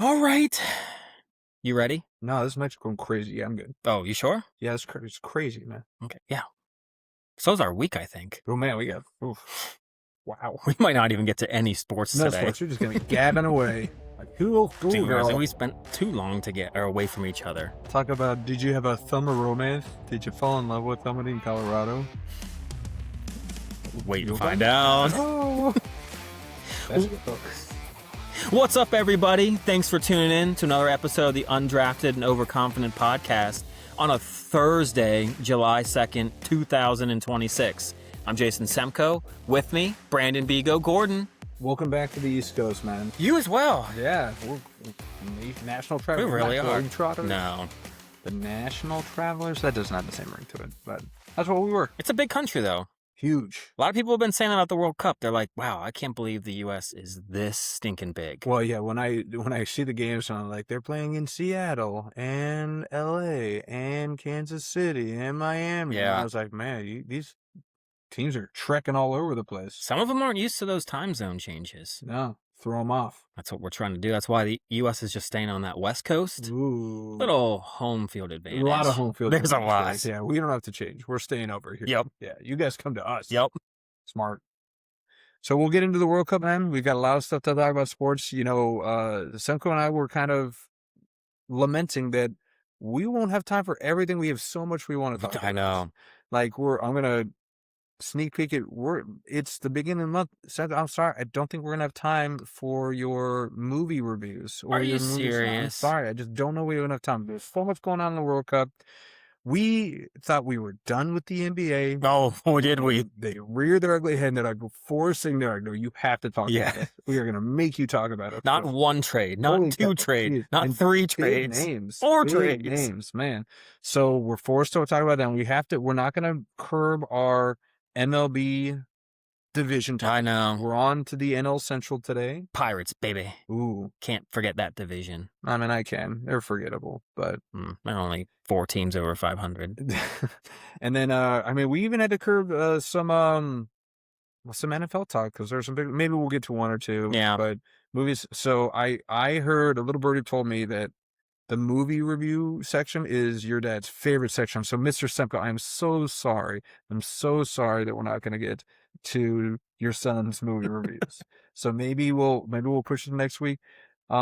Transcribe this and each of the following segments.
All right. You ready? No, this match going crazy. Yeah, I'm good. Oh, you sure? Yeah, it's crazy, man. Okay. Yeah. So's our week, I think. Oh man, we got. Oof. Wow. We might not even get to any sports No today. sports. You're just gonna be gabbing away. Like cool girl. We spent too long to get away from each other. Talk about. Did you have a summer romance? Did you fall in love with somebody in Colorado? Wait to find out. Oh. That's good. What's up, everybody? Thanks for tuning in to another episode of the Undrafted and Overconfident podcast on a Thursday, July 2nd, 2026. I'm Jason Semko. With me, Brandon BGo Gordon. Welcome back to the East Coast, man. You as well. Yeah, we're national travelers. We really are. Trotters. No. The national travelers. That doesn't have the same ring to it, but that's what we were. It's a big country, though. Huge. A lot of people have been saying that about the World Cup. They're like, wow, I can't believe the U.S. is this stinking big. Well, yeah, when I see the games, I'm like, they're playing in Seattle and L.A. and Kansas City and Miami. Yeah. And I was like, man, these teams are trekking all over the place. Some of them aren't used to those time zone changes. No, throw them off. That's what we're trying to do. That's why the U.S. is just staying on that West Coast. Ooh. Little home field advantage. A lot of home field There's advantage. a lot. Yeah, we don't have to change. We're staying over here. Yep. Yeah, you guys come to us. Yep. Smart. So we'll get into the World Cup, man. We've got a lot of stuff to talk about sports. You know, Semko and I were kind of lamenting that we won't have time for everything. We have so much we want to talk about. I know. Like I'm gonna sneak peek it. It's the beginning of the month. Semko, I'm sorry, I don't think we're gonna have time for your movie reviews. Are you your movies. serious? I'm sorry, I just don't know we have enough time. There's so much going on in the World Cup. We thought we were done with the NBA. Oh, did we? They reared their ugly head and they're like forcing their no, you have to talk about it. We are going to make you talk about it. Not one trade, not two trades, not three trades, names, 4 big trades. names, man. So we're forced to talk about that. And we're not going to curb our MLB division. I know. We're on to the NL Central today. Pirates, baby. Ooh. Can't forget that division. I mean, I can. They're forgettable, but. They're only 4 teams over 500. And then, we even had to curb some NFL talk because there's some big, maybe we'll get to one or two. Yeah. But movies. So I heard a little birdie told me that the movie review section is your dad's favorite section. So Mr. Semko, I'm so sorry. I'm so sorry that we're not going to get to your son's movie reviews. So maybe we'll push it next week. We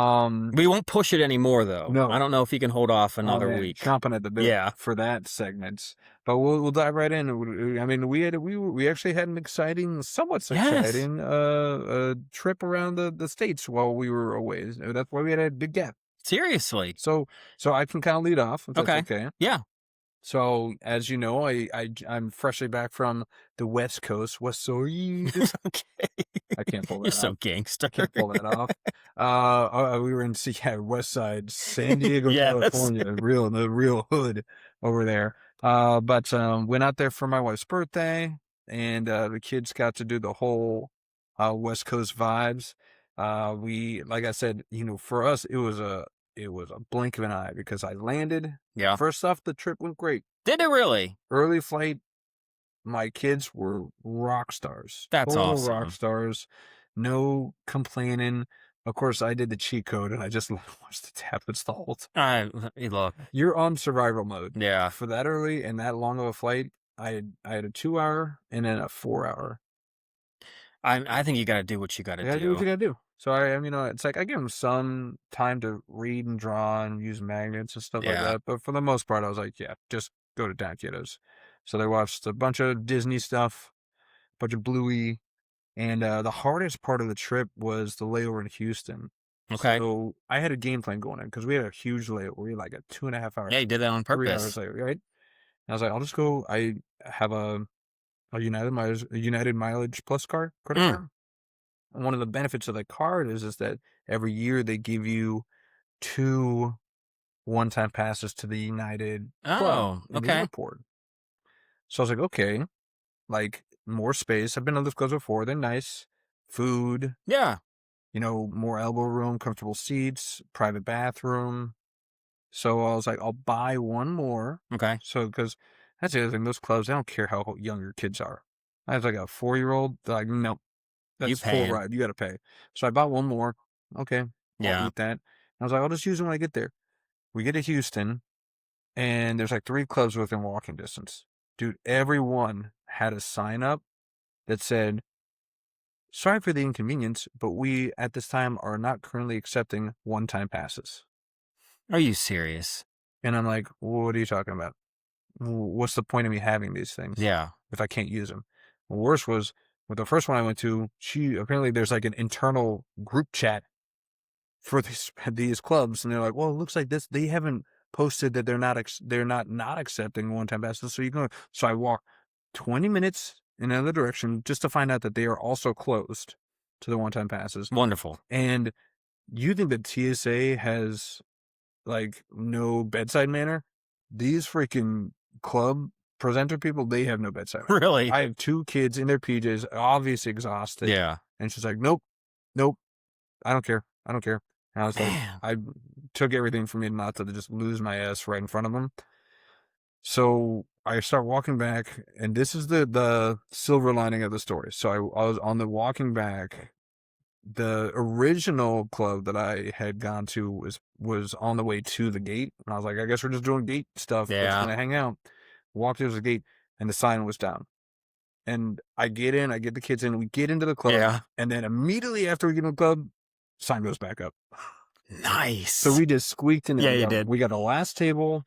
won't push it anymore, though. No. I don't know if he can hold off another week. Chomping at the bit for that segment. But we'll dive right in. I mean, we actually had an somewhat exciting trip around the States while we were away. That's why we had a big gap. Seriously. So I can kind of lead off. If that's okay. Yeah. So as you know, I'm freshly back from the West Coast. West Side. Okay. I can't pull that You're off. so gangster. Can't pull that off. We were in West Side, San Diego, California, the real hood over there. But went out there for my wife's birthday, and the kids got to do the whole West Coast vibes. Like I said, for us, it was a blink of an eye because I landed. Yeah. First off, the trip went great. Did it really? Early flight, my kids were rock stars. That's awesome. Rock stars. No complaining. Of course, I did the cheat code and I just watched the tablets the whole time. Look. You're on survival mode. Yeah. For that early and that long of a flight, I had a 2-hour and then a 4-hour. I think you got to do what you got to do. You got to do what you got to do. So it's like I give them some time to read and draw and use magnets and stuff like that. But for the most part, I was like, yeah, just go to town, kiddos. So they watched a bunch of Disney stuff, a bunch of Bluey, and the hardest part of the trip was the layover in Houston. Okay. So I had a game plan going in because we had a huge layover. We had like a 2.5 hours. Yeah, you did that on purpose. 3 hours later, right? And I was like, I'll just go. I have a United Mileage Plus credit card. And one of the benefits of the card is that every year they give you 2 one-time passes to the United Club in the airport. So I was like, okay, like more space. I've been on those clubs before. They're nice. Food. Yeah. More elbow room, comfortable seats, private bathroom. So I was like, I'll buy one more. Okay. So because that's the other thing. Those clubs, they don't care how young your kids are. I was like a 4-year-old. They're like, nope. That's full ride. You got to pay. So I bought one more. Okay. I'll eat that. I was like, I'll just use them when I get there. We get to Houston, and there's like 3 clubs within walking distance. Dude, everyone had a sign up that said, sorry for the inconvenience, but we at this time are not currently accepting one-time passes. Are you serious? And I'm like, what are you talking about? What's the point of me having these things? Yeah. If I can't use them. The worst was with the first one I went to, apparently there's like an internal group chat for these clubs, and they're like, well, it looks like this, they haven't posted that they're not accepting one-time passes. So I walk 20 minutes in another direction just to find out that they are also closed to the one-time passes. Wonderful. And you think that TSA has like no bedside manner? These freaking club presenter people, they have no bedside manner. Really? I have 2 kids in their PJs, obviously exhausted. Yeah. And she's like, nope, I don't care. And I was like, I took everything from me not to just lose my ass right in front of them. So I start walking back, and this is the silver lining of the story. So I was on the walking back. The original club that I had gone to was on the way to the gate. And I was like, I guess we're just doing gate stuff. Yeah. We're just going to hang out. Walked to the gate, and the sign was down. And I get in, I get the kids in, we get into the club. Yeah. And then immediately after we get in the club, sign goes back up. Nice. So we just squeaked in. Yeah, you did. We got a last table.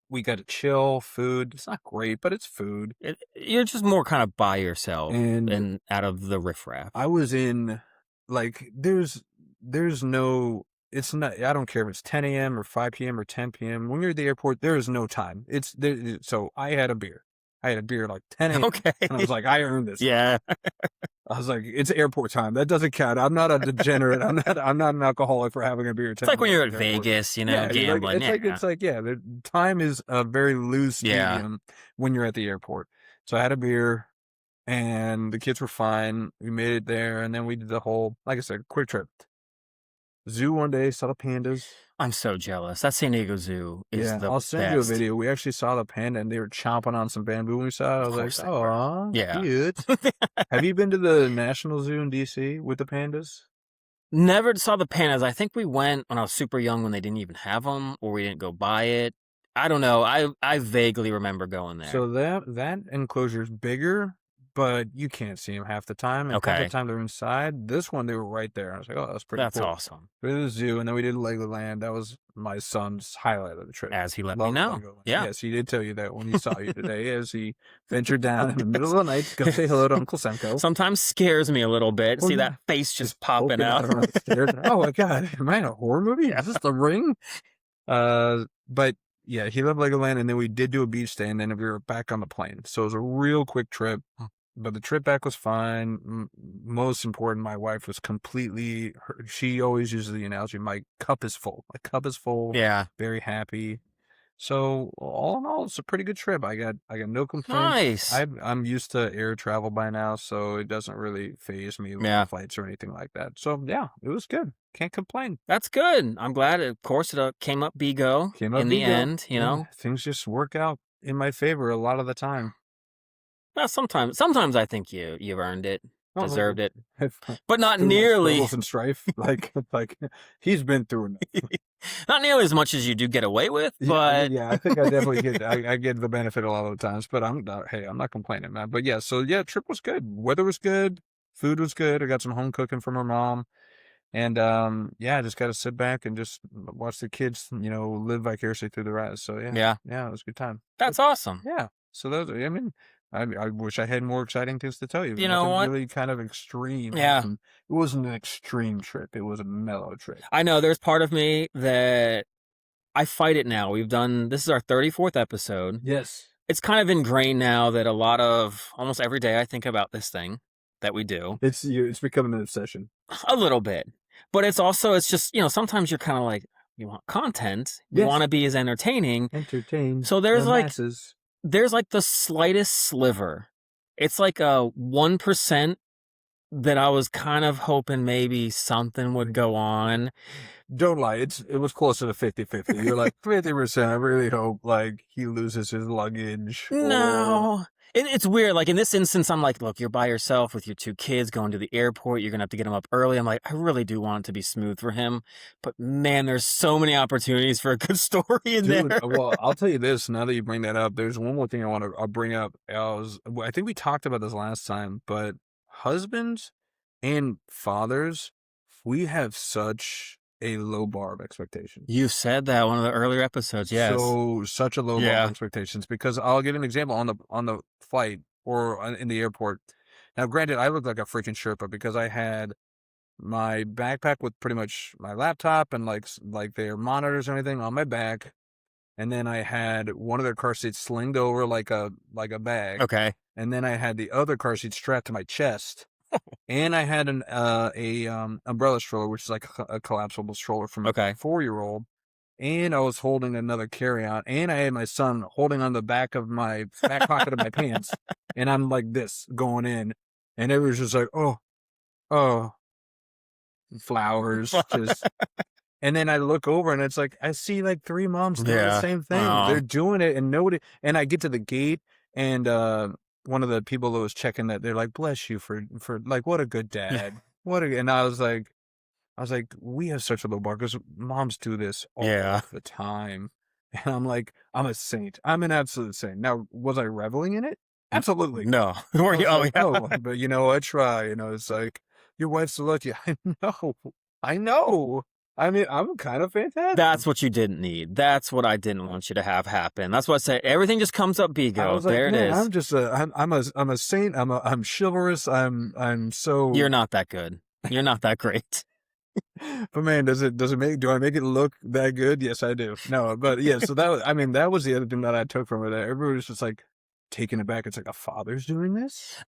We got to chill, food. It's not great, but it's food. You're just more kind of by yourself and out of the riffraff. I was in, like, there's no, it's not, I don't care if it's 10 a.m. or 5 p.m. or 10 p.m. When you're at the airport, there is no time. It's there. So I had a beer. Like 10 a.m. Okay. And I was like, I earned this. Yeah. I was like, it's airport time. That doesn't count. I'm not a degenerate. I'm not an alcoholic for having a beer. It's like when you're at Vegas, gambling. The time is a very loose medium when you're at the airport. So I had a beer, and the kids were fine. We made it there, and then we did the whole, like I said, quick trip. Zoo one day, saw the pandas. I'm so jealous. That San Diego Zoo is the best. I'll send you a video. We actually saw the panda, and they were chomping on some bamboo when we saw it. I was like, oh, cute. Have you been to the National Zoo in D.C. with the pandas? Never saw the pandas. I think we went when I was super young when they didn't even have them, or we didn't go buy it. I don't know. I vaguely remember going there. So that enclosure is bigger, but you can't see them half the time. And half the time they're inside. This one, they were right there. I was like, oh, that's pretty cool. That's awesome. We did the zoo, and then we did Legoland. That was my son's highlight of the trip. As he let me know. Legoland. Yeah. Yes, he did tell you that when he saw you today, as he ventured down in the middle of the night to go say hello to Uncle Semco. Sometimes scares me a little bit. See that face just popping out. Oh, my God. Am I in a horror movie? Is this The Ring? But yeah, he loved Legoland, and then we did do a beach day, and then we were back on the plane. So it was a real quick trip. But the trip back was fine. Most important, my wife was completely, she always uses the analogy, my cup is full. My cup is full. Yeah. Very happy. So all in all, it's a pretty good trip. I got no complaints. Nice. I'm used to air travel by now, so it doesn't really faze me with flights or anything like that. So yeah, it was good. Can't complain. That's good. I'm glad. Of course, it came up BGo in the end. Things just work out in my favor a lot of the time. Well, sometimes I think you've earned it, deserved it, but not nearly. And strife, like he's been through enough. Not nearly as much as you do get away with, but I think I definitely get I get the benefit a lot of the times. But I'm not complaining, man. But trip was good. Weather was good. Food was good. I got some home cooking from her mom, and I just got to sit back and just watch the kids, live vicariously through the ride. So it was a good time. That's awesome. Yeah. So those, I wish I had more exciting things to tell you. You know what? Really kind of extreme. Yeah. It wasn't an extreme trip. It was a mellow trip. I know there's part of me that I fight it now. This is our 34th episode. Yes. It's kind of ingrained now that almost every day I think about this thing that we do. It's becoming an obsession. A little bit. But it's just, sometimes you're kind of like, you want content. You want to be as entertaining. So there's masses. There's like the slightest sliver. It's like a 1% that I was kind of hoping maybe something would go on. Don't lie, it was closer to 50-50. You're like 50%. I really hope like he loses his luggage. Or No. It's weird. Like in this instance, I'm like, look, you're by yourself with your 2 kids going to the airport. You're going to have to get him up early. I'm like, I really do want it to be smooth for him. But man, there's so many opportunities for a good story in dude, there. well, I'll tell you this. Now that you bring that up, there's one more thing I'll bring up. I think we talked about this last time, but husbands and fathers, we have such a low bar of expectations. You said that one of the earlier episodes, yes. So such a low bar of expectations, because I'll give an example on the flight or in the airport. Now, granted, I look like a freaking Sherpa because I had my backpack with pretty much my laptop and like their monitors and everything on my back, and then I had one of their car seats slinged over like a bag. Okay. And then I had the other car seat strapped to my chest. And I had an umbrella stroller, which is like a collapsible stroller from a 4-year-old. And I was holding another carry-on, and I had my son holding on the back pocket of my pants, and I'm like this going in, and it was just like, oh, flowers, just. And then I look over, and it's like I see like 3 moms doing the same thing. They're doing it, and nobody. And I get to the gate, and one of the people that was checking that, they're like, "Bless you for like what a good dad, And I was like, we have such a low bar because moms do this all the time. And I'm like, I'm a saint. I'm an absolute saint. Now, was I reveling in it? Absolutely. No. No, but I try. It's like, your wife's so lucky. I know. I mean, I'm kind of fantastic. That's what you didn't need. That's what I didn't want you to have happen. That's what I say. Everything just comes up BGo. There it is. I'm just I'm a saint. I'm chivalrous. I'm so. You're not that good. You're not that great. But man, do I make it look that good? Yes, I do. No, but yeah, so that was the other thing that I took from it. Everybody was just like taken aback. It's like, a father's doing this?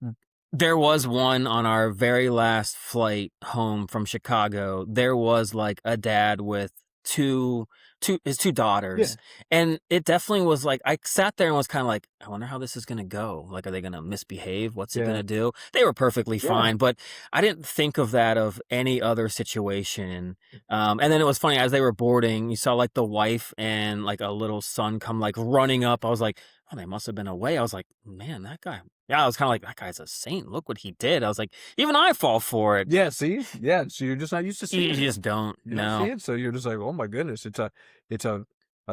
There was one on our very last flight home from Chicago. There was like a dad with his 2 daughters. Yeah. And it definitely was like, I sat there and was kind of like, I wonder how this is going to go. Like, are they going to misbehave? What's he going to do? They were perfectly fine, but I didn't think of that of any other situation. And then it was funny, as they were boarding, you saw like the wife and like a little son come like running up. I was like, oh, they must have been away. I was like, man, that guy. Yeah, I was kind of like, that guy's a saint. Look what he did. I was like, even I fall for it. Yeah, see? Yeah, so you're just not used to seeing it. You just don't. No. See it, so you're just like, oh my goodness, it's a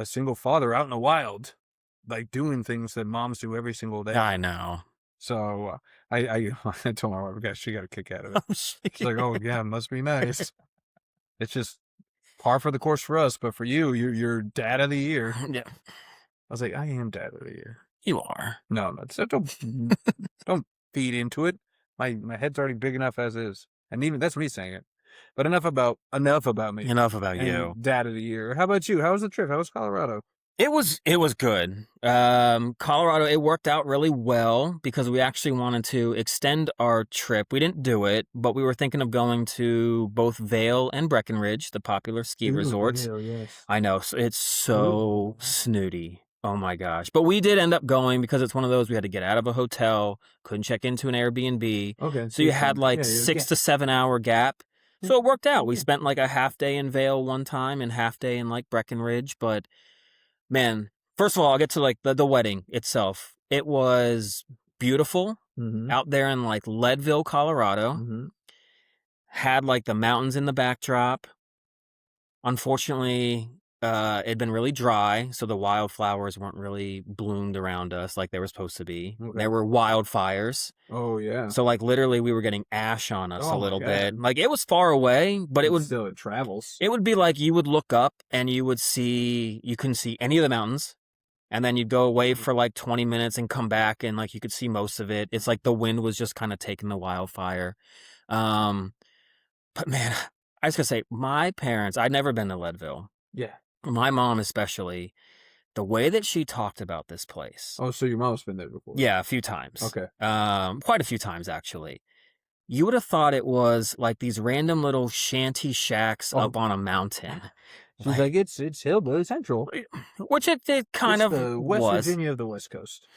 single father out in the wild, like doing things that moms do every single day. I know. So I told my wife, she got a kick out of it. She's like, oh yeah, it must be nice. It's just par for the course for us, but for you're dad of the year. Yeah. I was like, I am dad of the year. You are. No, don't feed into it. My head's already big enough as is, and even that's me saying it. But enough about me. Enough about you. Dad of the year. How about you? How was the trip? How was Colorado? It was good. Colorado, it worked out really well because we actually wanted to extend our trip. We didn't do it, but we were thinking of going to both Vail and Breckenridge, the popular ski resorts. Vail, yes. I know. It's so snooty. Oh my gosh. But we did end up going because it's one of those, we had to get out of a hotel, couldn't check into an Airbnb. Okay. So you had like 6 to 7 hour gap. So it worked out. We spent like a half day in Vail one time and half day in like Breckenridge. But man, first of all, I'll get to like the wedding itself. It was beautiful out there in like Leadville, Colorado. Had like the mountains in the backdrop. Unfortunately, it'd been really dry, so the wildflowers weren't really bloomed around us like they were supposed to be. Okay. There were wildfires. Oh, yeah. So, like, literally, we were getting ash on us a little bit. Like, it was far away, but still, it travels. It would be like you would look up and you couldn't see any of the mountains. And then you'd go away for like 20 minutes and come back and like you could see most of it. It's like the wind was just kind of taking the wildfire. But man, I was going to say, my parents, I'd never been to Leadville. Yeah. My mom especially, the way that she talked about this place. Oh, so your mom's been there before? Yeah, a few times. Okay. Quite a few times, actually. You would have thought it was like these random little shanty shacks up on a mountain. She's like, it's Hillbilly Central. Which it kind of the West was. Virginia of the West Coast.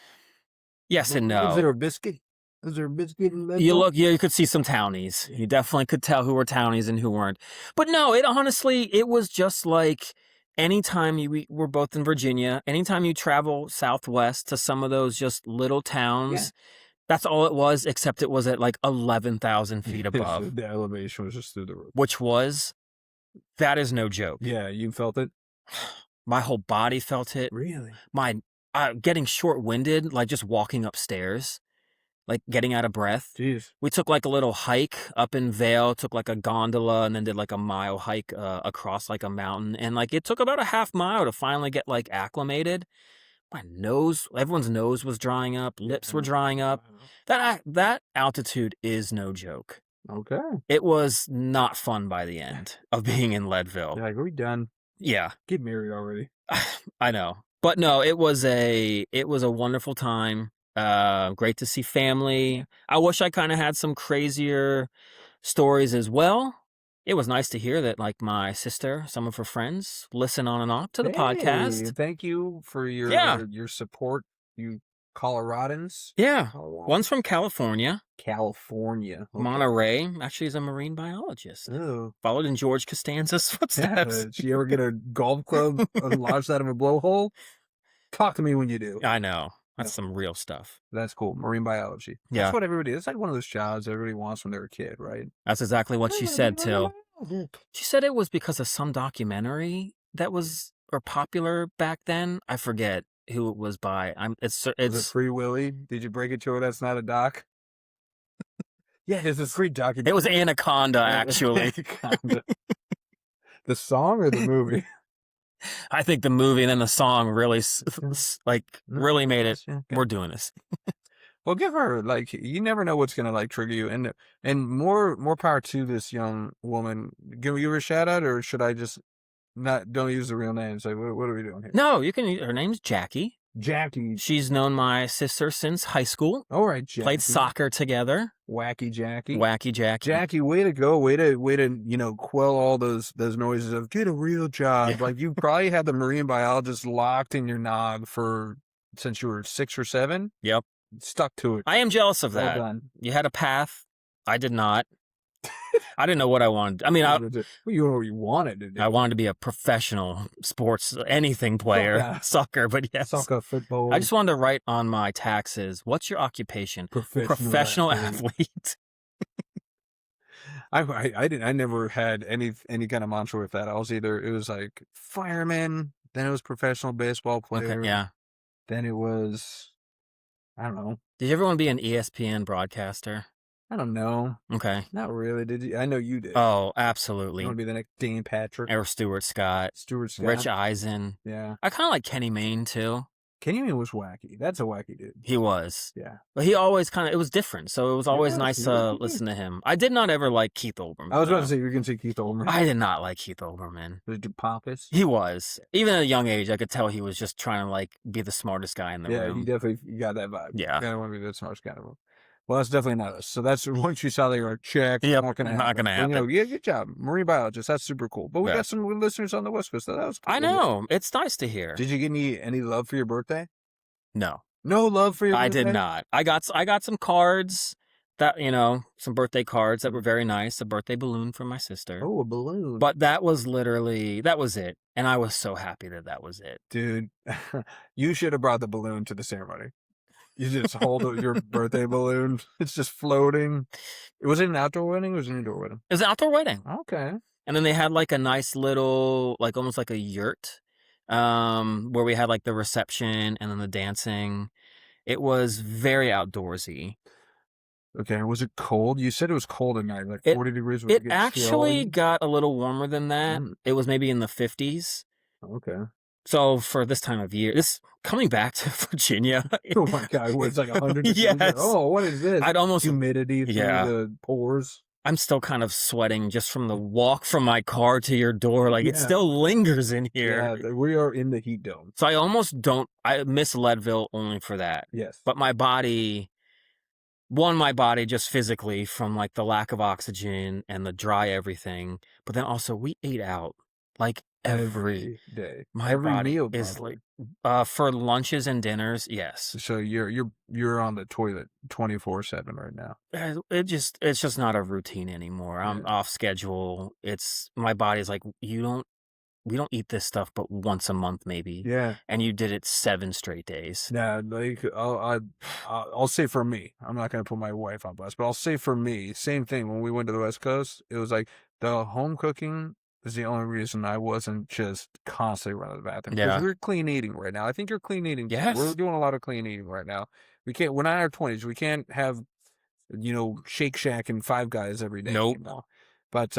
Yes and no. Is there a biscuit? Is there a biscuit in Leadville? You look, yeah, you could see some townies. You definitely could tell who were townies and who weren't. But no, it was just like anytime we were both in Virginia, anytime you travel southwest to some of those just little towns, that's all it was, except it was at like 11,000 feet above. The elevation was just through the roof. That is no joke. Yeah, you felt it? My whole body felt it. Really? Getting short-winded, like just walking upstairs, like getting out of breath. Jeez. We took like a little hike up in Vail, took like a gondola, and then did like a mile hike across like a mountain. And like it took about a half mile to finally get like acclimated. Everyone's nose was drying up, lips were drying up. That altitude is no joke. Okay. It was not fun by the end of being in Leadville. Like, are we done? Yeah. Get married already. I know. But no, it was a wonderful time. Great to see family. I wish I kind of had some crazier stories as well. It was nice to hear that, like, my sister, some of her friends, listen on and off to the podcast. Thank you for your support, you Coloradans. Yeah. Colorado. One's from California. Okay. Monterey. Actually, is a marine biologist. Oh. Followed in George Costanza's footsteps. Yeah, did she ever get a golf club lodged out of a blowhole? Talk to me when you do. I know. That's some real stuff. That's cool. Marine biology. Yeah. That's what everybody, it's like one of those jobs everybody wants when they're a kid, right? That's exactly what she said, too. She said it was because of some documentary that was popular back then. I forget who it was by. Was it Free Willy? Did you break it to her? That's not a doc. Yeah, it's a free documentary. It was Anaconda, actually. Anaconda. The song or the movie? I think the movie and then the song really, really made it. Okay. We're doing this. Well, give her, like, you never know what's gonna like trigger you, and more power to this young woman. Can we give her a shout out, or should I just don't use the real names? Like, what are we doing here? No, you can. Her name's Jackie. Jackie. She's known my sister since high school. All right, Jackie. Played soccer together. Wacky Jackie. Wacky Jackie. Jackie, way to go. Way to quell all those noises of get a real job. Yeah. Like, you probably had the marine biologist locked in your nog since you were 6 or 7. Yep. Stuck to it. I am jealous of that. Well done. You had a path. I did not. I didn't know what I wanted. I mean, you know what you wanted to do. I wanted to be a professional sports anything player, soccer, but yes. Soccer, football. I just wanted to write on my taxes, what's your occupation? Professional athlete. I never had any kind of mantra with that. It was like fireman, then it was professional baseball player. Okay, yeah. Then it was, I don't know. Did you ever want to be an ESPN broadcaster? I don't know. Okay. Not really. Did you? I know you did. Oh, absolutely. You want to be the next Dane Patrick? Or Stuart Scott. Rich Eisen. Yeah. I kind of like Kenny Mayne, too. Kenny Mayne was wacky. That's a wacky dude. He was. Yeah. But he always it was different, so it was always nice to listen to him. I did not ever like Keith Olbermann. I was about to say, you're going to say Keith Olbermann. I did not like Keith Olbermann. Was he pompous? He was. Even at a young age, I could tell he was just trying to, like, be the smartest guy in the room. Yeah, he definitely got that vibe. Yeah. You gotta want to be the smartest guy in the room. Well, that's definitely not us. So that's once you saw they were checked. Yep, not going to happen. Yeah, good job. Marine biologist. That's super cool. But we got some listeners on the West Coast. So that was cool. I know. It's nice to hear. Did you get any love for your birthday? No. No love for your birthday? I did not. I got some cards that, some birthday cards that were very nice. A birthday balloon from my sister. Oh, a balloon. But that was it. And I was so happy that was it. Dude, you should have brought the balloon to the ceremony. You just hold your birthday balloon. It's just floating. Was it an outdoor wedding or was it an indoor wedding? It was an outdoor wedding. Okay. And then they had like a nice little, like almost like a yurt, where we had like the reception and then the dancing. It was very outdoorsy. Okay. Was it cold? You said it was cold at night, like 40 degrees. It actually got a little warmer than that. It was maybe in the 50s. Okay. So for this time of year, coming back to Virginia. Oh my God, it's like 100 degrees. Yes. Oh, what is this? I'd almost humidity through the pores. I'm still kind of sweating just from the walk from my car to your door. Like it still lingers in here. Yeah, we are in the heat dome. So I miss Leadville only for that. Yes. But my body just physically from like the lack of oxygen and the dry everything. But then also we ate out. like every day, my every body meal, is like probably. for lunches and dinners, yes. So you're on the toilet 24/7 right now. It's just not a routine anymore. I'm Yeah. off schedule. It's my body's like, we don't eat this stuff but once a month maybe, Yeah. and you did it 7 straight days. Yeah, like I'll say for me, I'm not gonna put my wife on blast, but I'll say for me, same thing. When we went to the West Coast, it was like the home cooking is the only reason I wasn't just constantly running to the bathroom because Yeah. we're clean eating right now. I think you're clean eating too. We're Yes. doing a lot of clean eating right now. We're not in our 20s. We can't have Shake Shack and Five Guys every day Nope. anymore. But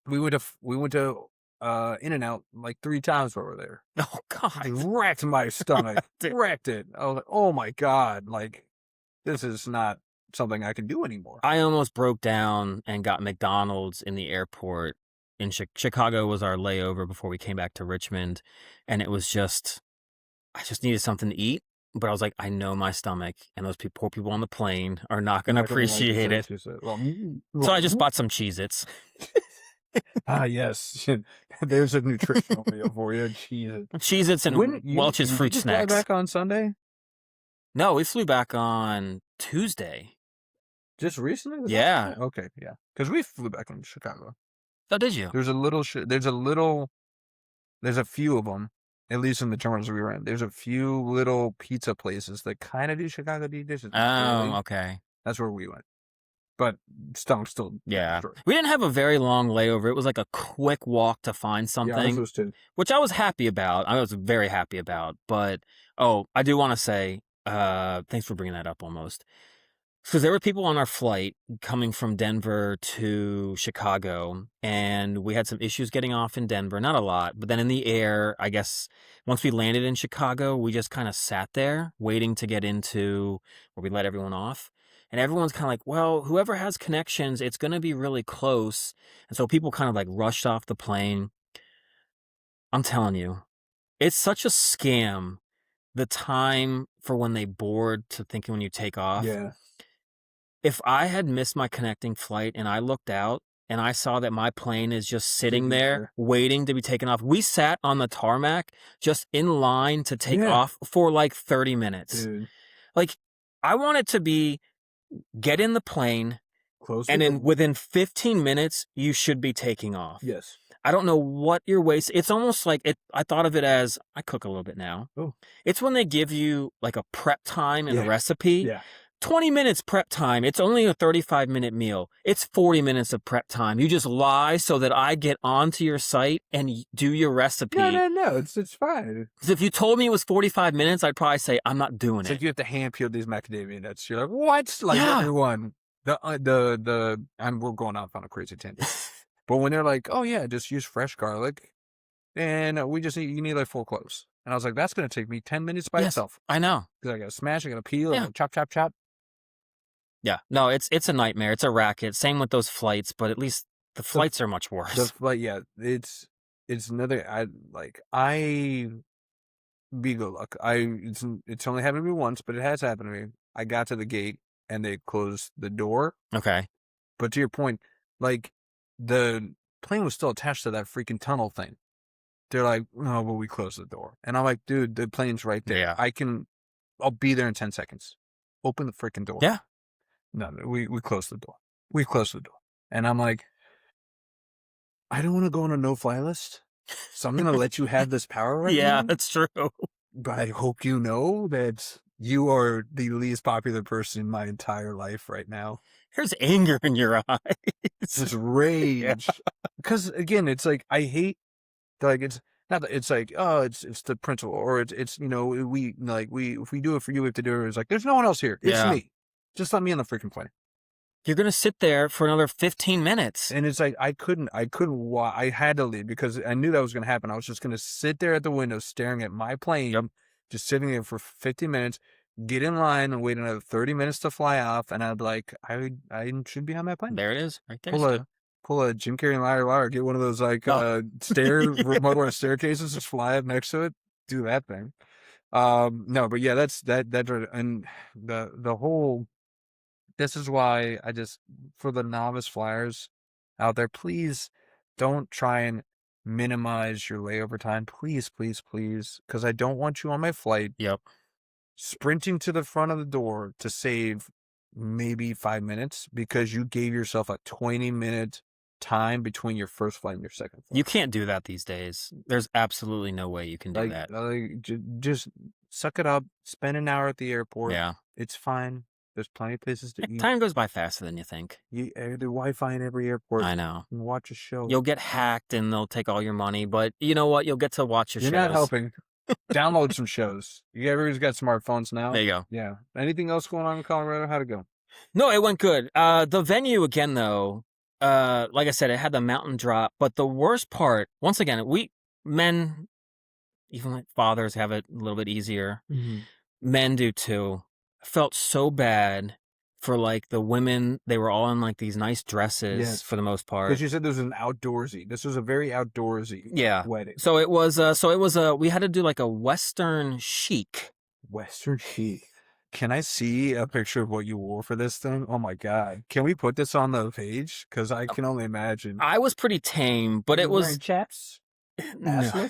we went to In and Out like 3 times while we were there. Oh God. Wrecked my stomach. Wrecked it. I was like, oh my God, like this is not something I can do anymore. I almost broke down and got McDonald's in the airport. In Chicago was our layover before we came back to Richmond, and it was just I just needed something to eat. But I was like, I know my stomach and those poor people on the plane are not going to appreciate it. So I just bought some Cheez-Its. Yes. There's a nutritional meal for you. Jesus. Cheez-Its and Welch's fruit you snacks. Fly back on Sunday? No, we flew back on Tuesday. Just recently? Yeah. Okay, yeah. Because we flew back from Chicago. Oh, did you? There's a few of them, at least in the terminals we were in. There's a few little pizza places that kind of do Chicago dishes. Oh, okay. That's where we went. But still. Yeah. We didn't have a very long layover. It was like a quick walk to find something, which I was happy about. I was very happy about. But, I do want to say, thanks for bringing that up almost. Because there were people on our flight coming from Denver to Chicago, and we had some issues getting off in Denver. Not a lot, but then in the air, I guess once we landed in Chicago, we just kind of sat there waiting to get into where we let everyone off. And everyone's kind of like, well, whoever has connections, it's going to be really close. And so people kind of like rushed off the plane. I'm telling you, it's such a scam. The time for when they board to thinking when you take off. Yeah. If I had missed my connecting flight and I looked out and I saw that my plane is just sitting there waiting to be taken off, we sat on the tarmac just in line to take off for like 30 minutes. Dude. Like, I want it to be get in the plane and then within 15 minutes, you should be taking off. Yes. I don't know what you're wasting. It's almost like I thought of it as I cook a little bit now. Oh. It's when they give you like a prep time and a recipe. Yeah. 20 minutes prep time. It's only a 35-minute meal. It's 40 minutes of prep time. You just lie so that I get onto your site and do your recipe. No. It's fine. Because if you told me it was 45 minutes, I'd probably say, I'm not doing it. Like you have to hand peel these macadamia nuts. You're like, what? Like everyone. We're going off on a crazy tangent. But when they're like, oh yeah, just use fresh garlic. And you need like 4 cloves. And I was like, that's going to take me 10 minutes by itself. I know. Because I got to smash, I got to peel, I got to chop. Yeah, no, it's a nightmare. It's a racket. Same with those flights, but at least the flights are much worse. It's another. BGo luck. It's only happened to me once, but it has happened to me. I got to the gate and they closed the door. Okay. But to your point, like the plane was still attached to that freaking tunnel thing. They're like, no, but we closed the door, and I'm like, dude, the plane's right there. Yeah. I'll be there in 10 seconds. Open the freaking door. Yeah. No, we closed the door. We closed the door. And I'm like, I don't want to go on a no-fly list, so I'm going to let you have this power right now. Yeah, that's true. But I hope you know that you are the least popular person in my entire life right now. There's anger in your eyes. It's rage. Because, again, it's like, I hate, like, it's not that it's like, oh, it's the principle, or it's if we do it for you, we have to do it. It's like, there's no one else here. It's me. Just let me on the freaking plane. You're going to sit there for another 15 minutes. And it's like, I had to leave because I knew that was going to happen. I was just going to sit there at the window staring at my plane, just sitting there for 15 minutes, get in line and wait another 30 minutes to fly off. And I'd be like, I should be on my plane. There it is, right there. Pull a Jim Carrey liar, get one of those remote staircases, just fly up next to it, do that thing. No, but yeah, that's that, and the whole, this is why I just, for the novice flyers out there, please don't try and minimize your layover time. Please, please, please. Because I don't want you on my flight Yep. sprinting to the front of the door to save maybe 5 minutes because you gave yourself a 20-minute time between your first flight and your second flight. You can't do that these days. There's absolutely no way you can do that. Just suck it up. Spend an hour at the airport. Yeah. It's fine. There's plenty of places to eat. Time goes by faster than you think. The Wi-Fi in every airport. I know. And watch a show. You'll get hacked and they'll take all your money, but you know what? You'll get to watch your shows. You're not helping. Download some shows. Everybody's got smartphones now. There you go. Yeah. Anything else going on in Colorado? How'd it go? No, it went good. The venue again, though, like I said, it had the mountain drop, but the worst part, once again, we men, even like fathers, have it a little bit easier. Mm-hmm. Men do too. I felt so bad for like the women. They were all in like these nice dresses for the most part. Because you said this was an outdoorsy. This was a very outdoorsy wedding. So it was. We had to do like a Western chic. Western chic. Can I see a picture of what you wore for this thing? Oh my God. Can we put this on the page? Because I can only imagine. I was pretty tame, but it was... Wearing chaps? No.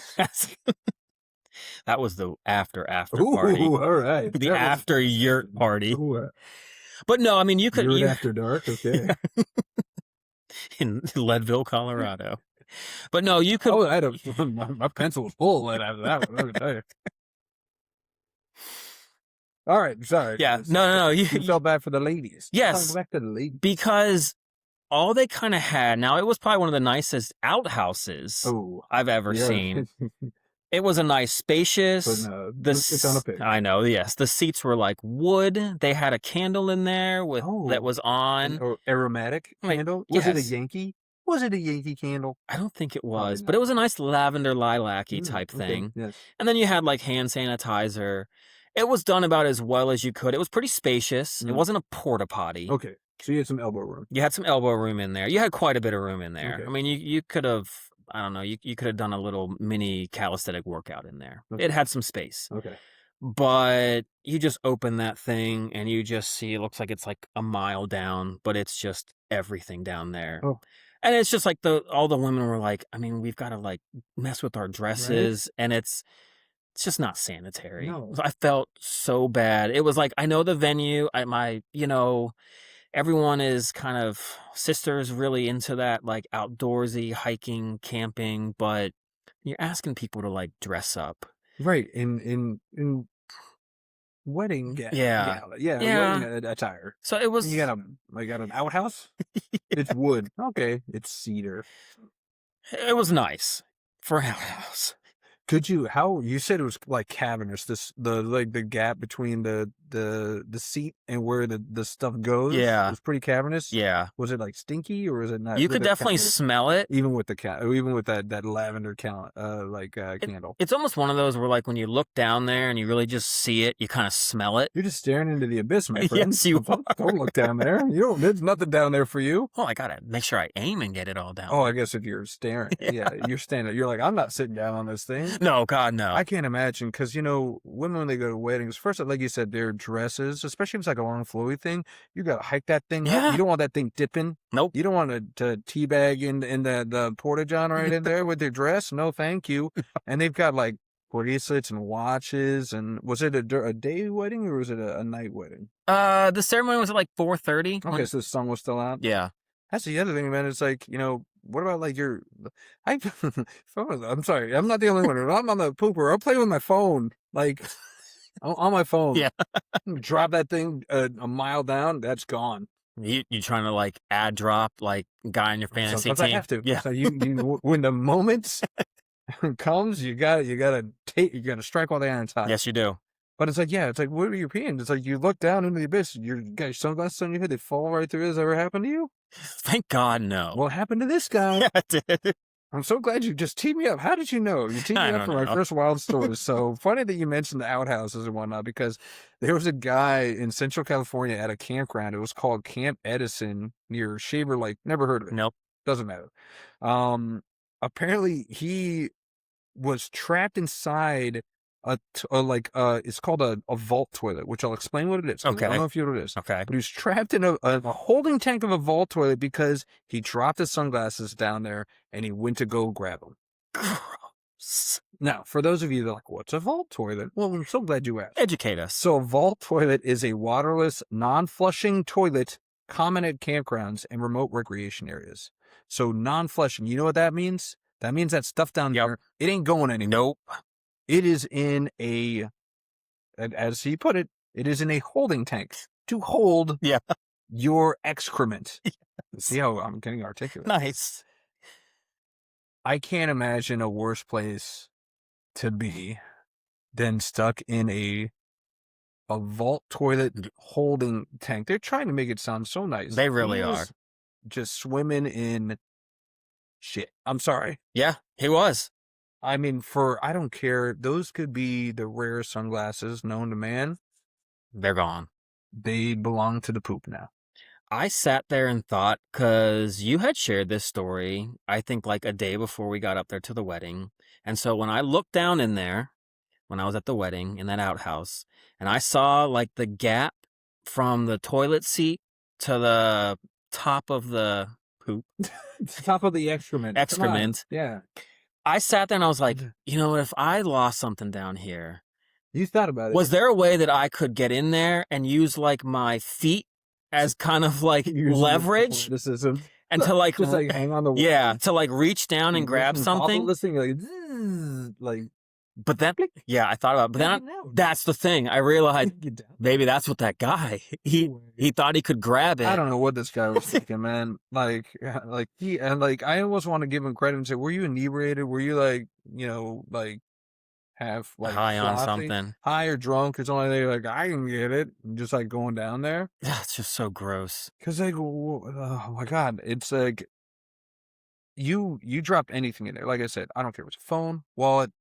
That was the after party. Ooh, all right. The after yurt party. Ooh, but no, I mean, you could... Yurt after dark? Okay. In Leadville, Colorado. But no, you could... Oh, my pencil was full right after that one, let me tell you. All right, sorry. Yeah, no. You felt bad for the ladies. Yes. Back to the ladies. Because all they kind of had, now it was probably one of the nicest outhouses I've ever seen. It was a nice, spacious. But, it's on a picture. I know, yes. The seats were like wood. They had a candle in there that was on. An aromatic candle? Was it a Yankee? Was it a Yankee candle? I don't think it was, but it was a nice lavender lilac-y type thing. Yes. And then you had like hand sanitizer. It was done about as well as you could. It was pretty spacious. It wasn't a porta-potty. Okay. So you had some elbow room. You had some elbow room in there. You had quite a bit of room in there. Okay. I mean, you could have, I don't know, you could have done a little mini calisthenic workout in there. Okay. It had some space. Okay. But you just open that thing and you just see, it looks like it's like a mile down, but it's just everything down there. Oh. And it's just like all the women were like, I mean, we've got to like mess with our dresses, and it's just not sanitary. No. I felt so bad. It was like, I know the venue, everyone is kind of, sisters really into that like outdoorsy hiking, camping, but you're asking people to like dress up. Right. In wedding wedding attire. So it was, you got an outhouse? It's wood. Okay. It's cedar. It was nice for an outhouse. Could you? How you said it was like cavernous? The gap between the seat and where the stuff goes. Yeah, it was pretty cavernous. Yeah. Was it like stinky or was it not? You could definitely smell it, even with that lavender candle. It's almost one of those where like when you look down there and you really just see it, you kind of smell it. You're just staring into the abyss, my friend. Yes, you are. Don't look down there. There's nothing down there for you. Oh, I gotta make sure I aim and get it all down. Oh, I guess if you're staring, you're standing. You're like, I'm not sitting down on this thing. No, God, no. I can't imagine because, women, when they go to weddings, first, like you said, their dresses, especially if it's like a long flowy thing, you got to hike that thing up. You don't want that thing dipping. Nope. You don't want to teabag in the porta-john right in there with their dress. No, thank you. And they've got like bracelets and watches. And was it a day wedding or was it a night wedding? The ceremony was at like 4:30. Okay, so the sun was still out? Yeah. That's the other thing, man. It's like, what about like I'm sorry, I'm not the only one. I'm on the pooper. I'll play with my phone, like on my phone. Yeah. Drop that thing a mile down, that's gone. You trying to like add drop like guy in your fantasy Sometimes team? I have to. Yeah. So you when the moment comes, you gotta strike while the iron's hot. Yes, you do. But it's like, what are you peeing? It's like you look down into the abyss, you got your sunglasses on your head, they fall right through. Has that ever happened to you? Thank God, no. What happened to this guy? Yeah, it did. I'm so glad you just teed me up. How did you know? You teed me up for my first wild story. So funny that you mentioned the outhouses and whatnot, because there was a guy in Central California at a campground. It was called Camp Edison near Shaver Lake. Never heard of it. Nope. Doesn't matter. Apparently he was trapped inside it's called a vault toilet, which I'll explain what it is. Okay. I don't know if you know what it is. Okay. But he was trapped in a holding tank of a vault toilet because he dropped his sunglasses down there and he went to go grab them. Gross. Now, for those of you that are like, what's a vault toilet? Well, I'm so glad you asked. Educate us. So a vault toilet is a waterless, non-flushing toilet common at campgrounds and remote recreation areas. So non-flushing, you know what that means? That means that stuff down there, it ain't going anywhere. Nope. It is in a, as he put it, it is in a holding tank to hold your excrement. Yes. See how I'm getting articulate? Nice. I can't imagine a worse place to be than stuck in a vault toilet holding tank. They're trying to make it sound so nice. They really are. Just swimming in shit. I'm sorry. Yeah, he was. I mean, I don't care. Those could be the rarest sunglasses known to man. They're gone. They belong to the poop now. I sat there and thought, because you had shared this story, I think like a day before we got up there to the wedding. And so when I looked down in there, when I was at the wedding in that outhouse, and I saw like the gap from the toilet seat to the top of the poop. Top of the excrement. Yeah. I sat there and I was like, you know, if I lost something down here. You thought about it. Was there a way that I could get in there and use like my feet as kind of like leverage? And to like, just like hang on the wall. Yeah, to like reach down and grab something. Like, but then, yeah, I thought about it. But then that's the thing. I realized, maybe that's what that guy, he thought he could grab it. I don't know what this guy was thinking, man. Like I almost want to give him credit and say, were you inebriated? Were you like, you know, like half like high on something, high or drunk or something? They're like, I can get it. Just like going down there. Yeah, it's just so gross. Cause like, oh my God, it's like you drop anything in there. Like I said, I don't care. It was a phone, wallet,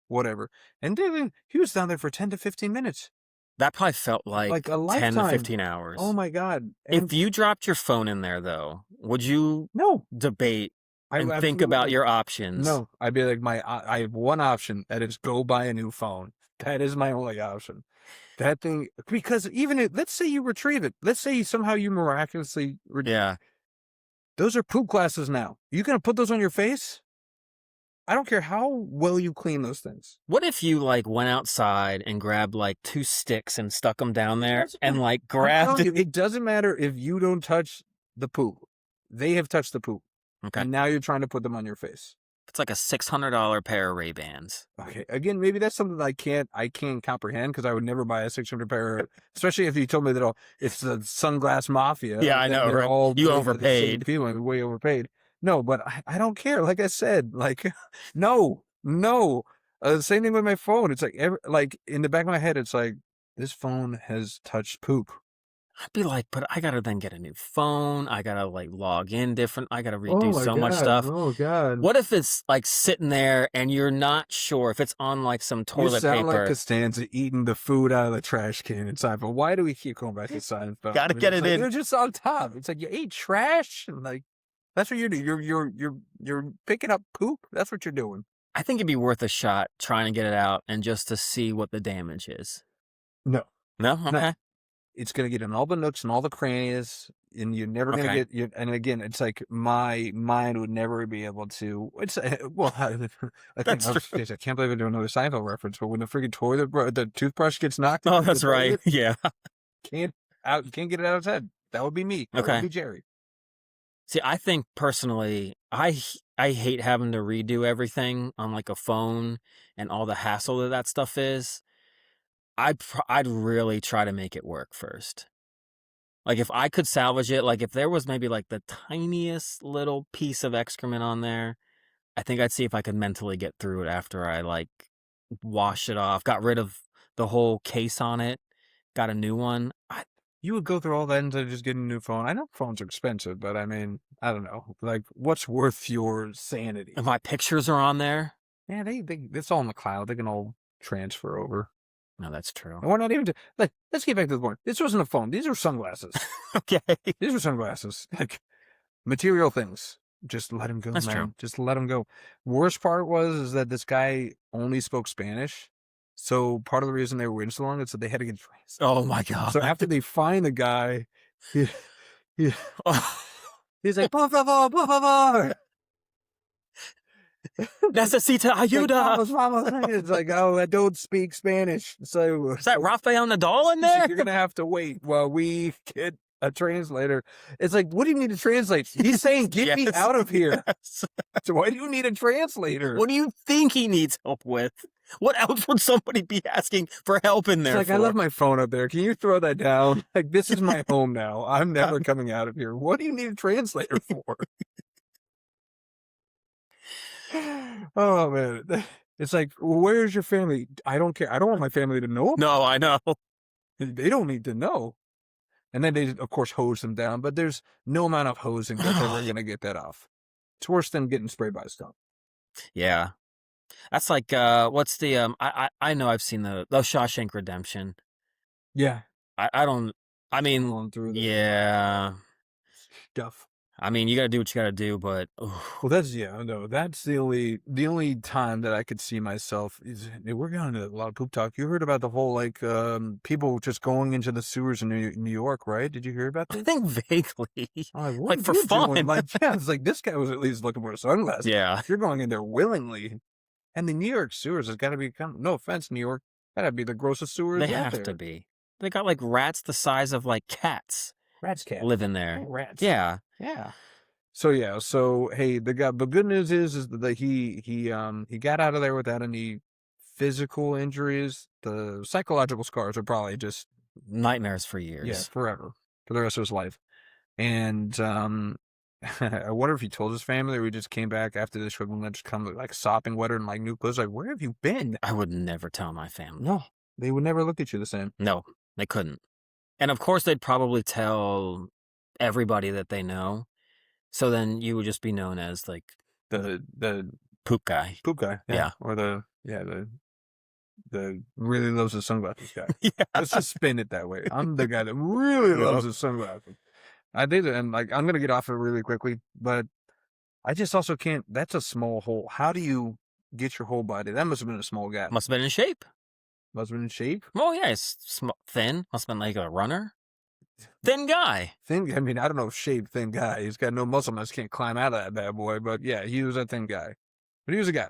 whatever. And then he was down there for 10 to 15 minutes. That probably felt like a lifetime. 10 to 15 hours. Oh my God. And if you dropped your phone in there though, would you debate and think about your options? No, I'd be like, I have one option, that is go buy a new phone. That is my only option. That thing, because let's say you retrieve it. Let's say somehow you miraculously Yeah. Those are poop glasses now. You gonna put those on your face? I don't care how well you clean those things. What if you like went outside and grabbed like 2 sticks and stuck them down there and like grabbed it? It doesn't matter if you don't touch the poop. They have touched the poop. Okay. And now you're trying to put them on your face. It's like a $600 pair of Ray-Bans. Okay. Again, maybe that's something I can't comprehend, because I would never buy a $600 pair, especially if you told me that it's the sunglass mafia. Yeah, I know, right? You overpaid. People way overpaid. No, but I don't care. Like I said, like, no. Same thing with my phone. It's like in the back of my head, it's like, this phone has touched poop. I'd be like, but I gotta then get a new phone. I gotta like log in different. I gotta redo much stuff. Oh God! What if it's like sitting there and you're not sure if it's on like some toilet paper? You sound like Costanza eating the food out of the trash can inside. But why do we keep going back to Seinfeld? Gotta get it in. You're just on top. It's like you ate trash, and like that's what you're doing. You're picking up poop. That's what you're doing. I think it'd be worth a shot trying to get it out and just to see what the damage is. No. Okay. No. It's going to get in all the nooks and all the crannies, and you're never going to get. And again, it's like my mind would never be able to. It's well, I can't believe I do another Seinfeld reference. But when the freaking the toothbrush gets knocked, that's right. Yeah, can't get it out of his head. That would be me. That would be Jerry. See, I think personally, I hate having to redo everything on like a phone and all the hassle that stuff is. I'd really try to make it work first. Like if I could salvage it, like if there was maybe like the tiniest little piece of excrement on there, I think I'd see if I could mentally get through it after I like wash it off, got rid of the whole case on it, got a new one. You would go through all that instead of just getting a new phone. I know phones are expensive, but I mean, I don't know. Like, what's worth your sanity? If my pictures are on there? Yeah, it's all in the cloud. They can all transfer over. No, that's true. And we're not even let's get back to the point. This wasn't a phone. These were sunglasses. Okay. These were sunglasses. Like material things. Just let him go, That's man. true. Just let him go. Worst part is that this guy only spoke Spanish. So part of the reason they were waiting so long is that they had to get dressed. Oh my God. So after they find the guy, he's like, por favor, por favor. Necesita Like, ayuda. vamos. It's like, oh, I don't speak Spanish. So Is that Rafael Nadal in there? you're gonna have to wait while we get a translator. It's like, what do you need to translate? He's saying, get me Yes. out of here. Yes. So why do you need a translator? What do you think he needs help with? What else would somebody be asking for help in there It's like, for? I left my phone up there. Can you throw that down? Like, this is my home now. I'm never coming out of here. What do you need a translator for? Oh, man. It's like, where's your family? I don't care. I don't want my family to know. No, I know. They don't need to know. And then they, of course, hose them down. But there's no amount of hosing that's ever going to get that off. It's worse than getting sprayed by stuff. Yeah. That's like what's the I know I've seen the Shawshank Redemption. Yeah. I don't I mean Going through the yeah. stuff. I mean, you got to do what you got to do, but Well, that's the only time that I could see myself is we're going to a lot of poop talk. You heard about the whole like people just going into the sewers in New York, right? Did you hear about I this? think vaguely. I'm what Like, are for you doing? fun. Like, yeah, it's like this guy was at least looking for sunglasses. Yeah. If you're going in there willingly, and the New York sewers has got to be no offense, New York, gotta be the grossest sewers. They out have there. to be. They got like rats the size of like cats Rats, cat, living there. rats. Yeah. Yeah. So hey, the good news is that he got out of there without any physical injuries. The psychological scars are probably just Nightmares for years. forever for the rest of his life. And I wonder if he told his family or he just came back after this trip and just come like sopping wetter and like new clothes. Like, where have you been? I would never tell my family. No, they would never look at you the same. No, they couldn't. And of course, they'd probably tell everybody that they know. So then you would just be known as like The poop guy. poop guy, Yeah. or the really loves his sunglasses guy. Yeah. Let's just spin it that way. I'm the guy that really loves his sunglasses. I did it, and like I'm gonna get off it really quickly, but I just also can't. That's a small hole. How do you get your whole body? That must have been a small gap. Must have been in shape. Must have been in shape. Oh, yeah. It's thin. Must have been like a runner. Thin guy. Thin. I mean, I don't know, shape, thin guy. He's got no muscle mass. Can't climb out of that bad boy. But yeah, he was a thin guy. But he was a guy.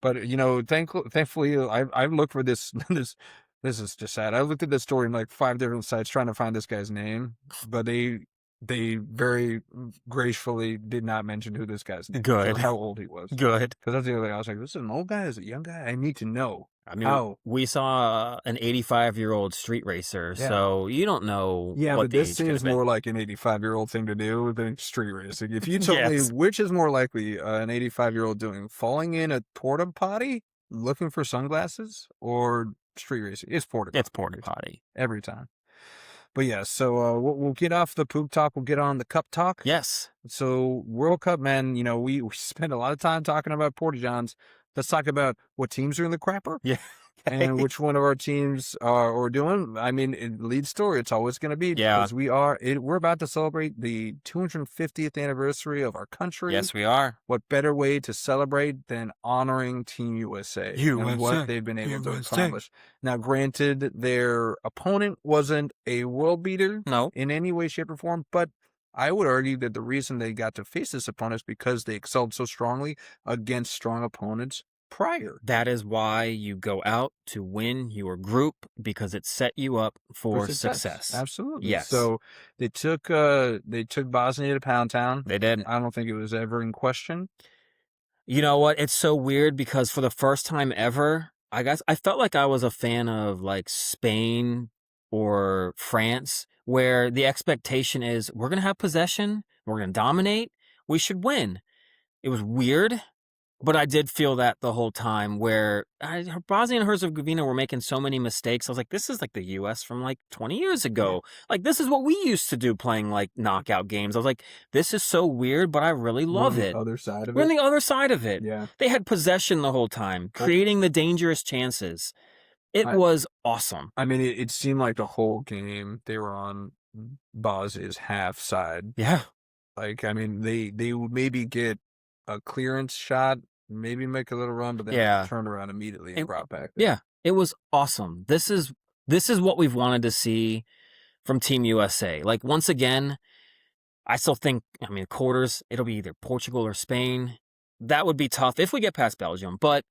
But you know, thankfully, I've looked for this. This is just sad. I looked at this story in like 5 different sites trying to find this guy's name, but they very gracefully did not mention who this guy's name was Good. or how old he was. Good. Because that's the other thing. I was like, this is an old guy? Is it a young guy? I need to know. I mean, how. we saw an 85-year-old street racer, Yeah. so you don't know Yeah, what but the this age could have seems been. more like an 85-year-old thing to do than street racing. If you told Yes. me which is more likely an 85-year-old doing, falling in a Porta-Potty, looking for sunglasses, or street racing, it's Porta-Potty. It's Porta-Potty. Every time. But yeah, so we'll get off the poop talk. We'll get on the cup talk. Yes. So World Cup, man, you know, we spend a lot of time talking about Porta Johns. Let's talk about what teams are in the crapper. Yeah. And which one of our teams are doing. I mean, lead story, it's always going to be because we're about to celebrate the 250th anniversary of our country. Yes, we are. What better way to celebrate than honoring Team USA and what they've been able to accomplish. Now, granted, their opponent wasn't a world beater No. in any way, shape, or form, but I would argue that the reason they got to face this opponent is because they excelled so strongly against strong opponents prior. That is why you go out to win your group, because it set you up for success. Absolutely. Yes. So they took Bosnia to Pound Town. They did. I don't think it was ever in question. You know what? It's so weird because for the first time ever, I guess I felt like I was a fan of like Spain or France, where the expectation is we're going to have possession, we're going to dominate, we should win. It was weird, but I did feel that the whole time where Bosnia and Herzegovina were making so many mistakes. I was like, this is like the U.S. from like 20 years ago. Like, this is what we used to do playing like knockout games. I was like, this is so weird, but I really love it. Other side of We're on it. the other side of it. Yeah. They had possession the whole time, creating the dangerous chances. It was awesome. I mean, it seemed like the whole game they were on Bosnia's half side. Yeah. Like, I mean, they would maybe get a clearance shot, maybe make a little run, but then turned around immediately and brought back. Yeah, it was awesome. This is what we've wanted to see from Team USA. Like, once again, I still think, I mean, quarters, it'll be either Portugal or Spain. that would be tough if we get past Belgium. But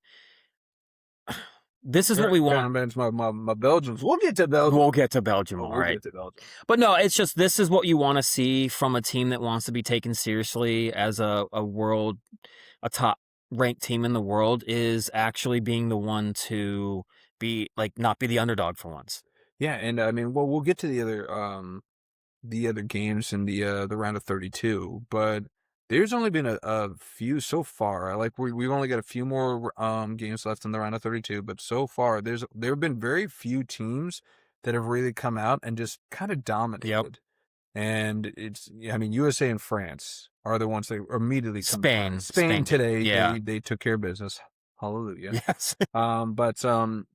this is what we want. My Belgians. We'll get to Belgium. We'll get to Belgium, all right. We'll get to Belgium. But no, it's just this is what you want to see from a team that wants to be taken seriously as a top ranked team in the world, is actually being the one to be like not be the underdog for once. Yeah, and I mean, well, we'll get to the other games in the round of 32, but there's only been a few so far. We've only got a few more games left in the round of 32, but so far there have been very few teams that have really come out and just kind of dominated. Yep. And I mean, USA and France are the ones that immediately come Spain. Spain today, yeah. they took care of business. Hallelujah. Yes.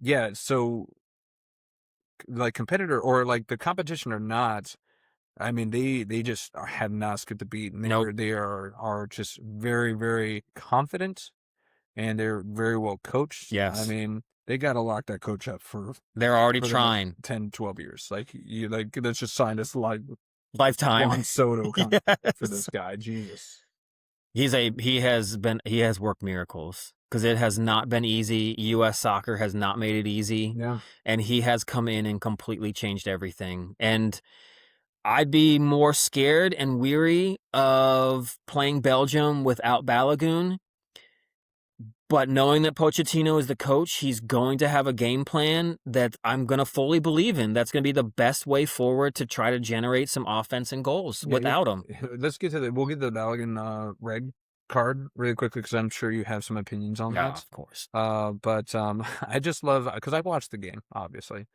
Yeah, so like competitor or like the competition or not, I mean, they just have not skipped a beat. And they are just very, very confident, and they're very well coached. Yes. I mean, they got to lock that coach up they're already trying 10, 12 years. Let's just sign this lifetime Juan Soto contract for this guy. Jesus. He has worked miracles, because it has not been easy. U.S. soccer has not made it easy. Yeah. And he has come in and completely changed everything. And I'd be more scared and weary of playing Belgium without Balogun. But knowing that Pochettino is the coach, he's going to have a game plan that I'm going to fully believe in. That's going to be the best way forward to try to generate some offense and goals without him. Let's get to we'll get to the Balogun red card really quickly, because I'm sure you have some opinions on that. Of course. But I just love, because I watched the game, obviously.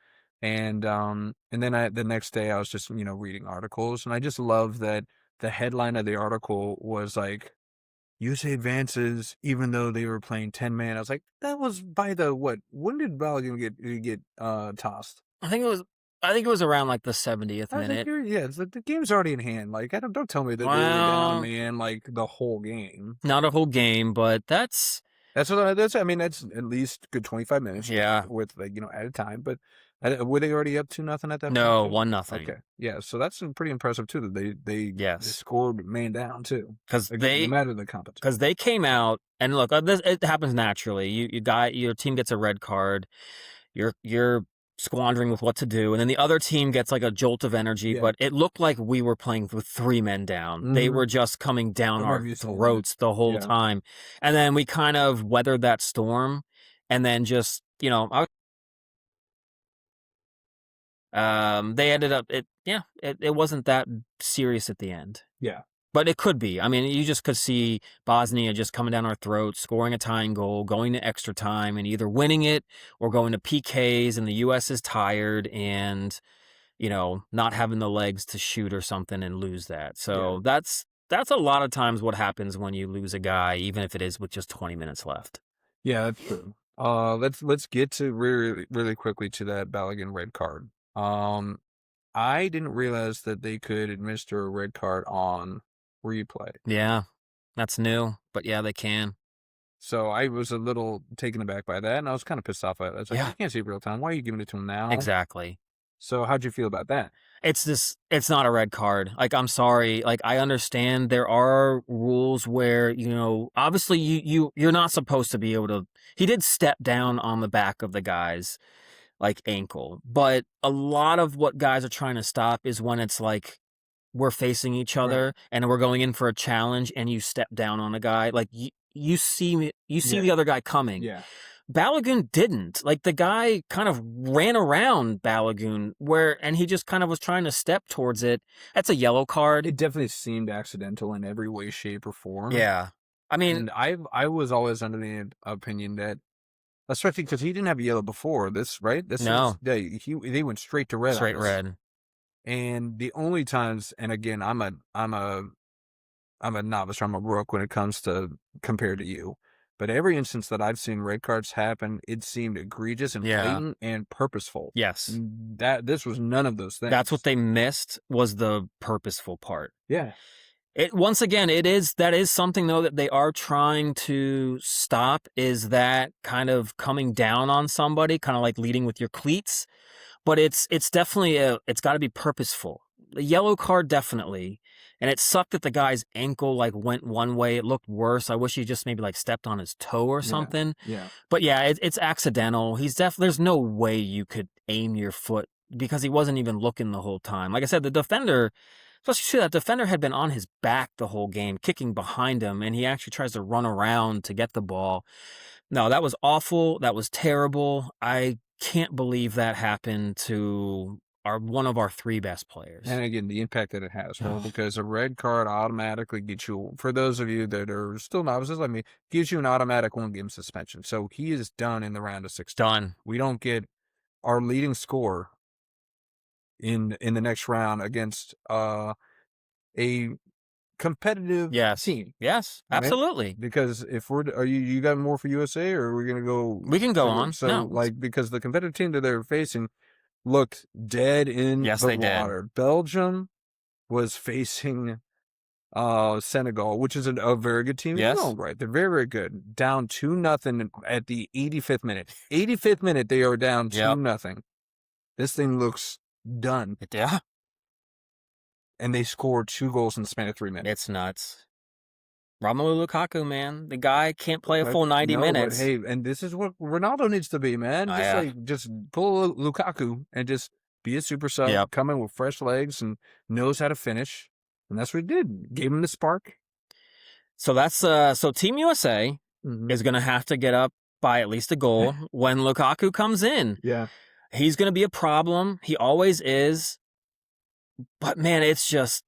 And then the next day I was just, reading articles, and I just love that the headline of the article was like, USA advances even though they were playing 10-man. I was like, that was by the what? When did Belgium get tossed? I think it was around like the 70th minute. Yeah, it's like the game's already in hand. Like, don't tell me that they were down, man, like the whole game. Not a whole game, but that's at least good 25 minutes. Yeah. With at a time, but were they already up 2-0 at that No, point? 1-0. Okay. Yeah, so that's pretty impressive too, that they scored man down too. Because no matter the competition. Because they came out, and look, it happens naturally. Your team gets a red card. You're squandering with what to do, and then the other team gets like a jolt of energy. Yeah. But it looked like we were playing with 3 men down. Mm-hmm. They were just coming down our throats the whole time, and then we kind of weathered that storm, and then just they ended up it wasn't that serious at the end. Yeah. But it could be. I mean, you just could see Bosnia just coming down our throats, scoring a tying goal, going to extra time, and either winning it or going to PKs, and the U.S. is tired and, not having the legs to shoot or something and lose that. So that's a lot of times what happens when you lose a guy, even if it is with just 20 minutes left. Yeah, that's true. Let's get to really, really quickly to that Balogun red card. I didn't realize that they could administer a red card on replay. Yeah, that's new, but yeah, they can. So I was a little taken aback by that, and I was kind of pissed off at it. I was like, you can't see real time. Why are you giving it to him now? Exactly. So how'd you feel about that? It's not a red card. Like, I'm sorry. Like, I understand there are rules where, obviously you're not supposed to be able to. He did step down on the back of the guy's like ankle, but a lot of what guys are trying to stop is when it's like we're facing each other and we're going in for a challenge, and you step down on a guy. Like, you see the other guy coming. Yeah. Balogun didn't. Like, the guy kind of ran around Balogun and he just kind of was trying to step towards it. That's a yellow card. It definitely seemed accidental in every way, shape, or form. Yeah. I mean, and I was always under the opinion that, especially because he didn't have yellow before this, right? They went straight to red. Straight red. And the only times, and again, I'm a novice, I'm a rook when it comes to compared to you. But every instance that I've seen red cards happen, it seemed egregious and blatant and purposeful. Yes. This was none of those things. That's what they missed, was the purposeful part. Yeah. Once again, that is something though that they are trying to stop, is that kind of coming down on somebody, kind of like leading with your cleats. But it's definitely it's got to be purposeful. The yellow card, definitely. And it sucked that the guy's ankle like went one way. It looked worse. I wish he just maybe like stepped on his toe or something. Yeah. But yeah, it's accidental. There's no way you could aim your foot because he wasn't even looking the whole time. Like I said, the defender, especially that defender had been on his back the whole game, kicking behind him, and he actually tries to run around to get the ball. No, that was awful. That was terrible. I can't believe that happened to one of our 3 best players. And again, the impact that it has, right? Because a red card automatically gets you, for those of you that are still novices like me, gives you an automatic 1-game suspension. So he is done in the round of 16. Done. We don't get our leading scorer in the next round against a competitive team. Yes, right? absolutely. Because if you got more for USA, or are we gonna go? We can go on. So No. because the competitive team that they're facing looked dead in the water. Did. Belgium was facing Senegal, which is a very good team. Yes. Right. They're very, very good. Down 2-0 at the 85th minute. 85th minute, they are down 2-0. This thing looks done. Yeah. And they scored 2 goals in the span of 3 minutes. It's nuts. Romelu Lukaku, man. The guy can't play a full 90 minutes. But hey, and this is what Ronaldo needs to be, man. Just pull Lukaku and just be a super sub, come in with fresh legs and knows how to finish. And that's what he did. Gave him the spark. So that's so Team USA is going to have to get up by at least a goal when Lukaku comes in. Yeah. He's going to be a problem. He always is. But man, it's just,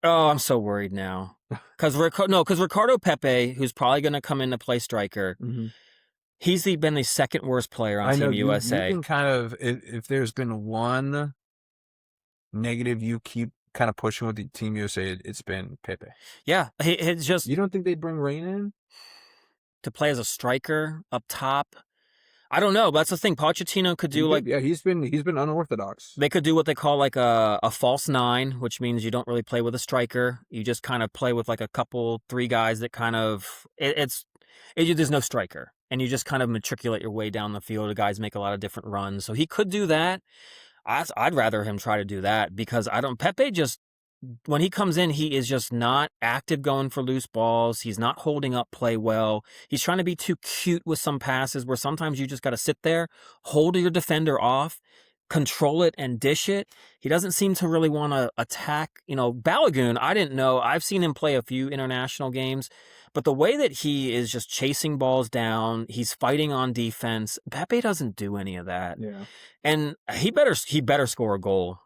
I'm so worried now. Because Ricardo Pepe, who's probably going to come in to play striker, he's been the second worst player on Team USA. You can kind of, if there's been one negative you keep kind of pushing with the Team USA, it's been Pepe. Yeah, it's just. You don't think they'd bring Rain in to play as a striker up top? I don't know, but that's the thing. Pochettino could do he's been unorthodox. They could do what they call like a false 9, which means you don't really play with a striker. You just kind of play with like a couple 3 guys that kind of there's no striker, and you just kind of matriculate your way down the field. The guys make a lot of different runs, so he could do that. I'd rather him try to do that because Pepe just. When he comes in, he is just not active going for loose balls. He's not holding up play well. He's trying to be too cute with some passes where sometimes you just got to sit there, hold your defender off, control it, and dish it. He doesn't seem to really want to attack. Balogun, I didn't know. I've seen him play a few international games, but the way that he is just chasing balls down, he's fighting on defense. Pepe doesn't do any of that. Yeah. And he better score a goal.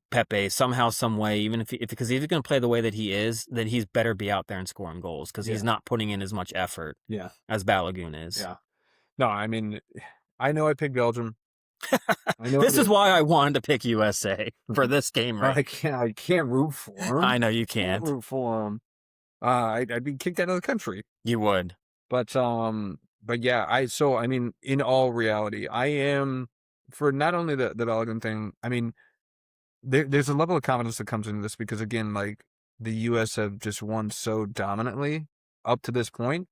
Pepe somehow, some way, even because if he's going to play the way that he is, then he's better be out there and scoring goals because he's not putting in as much effort as Balogun is. Yeah. No, I mean, I know I picked Belgium. This is why I wanted to pick USA for this game, right? I can't root for him. I know you can't. Root for him. I'd be kicked out of the country. You would. But yeah, I mean, in all reality, I am for not only the Balogun thing. I mean, there's a level of confidence that comes into this because again, like the U.S. have just won so dominantly up to this point,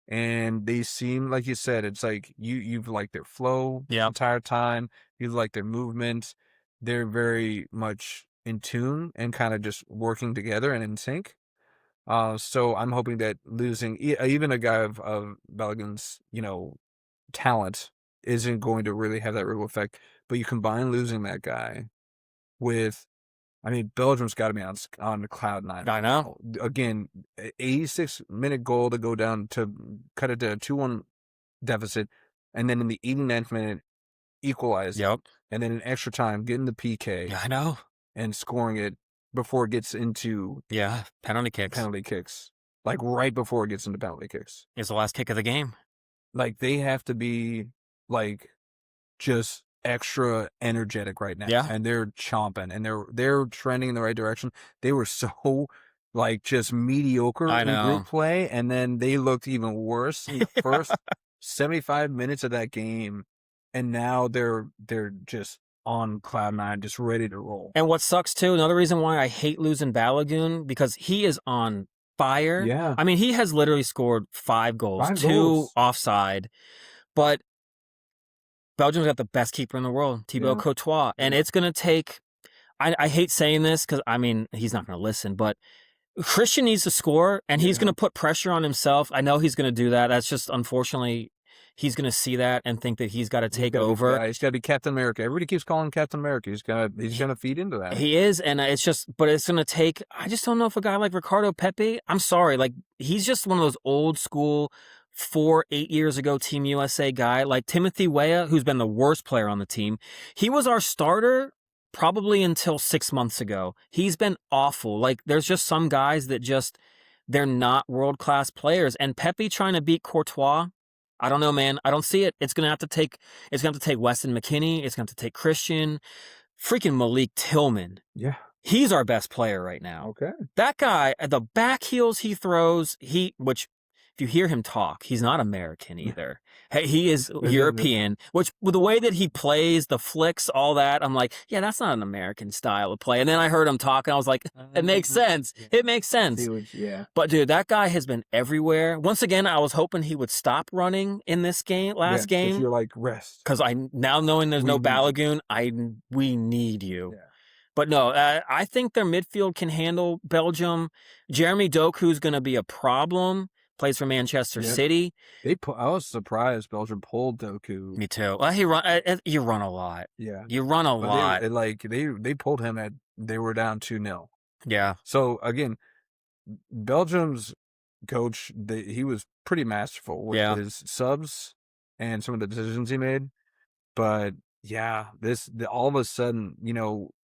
and they seem, like you said, it's like you've liked their flow the entire time. You like their movement. They're very much in tune and kind of just working together and in sync. So I'm hoping that losing even a guy of Balogun's, talent isn't going to really have that ripple effect. But you combine losing that guy with, I mean, Belgium's got to be on cloud 9. I know. Again, 86-minute goal to go down to cut it to a 2-1 deficit, and then in the 89th minute equalize. Yep. And then in extra time getting the PK. I know. And scoring it before it gets into penalty kicks. Like right before it gets into penalty kicks. It's the last kick of the game. Like they have to be like just extra energetic right now. Yeah. And they're chomping and they're trending in the right direction. They were so like just mediocre in group play, and then they looked even worse in the first 75 minutes of that game. And now they're just on cloud 9, just ready to roll. And what sucks too, another reason why I hate losing Balogun, because he is on fire. Yeah. I mean, he has literally scored 5 goals, 2 offside, but Belgium's got the best keeper in the world, Thibaut Courtois, and it's going to take I hate saying this because, I mean, he's not going to listen, but Christian needs to score, and he's going to put pressure on himself. I know he's going to do that. That's just, unfortunately, he's going to see that and think that he's got to take over. He's got to be Captain America. Everybody keeps calling him Captain America. He's gonna feed into that. He is, and it's just, but it's going to take, I just don't know if a guy like Ricardo Pepi, I'm sorry, like, he's just one of those old school 8 years ago Team USA guy, like Timothy Weah, who's been the worst player on the team. He was our starter probably until 6 months ago. He's been awful. Like, there's just some guys that just, they're not world-class players. And Pepe trying to beat Courtois, I don't know, man. I don't see it. It's gonna have to take Weston McKennie. It's gonna have to take Christian. Freaking Malik Tillman. Yeah. He's our best player right now. Okay. That guy, the back heels he throws, which if you hear him talk, he's not American either. Hey, he is European, which with the way that he plays, the flicks, all that, I'm like, yeah, that's not an American style of play. And then I heard him talk, and I was like, it makes sense. It makes sense. Yeah. But dude, that guy has been everywhere. Once again, I was hoping he would stop running in this last game. You're like, rest. Because now knowing there's no Balogun, we need you. Yeah. But no, I think their midfield can handle Belgium. Jeremy Doku's going to be a problem. Plays for Manchester City. I was surprised Belgium pulled Doku. Me too. You run a lot. Yeah. You run a lot. They pulled him they were down 2-0. Yeah. So again, Belgium's coach, he was pretty masterful with his subs and some of the decisions he made. But yeah, all of a sudden,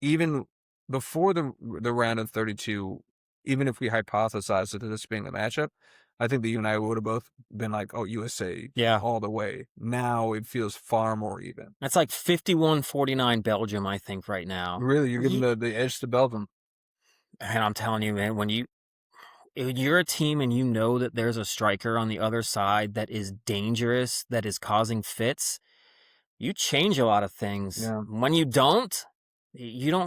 even before the round of 32, even if we hypothesized that this being the matchup, I think that you and I would have both been like, oh, USA all the way. Now it feels far more even. That's like 51-49 Belgium, I think, right now. Really? You're giving the edge to Belgium? And I'm telling you, man, when you're a team and you know that there's a striker on the other side that is dangerous, that is causing fits, you change a lot of things. Yeah. When you don't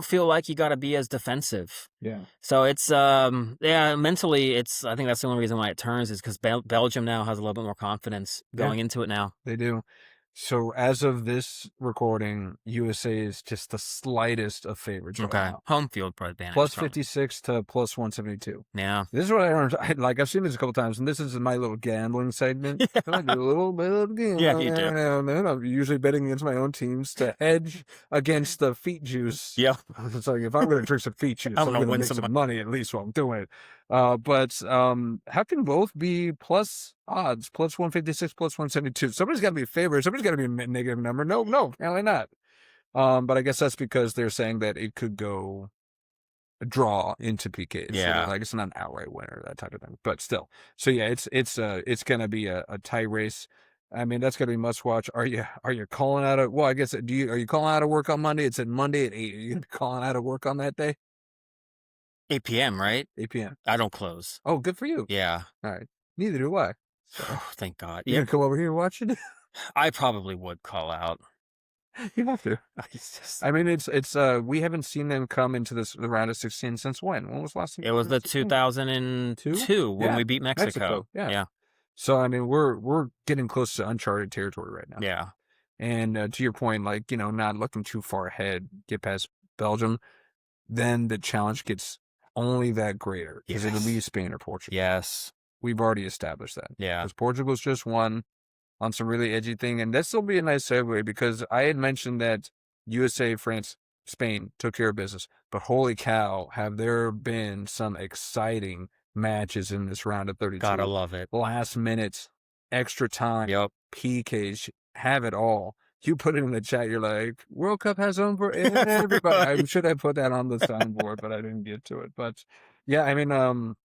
feel like you got to be as defensive. Yeah. So it's, mentally, I think that's the only reason why it turns is because Belgium now has a little bit more confidence going into it now. They do. So as of this recording, USA is just the slightest of favorites right now. Home field advantage. Plus 56 to plus 172. Yeah. This is what I've seen this a couple times, and this is my little gambling segment. I do a little bit of gambling. Yeah, you do. And I'm usually betting against my own teams to hedge against the feet juice. Yeah. It's like, if I'm going to drink some feet juice, I'm going to make some money at least while I'm doing it. But how can both be plus odds, plus 156, plus 172? Somebody's got to be a favorite. Somebody's got to be a negative number. No, apparently not. But I guess that's because they're saying that it could go a draw into PKs. Yeah. So like, it's not an outright winner, that type of thing. But still. So yeah, it's going to be a tie race. I mean, that's going to be must watch. Are you calling out I guess, are you calling out of work on Monday? It said Monday at 8. Are you going to be calling out of work on that day? 8 p.m., right? 8 p.m. I don't close. Oh, good for you. Yeah. All right. Neither do I. So. Thank God. You gonna come over here and watch it? I probably would call out. You have to. I mean, it's we haven't seen them come into the round of 16 since when? When was the last time? It was the 2002 when we beat Mexico. Yeah. So I mean, we're getting close to uncharted territory right now. Yeah. And to your point, like, not looking too far ahead, get past Belgium, then the challenge gets only that greater because it'll be Spain or Portugal. Yes. We've already established that. Yeah. Because Portugal's just won on some really edgy thing. And this will be a nice segue because I had mentioned that USA, France, Spain took care of business. But holy cow, have there been some exciting matches in this round of 32. Gotta love it. Last minute, extra time, PKs, have it all. You put it in the chat, you're like, World Cup has home for everybody. I should have put that on the soundboard, but I didn't get to it. But yeah, I mean,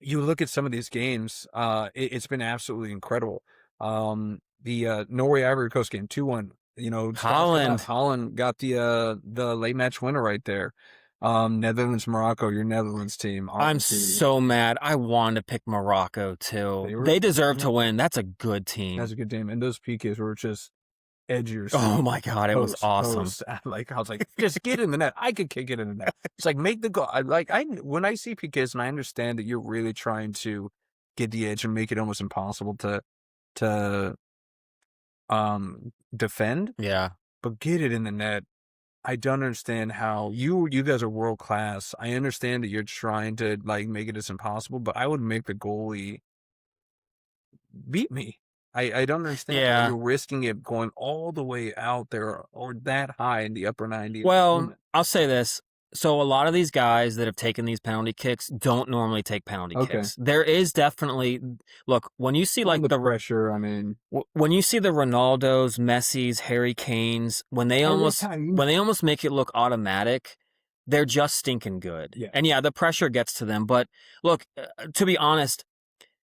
you look at some of these games, it's been absolutely incredible. The Norway-Ivory Coast game, 2-1. Holland got the late match winner right there. Netherlands-Morocco, your Netherlands team. I'm so mad. I wanted to pick Morocco, too. They deserve to win. That's a good team. That's a good team. And those PKs were just edgier. Oh, my God. It was awesome. I was like, just get in the net. I could kick it in the net. It's like, make the goal. When I see PKs, and I understand that you're really trying to get the edge and make it almost impossible to defend. Yeah. But get it in the net. I don't understand how you guys are world class. I understand that you're trying to like make it as impossible, but I would make the goalie beat me. I don't understand how Yeah. you're risking it going all the way out there or that high in the upper 90. Well, I'll say this. So a lot of these guys that have taken these penalty kicks don't normally take penalty Okay. kicks. There is definitely look when you see like the pressure. I mean, when you see the Ronaldos, Messis, Harry Kanes, when they almost make it look automatic, they're just stinking good. Yeah. And yeah, the pressure gets to them. But look, to be honest,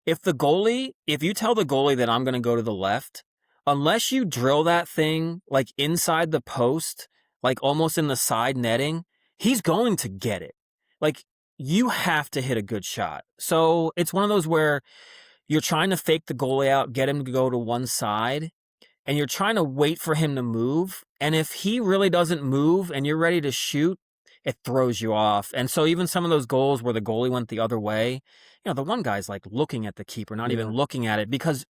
if you tell the goalie that I'm going to go to the left, unless you drill that thing like inside the post, like almost in the side netting, he's going to get it. Like you have to hit a good shot. So it's one of those where you're trying to fake the goalie out, get him to go to one side, and you're trying to wait for him to move. And if he really doesn't move and you're ready to shoot, it throws you off. And so even some of those goals where the goalie went the other way, the one guy's like looking at the keeper, not even looking at it. Because,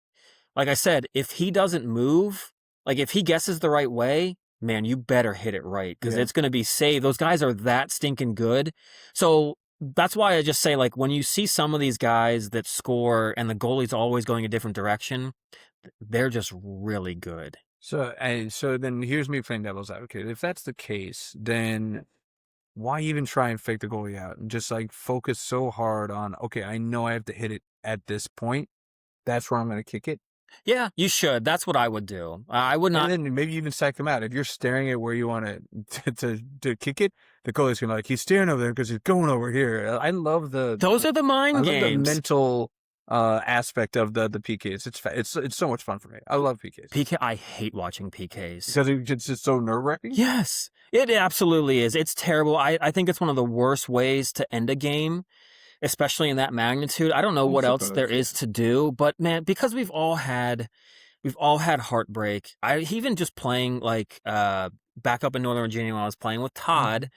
like I said, if he doesn't move, like if he guesses the right way, man, you better hit it right because it's going to be saved. Those guys are that stinking good. So that's why I just say, like, when you see some of these guys that score and the goalie's always going a different direction, they're just really good. So then here's me playing devil's advocate. If that's the case, then why even try and fake the goalie out and just like focus so hard on, okay, I know I have to hit it at this point. That's where I'm going to kick it. Yeah, you should. That's what I would do. I would not. And then maybe even psych them out. If you're staring at where you want to kick it, the goalie's going to he's staring over there because he's going over here. I love those are the mind games. I love the mental aspect of the PKs. It's so much fun for me. I love PKs. I hate watching PKs. Because it's just so nerve-wracking? Yes, it absolutely is. It's terrible. I think it's one of the worst ways to end a game, especially in that magnitude. I don't know what else there is to do, but man, because we've all had heartbreak. Even just playing like back up in Northern Virginia when I was playing with Todd,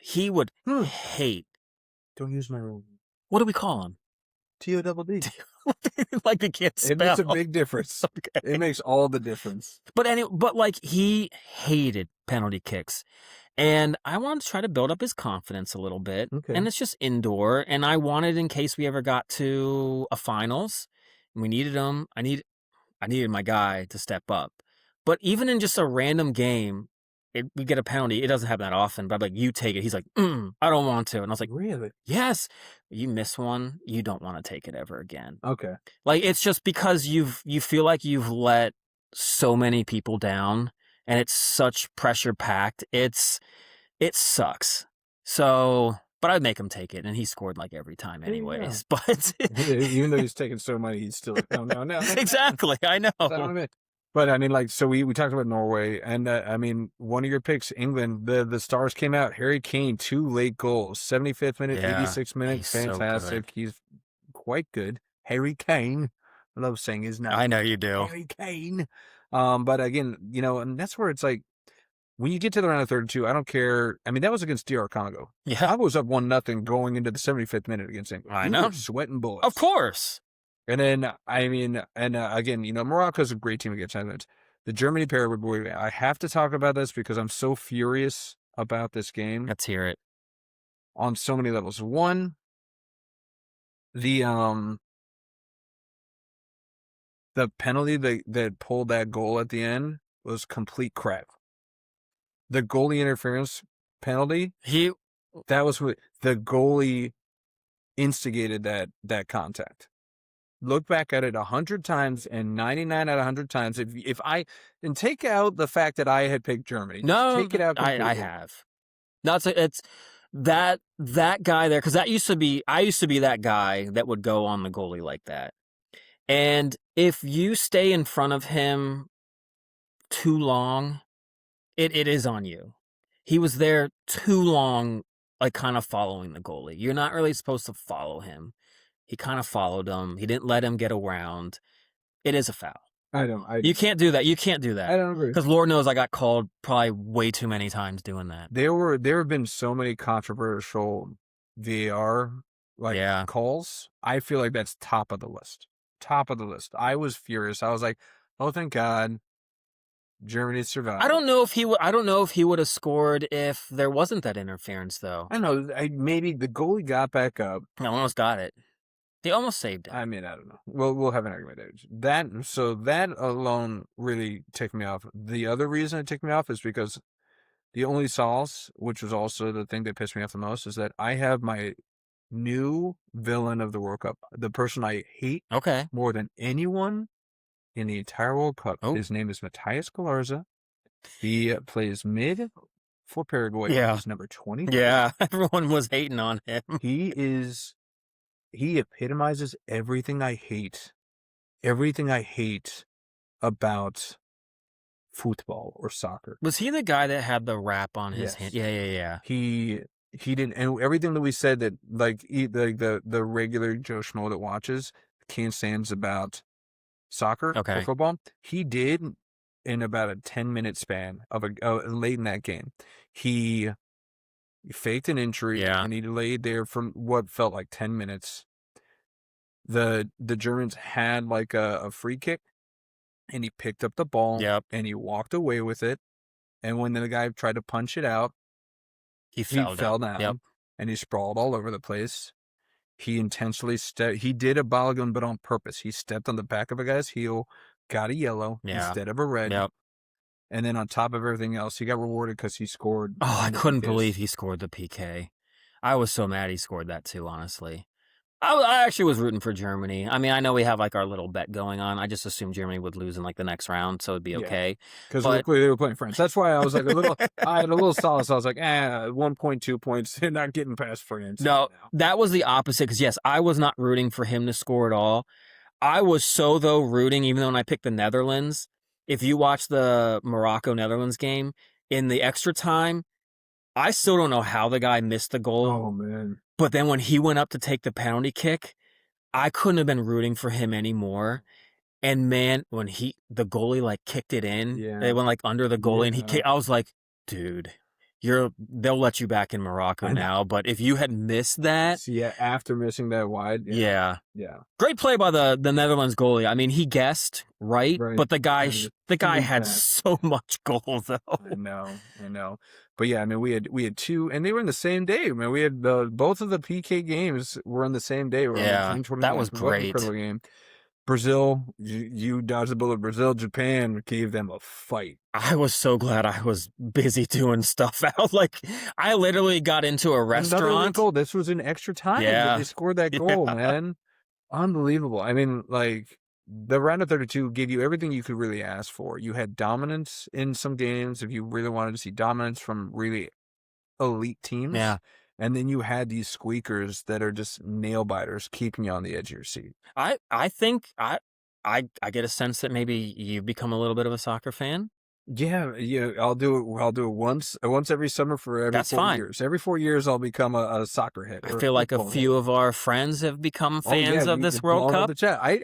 he would hate. Don't use my room. What do we call him? TODD. Like the kids spell. It makes a big difference. Okay. It makes all the difference. But like he hated penalty kicks. And I wanted to try to build up his confidence a little bit. Okay. And it's just indoor. And I wanted, in case we ever got to a finals, we needed him. I needed my guy to step up. But even in just a random game, we get a penalty. It doesn't happen that often, but I'm like, you take it. He's like, I don't want to. And I was like, really? Yes. You miss one, you don't want to take it ever again. Okay. Like, it's just because you feel like you've let so many people down and it's such pressure packed. It sucks. So, but I'd make him take it, and he scored like every time anyways. But even though he's taking so many, he's still like, no. Exactly. I know. But I mean, like, so we talked about Norway, and I mean, one of your picks, England, the Stars came out. Harry Kane, 2 late goals, 75th minute, 86th minute, he's fantastic. So he's quite good. Harry Kane, I love saying his name. I know you do. Harry Kane. But again, and that's where it's like, when you get to the round of 32, I don't care. I mean, that was against DR Congo. Yeah, I was up 1-0 going into the 75th minute against England. I know, sweating bullets. Of course. And then, I mean, and again, Morocco's a great team against Netherlands. The Germany pair with Brewer. I have to talk about this because I'm so furious about this game. Let's hear it. On so many levels. One, the penalty that pulled that goal at the end was complete crap. The goalie interference penalty, that was what the goalie instigated that contact. Look back at it 100 times, and 99 out of 100 times, if I take out the fact that I had picked Germany, take it out completely. I have. No, it's that guy there, because I used to be that guy that would go on the goalie like that. And if you stay in front of him too long, it is on you. He was there too long, like kind of following the goalie. You're not really supposed to follow him. He kind of followed him. He didn't let him get around. It is a foul. You can't do that. You can't do that. I don't agree. Because Lord knows I got called probably way too many times doing that. There have been so many controversial VAR calls. I feel like that's top of the list. Top of the list. I was furious. I was like, oh, thank God Germany survived. I don't know if he would have scored if there wasn't that interference, though. I know. Maybe the goalie got back up. I almost got it. He almost saved it. I mean, I don't know. We'll have an argument there. That alone really ticked me off. The other reason it ticked me off is because the only solace, which was also the thing that pissed me off the most, is that I have my new villain of the World Cup, the person I hate more than anyone in the entire World Cup. Oh. His name is Matthias Galarza. He plays mid for Paraguay. Yeah. He's number 20. Yeah, everyone was hating on him. He epitomizes everything I hate. Everything I hate about football or soccer. Was he the guy that had the wrap on his hand? Yeah. He didn't, and everything that we said that the regular Joe Schmo that watches can't stand about soccer or football, he did in about a 10-minute span of late in that game. He faked an injury and he laid there from what felt like 10 minutes. The Germans had like a free kick, and he picked up the ball and he walked away with it. And when the guy tried to punch it out, he fell down and he sprawled all over the place. He intentionally he did a Balogun, but on purpose. He stepped on the back of a guy's heel, got a yellow instead of a red. And then on top of everything else, he got rewarded because he scored. Oh, I couldn't believe he scored the PK. I was so mad he scored that too, honestly. I actually was rooting for Germany. I mean, I know we have like our little bet going on. I just assumed Germany would lose in like the next round, so it'd be okay. Because luckily they were playing France. That's why I was like I had a little solace. I was like, 1.2 points. They're not getting past France. No, that was the opposite. Because yes, I was not rooting for him to score at all. I was though rooting, even though when I picked the Netherlands. If you watch the Morocco-Netherlands game, in the extra time, I still don't know how the guy missed the goal. Oh, man. But then when he went up to take the penalty kick, I couldn't have been rooting for him anymore. And man, when the goalie like kicked it in, they went like under the goalie and he kicked, I was like, dude, they'll let you back in Morocco now. But if you had missed that. After missing that wide. Yeah. Great play by the Netherlands goalie. I mean, he guessed, right? But the guy had so much goal though. I know. But yeah, I mean, we had two, and they were in the same day. I mean, we had both of the PK games were on the same day. That was great. Incredible game. Brazil, you dodged the bullet. Brazil, Japan gave them a fight. I was so glad I was busy doing stuff out. Like, I literally got into a restaurant. Goal. This was in extra time. Yeah. They scored that goal, man. Unbelievable. I mean, like, the round of 32 gave you everything you could really ask for. You had dominance in some games if you really wanted to see dominance from really elite teams. Yeah. And then you had these squeakers that are just nail biters keeping you on the edge of your seat. I think I get a sense that maybe you've become a little bit of a soccer fan. Yeah. I'll do it once every summer for every 4 years. Every 4 years, I'll become a soccer head. I feel like a few of our friends have become fans of this World Cup. The chat. I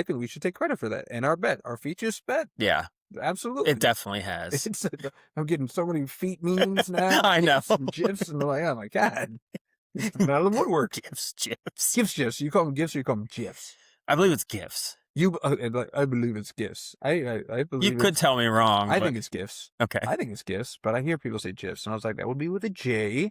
think we should take credit for that. And our features bet. Yeah. Absolutely. It definitely has. I'm getting so many feet memes now. I know. Some GIFs, and I'm like, oh my God. It's out of the woodwork. GIFs. You call them GIFs or you call them GIFs? I believe it's GIFs. I believe it's GIFs. I believe you could tell me wrong. I think it's GIFs. Okay. I think it's GIFs, but I hear people say GIFs, and I was like, that would be with a J,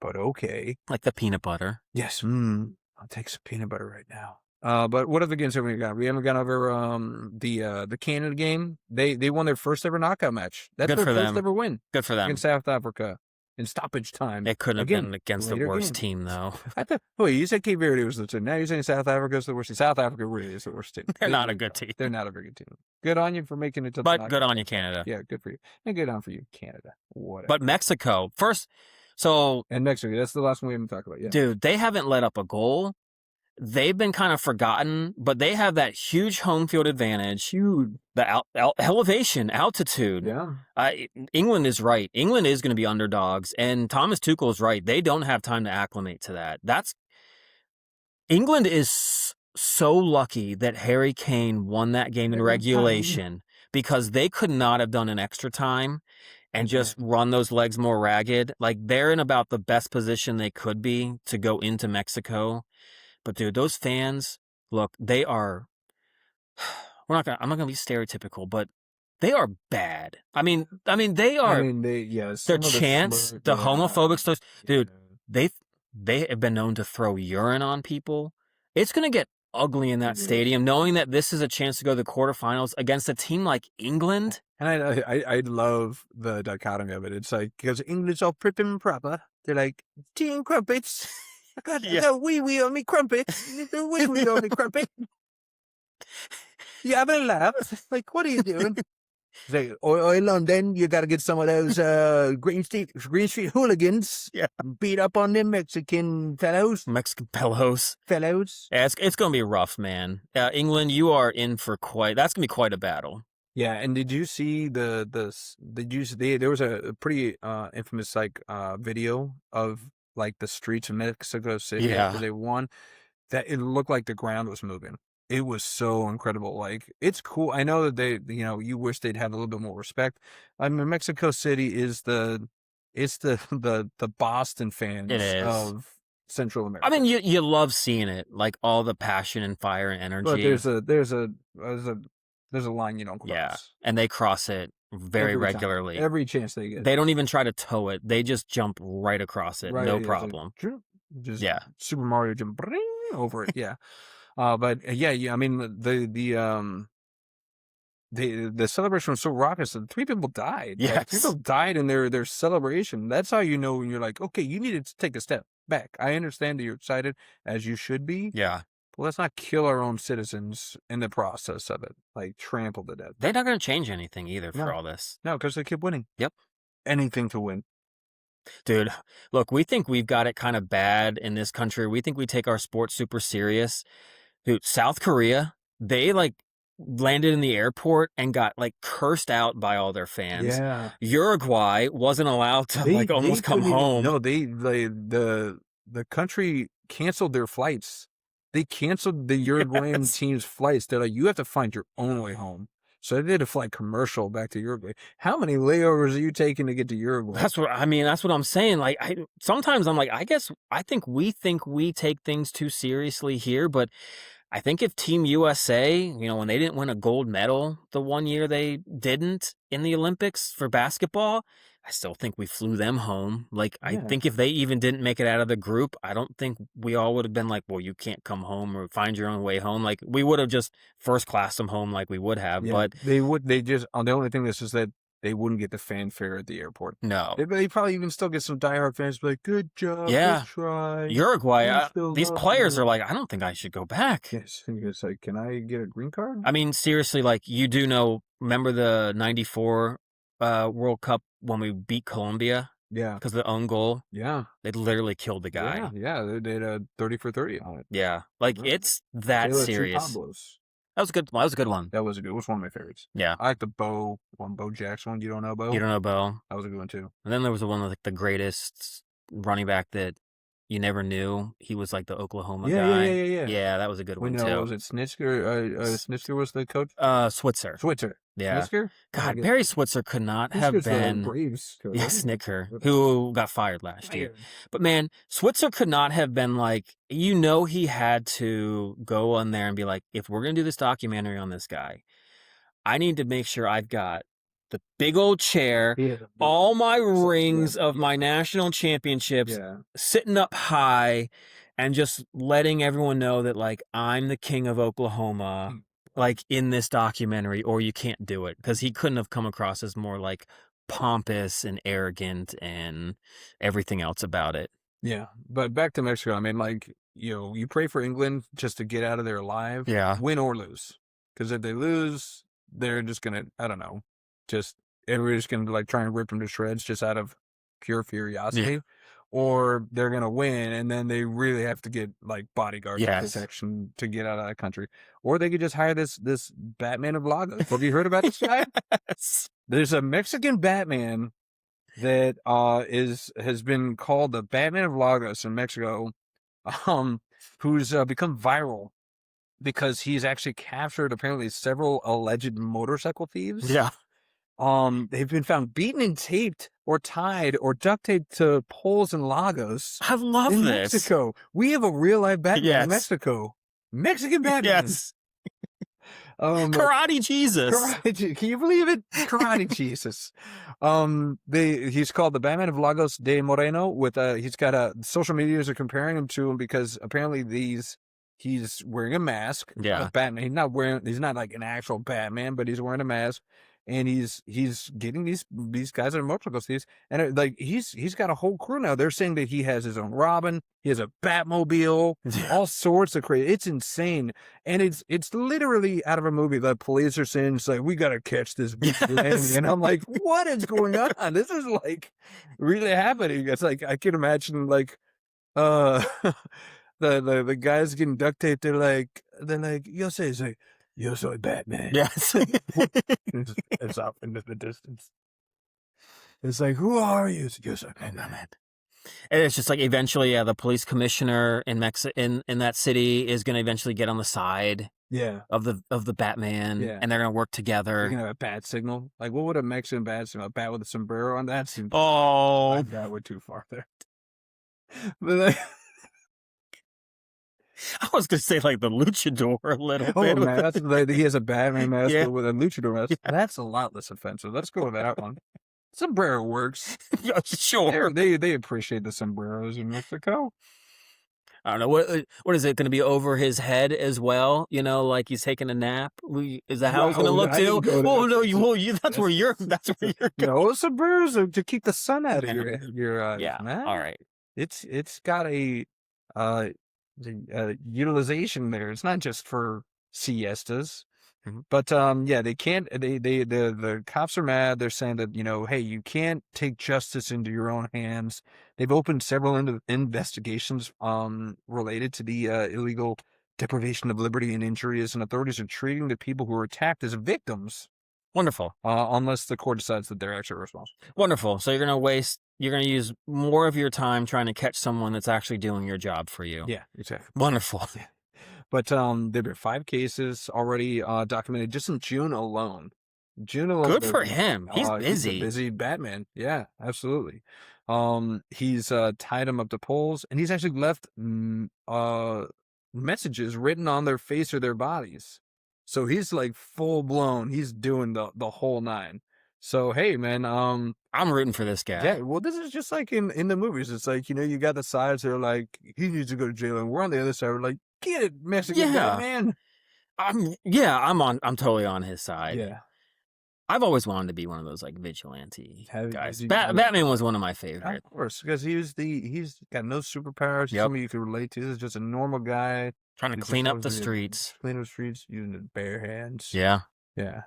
but okay. Like the peanut butter. Yes. I'll take some peanut butter right now. But what other games have we got? We haven't gone over the Canada game. They won their first ever knockout match. That's their first ever win. Good for them. Against South Africa in stoppage time. It couldn't have been against the worst team though. You said Cape Verde was the team. Now you're saying South Africa's the worst team. South Africa really is the worst team. They're not a good team. They're not a very good team. Good on you for making it to the But good on you, Canada. Yeah, good for you. And good on for you, Canada. Whatever. But Mexico first. And Mexico, that's the last one we haven't talked about. Yeah. Dude, they haven't let up a goal. They've been kind of forgotten, but they have that huge home field advantage. The elevation, altitude. Yeah. England is right. England is going to be underdogs, and Thomas Tuchel is right. They don't have time to acclimate to that. England is so lucky that Harry Kane won that game in regulation because they could not have done an extra time and just run those legs more ragged. Like, they're in about the best position they could be to go into Mexico. But dude, those fans, look, they are, I'm not going to be stereotypical, but They are bad. I mean, they are. Their Their chants, the homophobic stuff, dude. They have been known to throw urine on people. It's gonna get ugly in that stadium, knowing that this is a chance to go to the quarterfinals against a team like England. And I love the dichotomy of it. It's like, because English are prim and proper. They're like, tea and crumpets. I got the wee on me crumpet. The wee on me crumpet. You having a laugh? Like, what are you doing? It's like, in London, you got to get some of those Green Street hooligans. Yeah. Beat up on them Mexican fellows. Yeah, it's going to be rough, man. England, you are in for that's going to be quite a battle. Yeah, and did you see there was a pretty infamous video of like the streets of Mexico City after they won, that it looked like the ground was moving. It was so incredible. Like, it's cool. I know that you wish they'd have a little bit more respect. I mean, Mexico City is the Boston fans of Central America. I mean, you love seeing it, like all the passion and fire and energy. But there's a line you don't cross. Yeah, and they cross it very regularly. Every chance they get. They don't even try to tow it. They just jump right across it. No problem. Just Super Mario jump over it. Yeah. But I mean, the celebration was so raucous that 3 people died. Yes. Like, 3 people died in their celebration. That's how you know when you're like, okay, you need to take a step back. I understand that you're excited, as you should be. Yeah. But let's not kill our own citizens in the process of it, like trample to death. They're not going to change anything either for all this. No, because they keep winning. Yep. Anything to win. Dude, look, we think we've got it kind of bad in this country. We think we take our sports super serious. Dude, South Korea, they landed in the airport and got cursed out by all their fans. Yeah. Uruguay wasn't allowed to almost come home. No, the country canceled their flights. They canceled the Uruguayan team's flights. They're like, you have to find your own way home. So they did a flight commercial back to Uruguay. How many layovers are you taking to get to Uruguay? That's what I'm saying. Sometimes I'm like, I think we take things too seriously here, but I think if Team USA, when they didn't win a gold medal the one year they didn't in the Olympics for basketball, I still think we flew them home. I think if they even didn't make it out of the group, I don't think we all would have been like, well, you can't come home or find your own way home. We would have just first classed them home like we would have. Yeah, but the only thing is that they wouldn't get the fanfare at the airport. No. They probably even still get some diehard fans like, good job, good try. Uruguay, these players are like, I don't think I should go back. Yes, it's like, can I get a green card? I mean, seriously, you do know, remember the 94 World Cup when we beat Colombia? Yeah. Because of the own goal? Yeah. They literally killed the guy. Yeah, they did a 30 for 30 on it. Yeah. It's that serious. That was a good one. It was one of my favorites. Yeah. I like the Bo Jackson one. You don't know Bo? You don't know Bo? That was a good one, too. And then there was the one with the greatest running back that you never knew. He was the Oklahoma guy. Yeah. Yeah, that was a good one, too. Was it Snitzer? Snitzer was the coach? Switzer. Yeah. Snitzer? God, Barry Switzer could not have been... Braves coach. Yeah, Snicker, who got fired last year. But man, Switzer could not have been he had to go on there and be like, if we're going to do this documentary on this guy, I need to make sure I've got the big old chair, all my rings of my national championships sitting up high and just letting everyone know that I'm the king of Oklahoma. In this documentary, or you can't do it, because he couldn't have come across as more pompous and arrogant and everything else about it. Yeah, but back to Mexico. I mean, you pray for England just to get out of there alive. Yeah, win or lose, because if they lose, they're just gonna, I don't know, everybody's gonna try and rip them to shreds just out of pure curiosity. Yeah. Or they're going to win, and then they really have to get bodyguard protection to get out of that country. Or they could just hire this Batman of Lagos. Have you heard about this guy? Yes. There's a Mexican Batman that has been called the Batman of Lagos in Mexico, who's become viral because he's actually captured apparently several alleged motorcycle thieves. Yeah. They've been found beaten and taped or tied or duct taped to poles in Lagos. I love in this. Mexico. We have a real life Batman in Mexico. Mexican Batman. Yes. Karate Jesus. Can you believe it? Karate Jesus. He's called the Batman of Lagos de Moreno. With he's got social medias are comparing him to him because apparently he's wearing a mask. Yeah. Batman. He's not like an actual Batman, but he's wearing a mask. And he's getting these guys on motorcycles. He's got a whole crew now. They're saying that he has his own Robin. He has a Batmobile. All sorts of crazy. It's insane, and it's literally out of a movie. The police are saying it's like we gotta catch this bitch, and I'm like, what is going on? This is like really happening. It's like I can imagine like the guys getting duct taped. They're like yo say. Yo soy Batman. Yes. It's off into the distance. It's like, who are you? Yo soy Batman. And it's just like eventually, the police commissioner in that city is going to eventually get on the side of the Batman, and they're going to work together. You're going to have a bat signal. Like, what would a Mexican bat signal? A bat with a sombrero on that? Oh. That went too far there. But I was going to say like the luchador a little bit. Man, he has a Batman mask with a luchador mask. Yeah. That's a lot less offensive. Let's go with that one. Sombrero works. Yeah, sure. They appreciate the sombreros in Mexico. I don't know. What is it going to be over his head as well? You know, like he's taking a nap. Is that how it's going to look too? That's where you're going. No, sombreros are to keep the sun out of your eyes. Yeah. Man. All right. It's got a utilization there. It's not just for siestas. Mm-hmm. But they can't. The cops are mad. They're saying that hey, you can't take justice into your own hands. They've opened several investigations related to the illegal deprivation of liberty and injuries, and authorities are treating the people who were attacked as victims. Wonderful. Unless the court decides that they're actually responsible. Wonderful. So you're going to use more of your time trying to catch someone that's actually doing your job for you. Yeah, exactly. Wonderful. Yeah. But there were 5 cases already documented just in June alone. Good for him. He's busy. He's a busy Batman. Yeah, absolutely. He's tied them up to poles, and he's actually left messages written on their face or their bodies. So he's like full blown. He's doing the whole 9. So hey, man, I'm rooting for this guy. Yeah, well, this is just like in the movies. It's like you got the sides that are like he needs to go to jail, and we're on the other side. We're like, get it, Mexican Batman. I'm totally on his side. Yeah. I've always wanted to be one of those like vigilante guys. Batman was one of my favorites. Of course, because he's got no superpowers. Yep. Somebody you can relate to. He's just a normal guy trying to clean up the streets. Using his bare hands. Yeah. Yeah.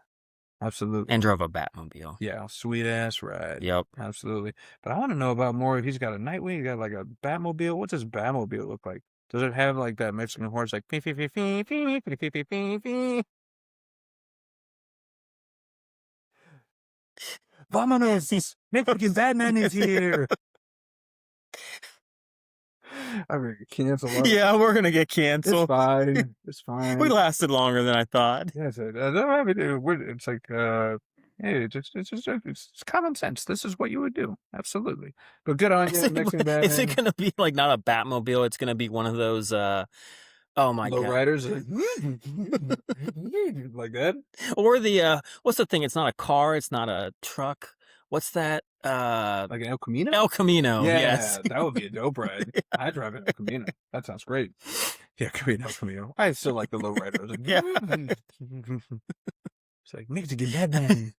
Absolutely. And drove a Batmobile. Yeah, sweet ass ride. Yep. Absolutely. But I want to know about more. If he's got a Nightwing, he got like a Batmobile. What's his Batmobile look like? Does it have like that Mexican horse like Vámonos! Mexican Batman is here! I'm going to cancel. Yeah, we're going to get canceled. It's fine. We lasted longer than I thought. Yes, it's like, hey, it's common sense. This is what you would do. Absolutely. But good on you, Mexican Batman. Is it going to be like not a Batmobile? It's going to be one of those, oh my God. Lowriders like that? Or what's the thing? It's not a car. It's not a truck. What's that? Like an El Camino? El Camino, yeah, yes. That would be a dope ride. Yeah. I drive an El Camino. That sounds great. Yeah, it could be an El Camino. I still like the lowrider. Like, yeah. It's like, Mexican Batman.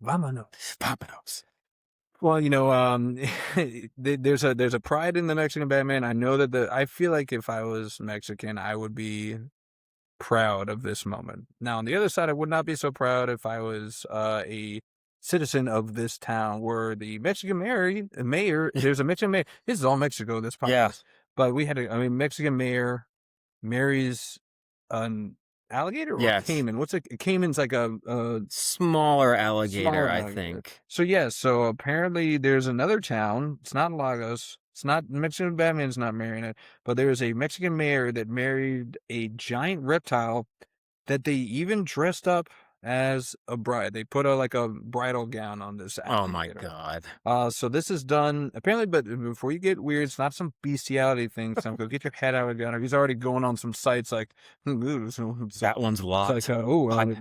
Vámonos. Well, there's a pride in the Mexican Batman. I know that I feel like if I was Mexican, I would be proud of this moment. Now, on the other side, I would not be so proud if I was a citizen of this town where the Mexican mayor, there's a Mexican mayor. This is all Mexico, this podcast. Yeah. But we had Mexican mayor marries an alligator or a caiman? Caiman's like a smaller alligator, I think. So apparently there's another town. It's not Lagos. It's not Mexican Batman's not marrying it, but there's a Mexican mayor that married a giant reptile that they even dressed up as a bride. They put a bridal gown on this Oh my alligator. God. So this is done apparently, but before you get weird, it's not some bestiality thing. So go get your head out of the gunner. He's already going on some sites like That one's locked.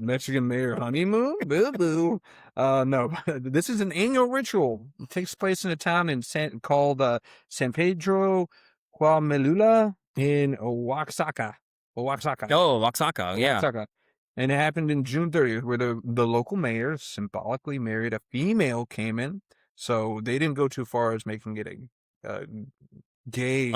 Mexican mayor honeymoon. Boo boo. No, this is an annual ritual. It takes place in a town called San Pedro Huamelula in Oaxaca. Oaxaca. Oh, Oaxaca, yeah. Oaxaca. And it happened in June 30th, where the local mayor symbolically married a female Caiman. So they didn't go too far as making it a gay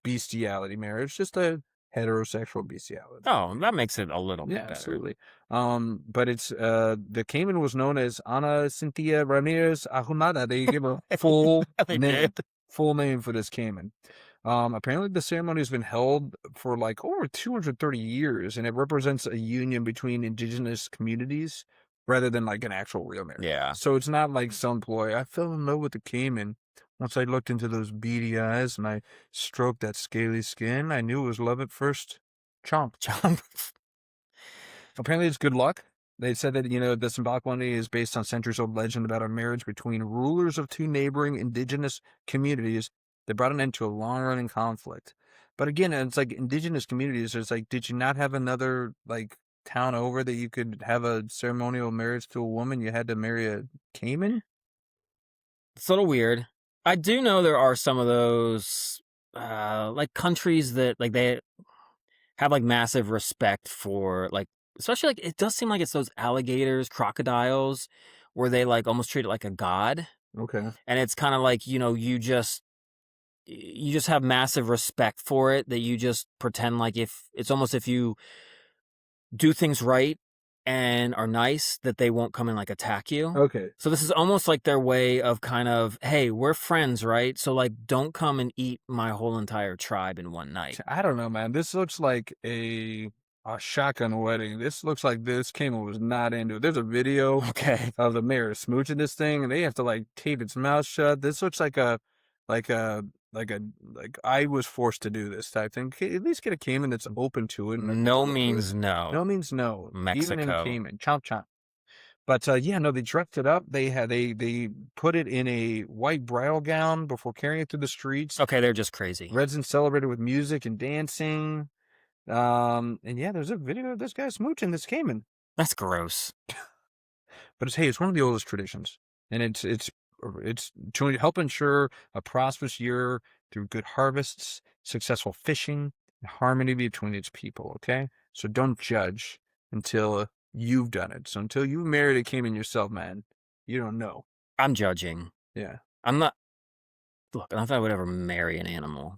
bestiality marriage, just a heterosexual bestiality. Oh, that makes it a little bit better. Absolutely. But it's the Caiman was known as Ana Cynthia Ramirez Ahumada. They give a full full name for this Caiman. Apparently the ceremony has been held for like over 230 years, and it represents a union between indigenous communities rather than like an actual real marriage. Yeah. So it's not like some ploy. I fell in love with the Caiman. Once I looked into those beady eyes and I stroked that scaly skin, I knew it was love at first. Chomp. Apparently it's good luck. They said that, the symbolic one is based on centuries-old legend about a marriage between rulers of two neighboring indigenous communities that brought an end to a long-running conflict. But again, it's like indigenous communities. It's like, did you not have another like town over that you could have a ceremonial marriage to a woman? You had to marry a Caiman? It's a little weird. I do know there are some of those like countries that like they have like massive respect for like, especially like it does seem like it's those alligators, crocodiles, where they like almost treat it like a god. Okay. And it's kind of like, you just have massive respect for it, that you just pretend like if it's almost if you do things right and are nice, that they won't come and like attack you. Okay. So this is almost like their way of kind of, hey, we're friends, right? So like, don't come and eat my whole entire tribe in one night. I don't know, man. This looks like a shotgun wedding. This looks like this Caiman was not into it. There's a video of the mayor smooching this thing, and they have to like tape its mouth shut. This looks like I was forced to do this type thing. At least get a Caiman that's open to it. No means no. No means no. Mexico. Even in Caiman. Chomp chomp. But they dressed it up. They put it in a white bridal gown before carrying it through the streets. Okay, they're just crazy. Residents celebrated with music and dancing. And there's a video of this guy smooching this Caiman. That's gross. But it's one of the oldest traditions, and it's to help ensure a prosperous year through good harvests, successful fishing, and harmony between its people. Okay, so don't judge until you've done it. So until you've married a Caiman yourself, man, you don't know. I'm judging. Yeah, I'm not. Look, I don't think I would ever marry an animal.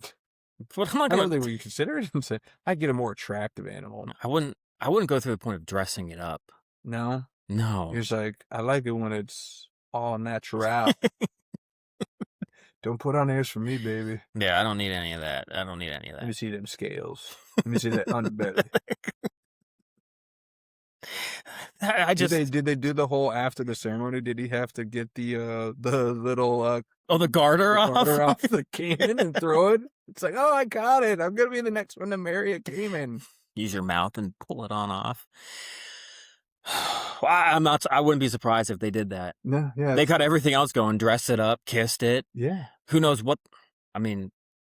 What am I I don't think we consider it and say I'd get a more attractive animal. I wouldn't go through the point of dressing it up. No. No. You're just like, I like it when it's all natural. Don't put on airs for me, baby. Yeah, I don't need any of that. Let me see them scales. Let me see that underbelly. Did they do the whole after the ceremony? Did he have to get the little the garter off the Caiman and throw it? It's like, oh, I got it. I'm gonna be the next one to marry a Caiman. Use your mouth and pull it on off. I wouldn't be surprised if they did that. No, yeah. They got everything else going, dressed it up, kissed it. Yeah. Who knows what? I mean,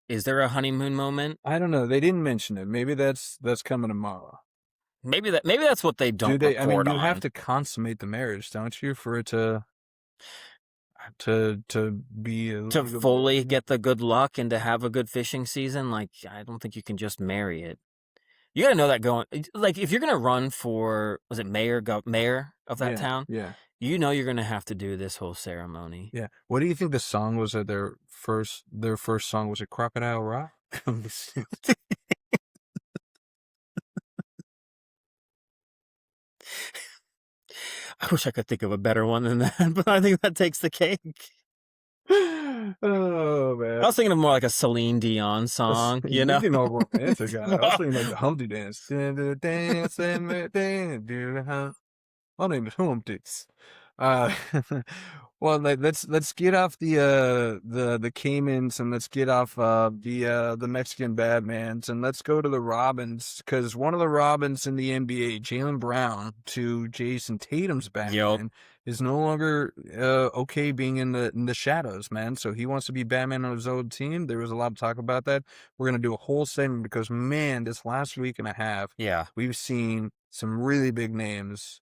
is there a honeymoon moment? I don't know. They didn't mention it. Maybe that's coming tomorrow. Maybe that's what they don't. You have to consummate the marriage, don't you, for it to be to fully get the good luck and to have a good fishing season. Like, I don't think you can just marry it. You gotta know that going. Like, if you're gonna run for, was it mayor of that town? Yeah. You know you're gonna have to do this whole ceremony. Yeah. What do you think the song was? At their first song was it Crocodile Rock? I wish I could think of a better one than that, but I think that takes the cake. Oh man! I was thinking of more like a Celine Dion song, you know. All romantic guy. I was thinking like the Humpty Dance. My name is Humpty. Uh, well, let's get off the Caimans, and let's get off the Mexican Badmans, and let's go to the Robins, because one of the Robins in the NBA, Jaylen Brown to Jason Tatum's Yep. Batman, is no longer okay being in the shadows, man. So he wants to be Batman on his own team. There was a lot of talk about that. We're gonna do a whole segment because, man, this last week and a half, Yeah. we've seen some really big names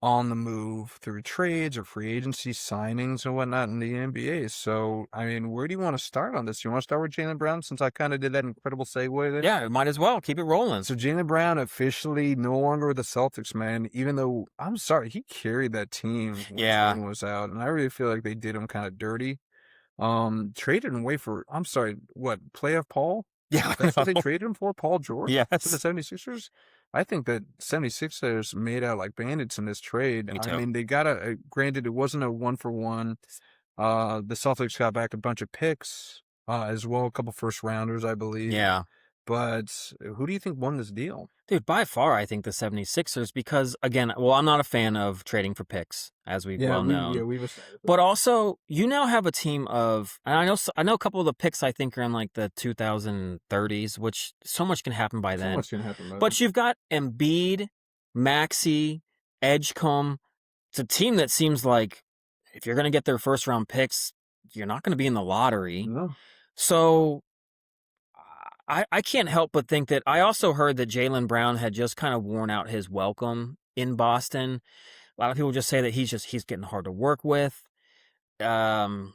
on the move through trades or free agency signings and whatnot in the NBA. So, I mean, where do you want to start on this? You want to start with Jaylen Brown, since I kind of did that incredible segue there? Yeah, might as well. Keep it rolling. So Jaylen Brown officially no longer with the Celtics, man, even though, I'm sorry, he carried that team when Yeah. Jordan was out, and I really feel like they did him kind of dirty. Traded him away for, I'm sorry, what, playoff Paul? Yeah. That's what they traded him for, Paul George? Yes. To the 76ers? I think that 76ers made out like bandits in this trade. Me I too. mean, they got granted, it wasn't a 1-for-1. The Celtics got back a bunch of picks, as well, a couple first rounders, I believe. Yeah. But who do you think won this deal? Dude, by far, I think the 76ers, because, again, well, I'm not a fan of trading for picks, as we've well known. we've established But also, you now have a team of, and I know a couple of the picks I think are in like the 2030s, which so much can happen by so then. much can happen. But you've got Embiid, Maxey, Edgecombe. It's a team that seems like if you're going to get their first round picks, you're not going to be in the lottery. No. So I can't help but think that I also heard that Jaylen Brown had just kind of worn out his welcome in Boston. A lot of people just say that he's getting hard to work with. I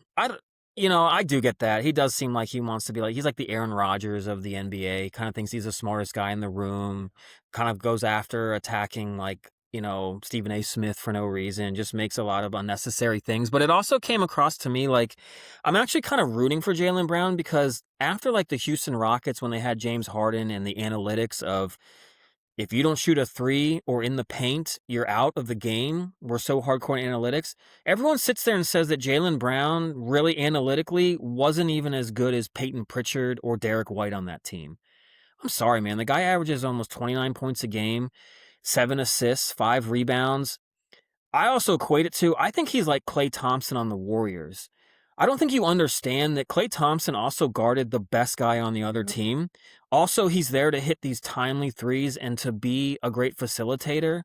do get that. He does seem like he wants to be like, he's like the Aaron Rodgers of the NBA, kind of thinks he's the smartest guy in the room, kind of goes after attacking like, Stephen A. Smith for no reason, just makes a lot of unnecessary things. But it also came across to me like I'm actually kind of rooting for Jaylen Brown, because after like the Houston Rockets, when they had James Harden and the analytics of, if you don't shoot a three or in the paint, you're out of the game. We're so hardcore in analytics. Everyone sits there and says that Jaylen Brown really analytically wasn't even as good as Peyton Pritchard or Derek White on that team. I'm sorry, man. The guy averages almost 29 points a game, 7 assists, 5 rebounds. I also equate it to, I think he's like Klay Thompson on the Warriors. I don't think you understand that Klay Thompson also guarded the best guy on the other team. Also, he's there to hit these timely threes and to be a great facilitator.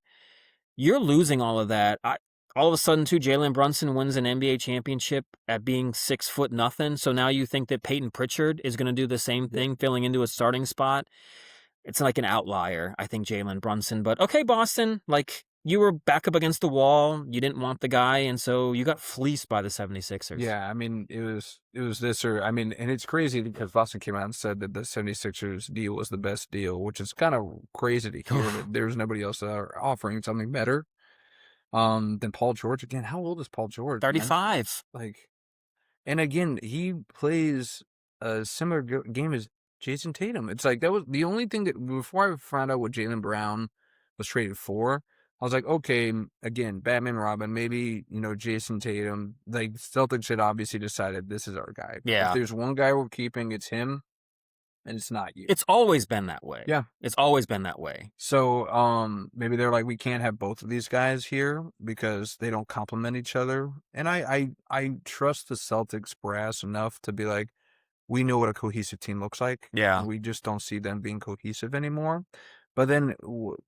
You're losing all of that. All of a sudden, too, Jalen Brunson wins an NBA championship at being 6'0". So now you think that Peyton Pritchard is going to do the same thing, filling into a starting spot. It's like an outlier, I think, Jalen Brunson. But okay, Boston, like, you were back up against the wall. You didn't want the guy, and so you got fleeced by the 76ers. Yeah, I mean, it was this, or, I mean, and it's crazy because Boston came out and said that the 76ers deal was the best deal, which is kind of crazy to hear that there's nobody else offering something better than Paul George. Again, how old is Paul George, man? 35. Like, and again, he plays a similar game as Jason Tatum. It's like, that was the only thing that, before I found out what Jaylen Brown was traded for, I was like, okay, again, Batman, Robin, maybe, Jason Tatum. Like, Celtics had obviously decided this is our guy. Yeah. If there's one guy we're keeping, it's him, and it's not you. It's always been that way. Yeah. It's always been that way. So, maybe they're like, we can't have both of these guys here because they don't complement each other. And I trust the Celtics brass enough to be like, we know what a cohesive team looks like. Yeah. We just don't see them being cohesive anymore. But then,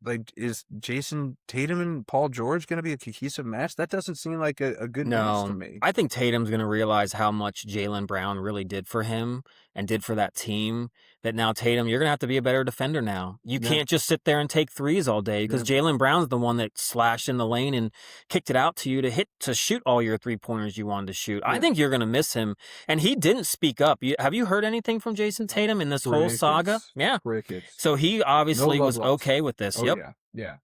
like, is Jason Tatum and Paul George going to be a cohesive match? That doesn't seem like a good match to me. I think Tatum's going to realize how much Jaylen Brown really did for him and did for that team, that now, Tatum, you're going to have to be a better defender now. You can't just sit there and take threes all day, because Jaylen Brown's the one that slashed in the lane and kicked it out to you to shoot all your three-pointers you wanted to shoot. I think you're going to miss him. And he didn't speak up. Have you heard anything from Jason Tatum in this whole saga? Yeah. Crickets. So he obviously was okay with this. Oh, yeah.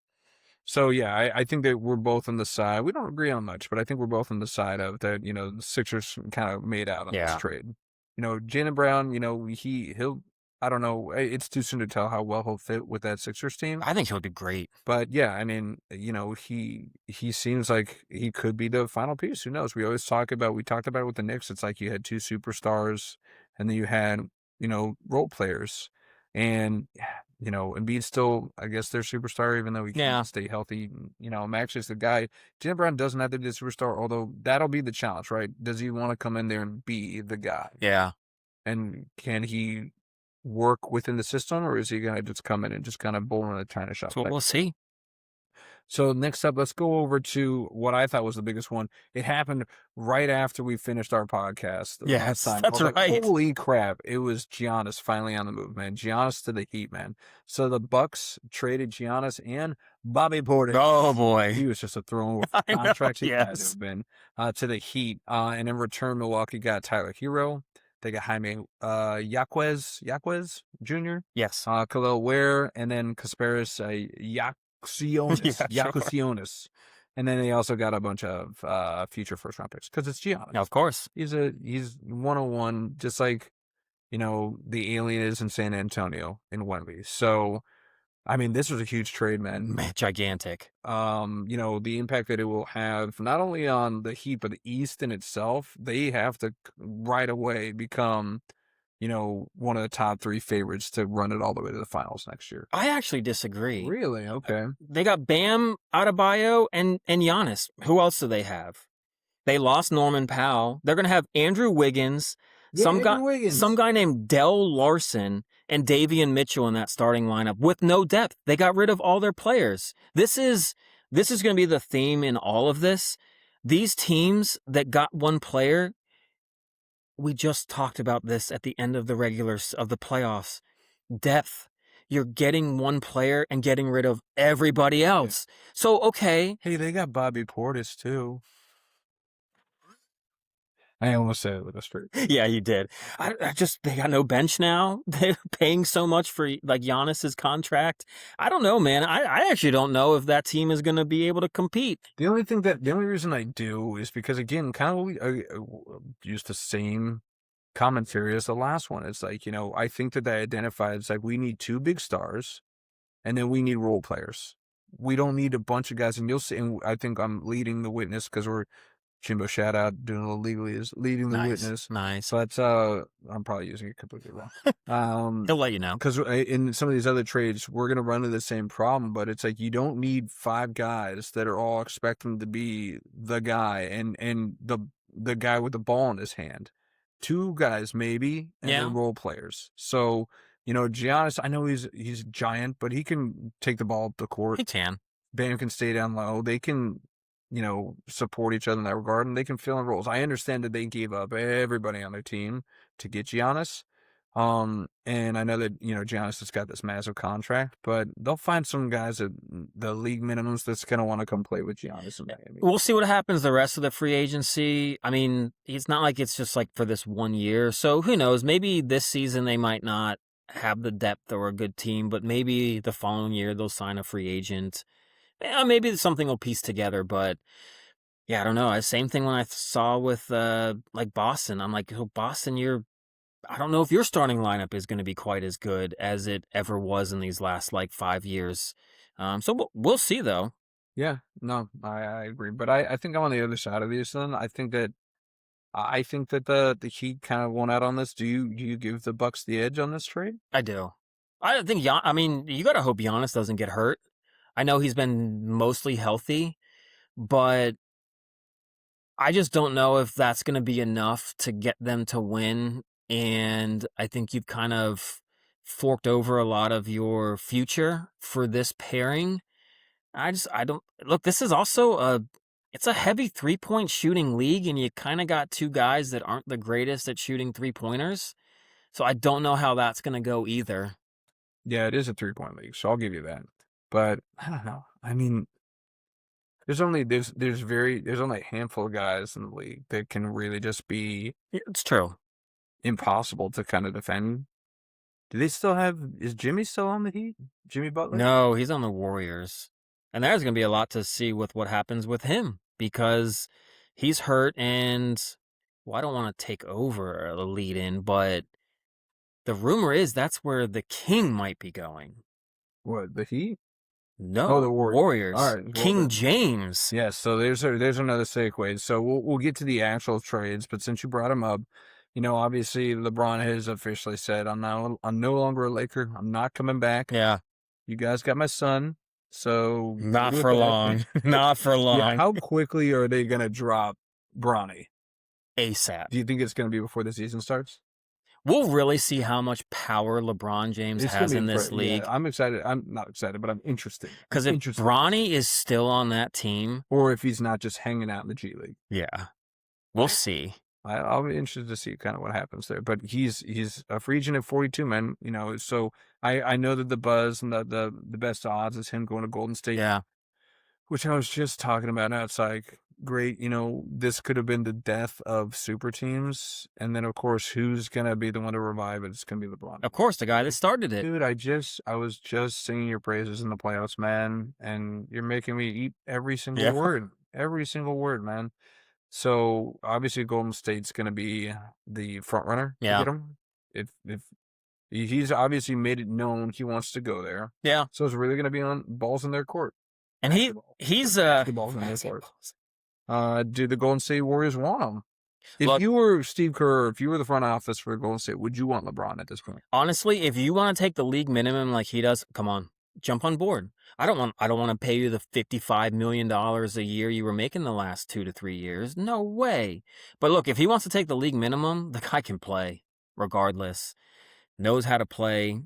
So, yeah, I think that we're both on the side. We don't agree on much, but I think we're both on the side of that, the Sixers kind of made out on this trade. Jaylen Brown, he'll, I don't know, it's too soon to tell how well he'll fit with that Sixers team. I think he'll be great. But, yeah, I mean, he seems like he could be the final piece. Who knows? We talked about it with the Knicks. It's like you had 2 superstars, and then you had, role players. And Embiid's still, I guess, their superstar, even though he can't stay healthy. Max is the guy. Jalen Brown doesn't have to be the superstar, although that'll be the challenge, right? Does he want to come in there and be the guy? Yeah. And can he work within the system, or is he going to just come in and just kind of bowl in a China shop? So we'll see. So next up, let's go over to what I thought was the biggest one. It happened right after we finished our podcast. Yes, last time. that's right. Holy crap. It was Giannis finally on the move, man. Giannis to the Heat, man. So the Bucks traded Giannis and Bobby Portis. Oh, boy. He was just a throwaway contract he had to Yes. have been to the Heat. And in return, Milwaukee got Tyler Hero. They got Jaime Jaquez Jr. Yes. Khalil Ware, and then Kasparis Yakusionis. And then they also got a bunch of future first round picks because it's Giannis. Of course. He's 101, just like, the alien is in San Antonio in Wembley. So, I mean, this was a huge trade, man. Gigantic. The impact that it will have not only on the Heat, but the East in itself. They have to right away become, one of the top 3 favorites to run it all the way to the finals next year. I actually disagree. Really? Okay. They got Bam, Adebayo, and Giannis. Who else do they have? They lost Norman Powell. They're going to have Andrew Wiggins, some guy named Dell Larson, and Davion Mitchell in that starting lineup with no depth. They got rid of all their players. This is going to be the theme in all of this. These teams that got one player, we just talked about this at the end of the playoffs. Depth. You're getting one player and getting rid of everybody else. So, okay. Hey, they got Bobby Portis, too. I almost said it with a straight. Yeah, you did. They got no bench now. They're paying so much for, like, Giannis's contract. I don't know, man. I actually don't know if that team is going to be able to compete. The only reason I do is because, again, kind of we use the same commentary as the last one. It's like, I think that identifies, like, we need 2 big stars, and then we need role players. We don't need a bunch of guys, and you'll see, and I think I'm leading the witness because we're Jimbo shout out doing a little legally is leading the witness. Nice. But I'm probably using it completely wrong. He'll let you know. Because in some of these other trades, we're going to run into the same problem, but it's like you don't need 5 guys that are all expecting to be the guy and the guy with the ball in his hand. 2 guys maybe, and then role players. So, Giannis, I know he's giant, but he can take the ball up the court. He can. Bam can stay down low. They can, support each other in that regard, and they can fill in roles. I understand that they gave up everybody on their team to get Giannis. And I know that, Giannis has got this massive contract, but they'll find some guys at the league minimums that's going to want to come play with Giannis in Miami. We'll see what happens the rest of the free agency. I mean, it's not like it's just like for this one year. So who knows? Maybe this season they might not have the depth or a good team, but maybe the following year they'll sign a free agent. Maybe something will piece together, but yeah, I don't know. Same thing when I saw with like Boston. I'm like, oh, Boston, I don't know if your starting lineup is going to be quite as good as it ever was in these last 5 years. So we'll see, though. Yeah, no, I agree, but I think I'm on the other side of this. Then I think that the Heat kind of won out on this. Do you give the Bucks the edge on this trade? I do. I think. I mean, you got to hope Giannis doesn't get hurt. I know he's been mostly healthy, but I just don't know if that's going to be enough to get them to win. And I think you've kind of forked over a lot of your future for this pairing. I don't look, this is also it's a heavy 3-point shooting league, and you kind of got 2 guys that aren't the greatest at shooting 3-pointers. So I don't know how that's going to go either. Yeah, it is a 3-point league, so I'll give you that. But I don't know. I mean, there's only a handful of guys in the league that can really just be. It's true. Impossible to kind of defend. Is Jimmy still on the Heat? Jimmy Butler? No, he's on the Warriors. And there's going to be a lot to see with what happens with him because he's hurt and, well, I don't want to take over a lead in, but the rumor is that's where the King might be going. What, the Heat? No, the Warriors. All right, King James. Yes, so there's another segue. So we'll get to the actual trades, but since you brought him up, Obviously LeBron has officially said, I'm no longer a Laker. I'm not coming back. Yeah. You guys got my son, so Not deal for with that. long. Not for Yeah, long. how quickly are they gonna drop Bronny? ASAP. Do you think it's gonna be before the season starts? We'll really see how much power LeBron James It's gonna has be in this league. Yeah, I'm excited. I'm not excited, but I'm interested. Because if Bronny is still on that team, or if he's not just hanging out in the G League, yeah, we'll see. I'll be interested to see kind of what happens there. But he's a free agent at 42, man. So I know that the buzz and the best odds is him going to Golden State. Yeah. Which I was just talking about. Now it's like, great, this could have been the death of super teams. And then, of course, who's going to be the one to revive it? It's going to be LeBron. Of course, the guy that started it. Dude, I was just singing your praises in the playoffs, man. And you're making me eat every single word. Every single word, man. So, obviously, Golden State's going to be the front runner to get him. If he's obviously made it known he wants to go there. Yeah. So, it's really going to be on balls in their court. And he's balls in their court. Do the Golden State Warriors want him? If you were Steve Kerr, if you were the front office for Golden State, would you want LeBron at this point? Honestly, if you want to take the league minimum like he does, come on, jump on board. I don't want to pay you the $55 million a year you were making the last 2 to 3 years. No way. But look, if he wants to take the league minimum, the guy can play regardless. Knows how to play.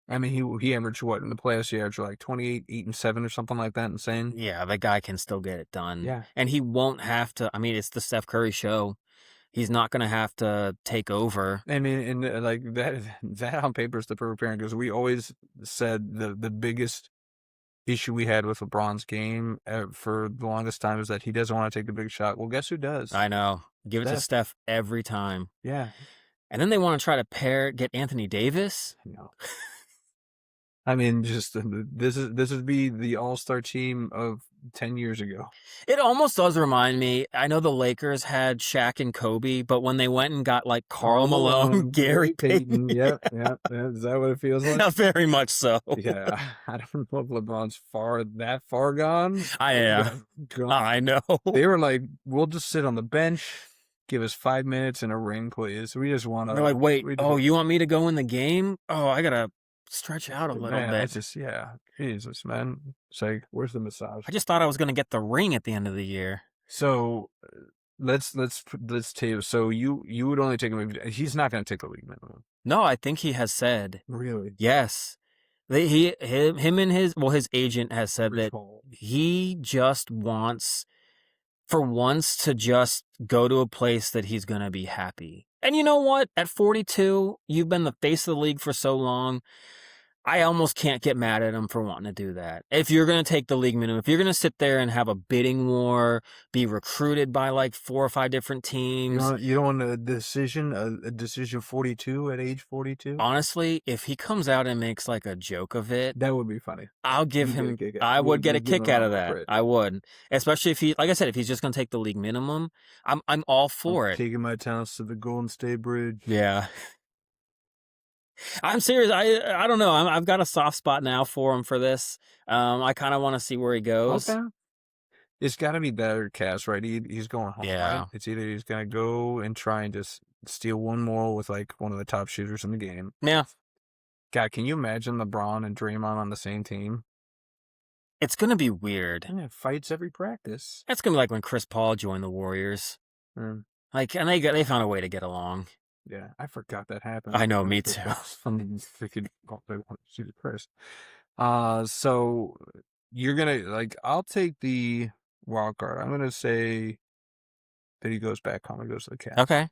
I mean, he averaged what in the playoffs? He averaged like 28, 8, and 7 or something like that. Insane. Yeah, the guy can still get it done. Yeah, and he won't have to. I mean, it's the Steph Curry show. He's not going to have to take over. I mean, and like that on paper is the perfect pairing because we always said the biggest issue we had with LeBron's game for the longest time is that he doesn't want to take the big shot. Well, guess who does? I know. Give it to Steph every time. Yeah. And then they want to try to get Anthony Davis. No. I mean, just this would be the all-star team of 10 years ago. It almost does remind me. I know the Lakers had Shaq and Kobe, but when they went and got like Karl Malone, Gary Payton. Yep. Is that what it feels like? Not very much so. Yeah. I don't know if LeBron's that far gone. I know. They were like, we'll just sit on the bench. Give us 5 minutes and a ring, please. We just want to. They're like, wait, you want me to go in the game? Oh, I got to stretch out a little bit. Jesus, man. It's like, where's the massage? I just thought I was going to get the ring at the end of the year. So let's tell. So you would only take him. He's not going to take the league minimum. No, I think he has said. Really? Yes. Him and his agent has said that he just wants, for once, to just go to a place that he's going to be happy. And you know what? At 42, you've been the face of the league for so long. I almost can't get mad at him for wanting to do that. If you're going to take the league minimum, if you're going to sit there and have a bidding war, be recruited by like 4 or 5 different teams. You don't want a decision 42 at age 42? Honestly, if he comes out and makes like a joke of it, that would be funny. I would get a kick out of that. I would. Especially if like I said, if he's just going to take the league minimum, I'm all for it. Taking my talents to the Golden State Bridge. Yeah. I'm serious. I don't know. I've got a soft spot now for him for this. I kind of want to see where he goes. Okay. It's got to be better, Cass, right? He's going home. Yeah. Right? It's either he's going to go and try and just steal one more with like one of the top shooters in the game. Yeah. God, can you imagine LeBron and Draymond on the same team? It's going to be weird. Yeah, fights every practice. That's going to be like when Chris Paul joined the Warriors. Like, and they found a way to get along. Yeah, I forgot that happened. I know, me too. Jesus Christ. So you're gonna I'll take the wild card. I'm gonna say that he goes back home and goes to the Cavs. Okay.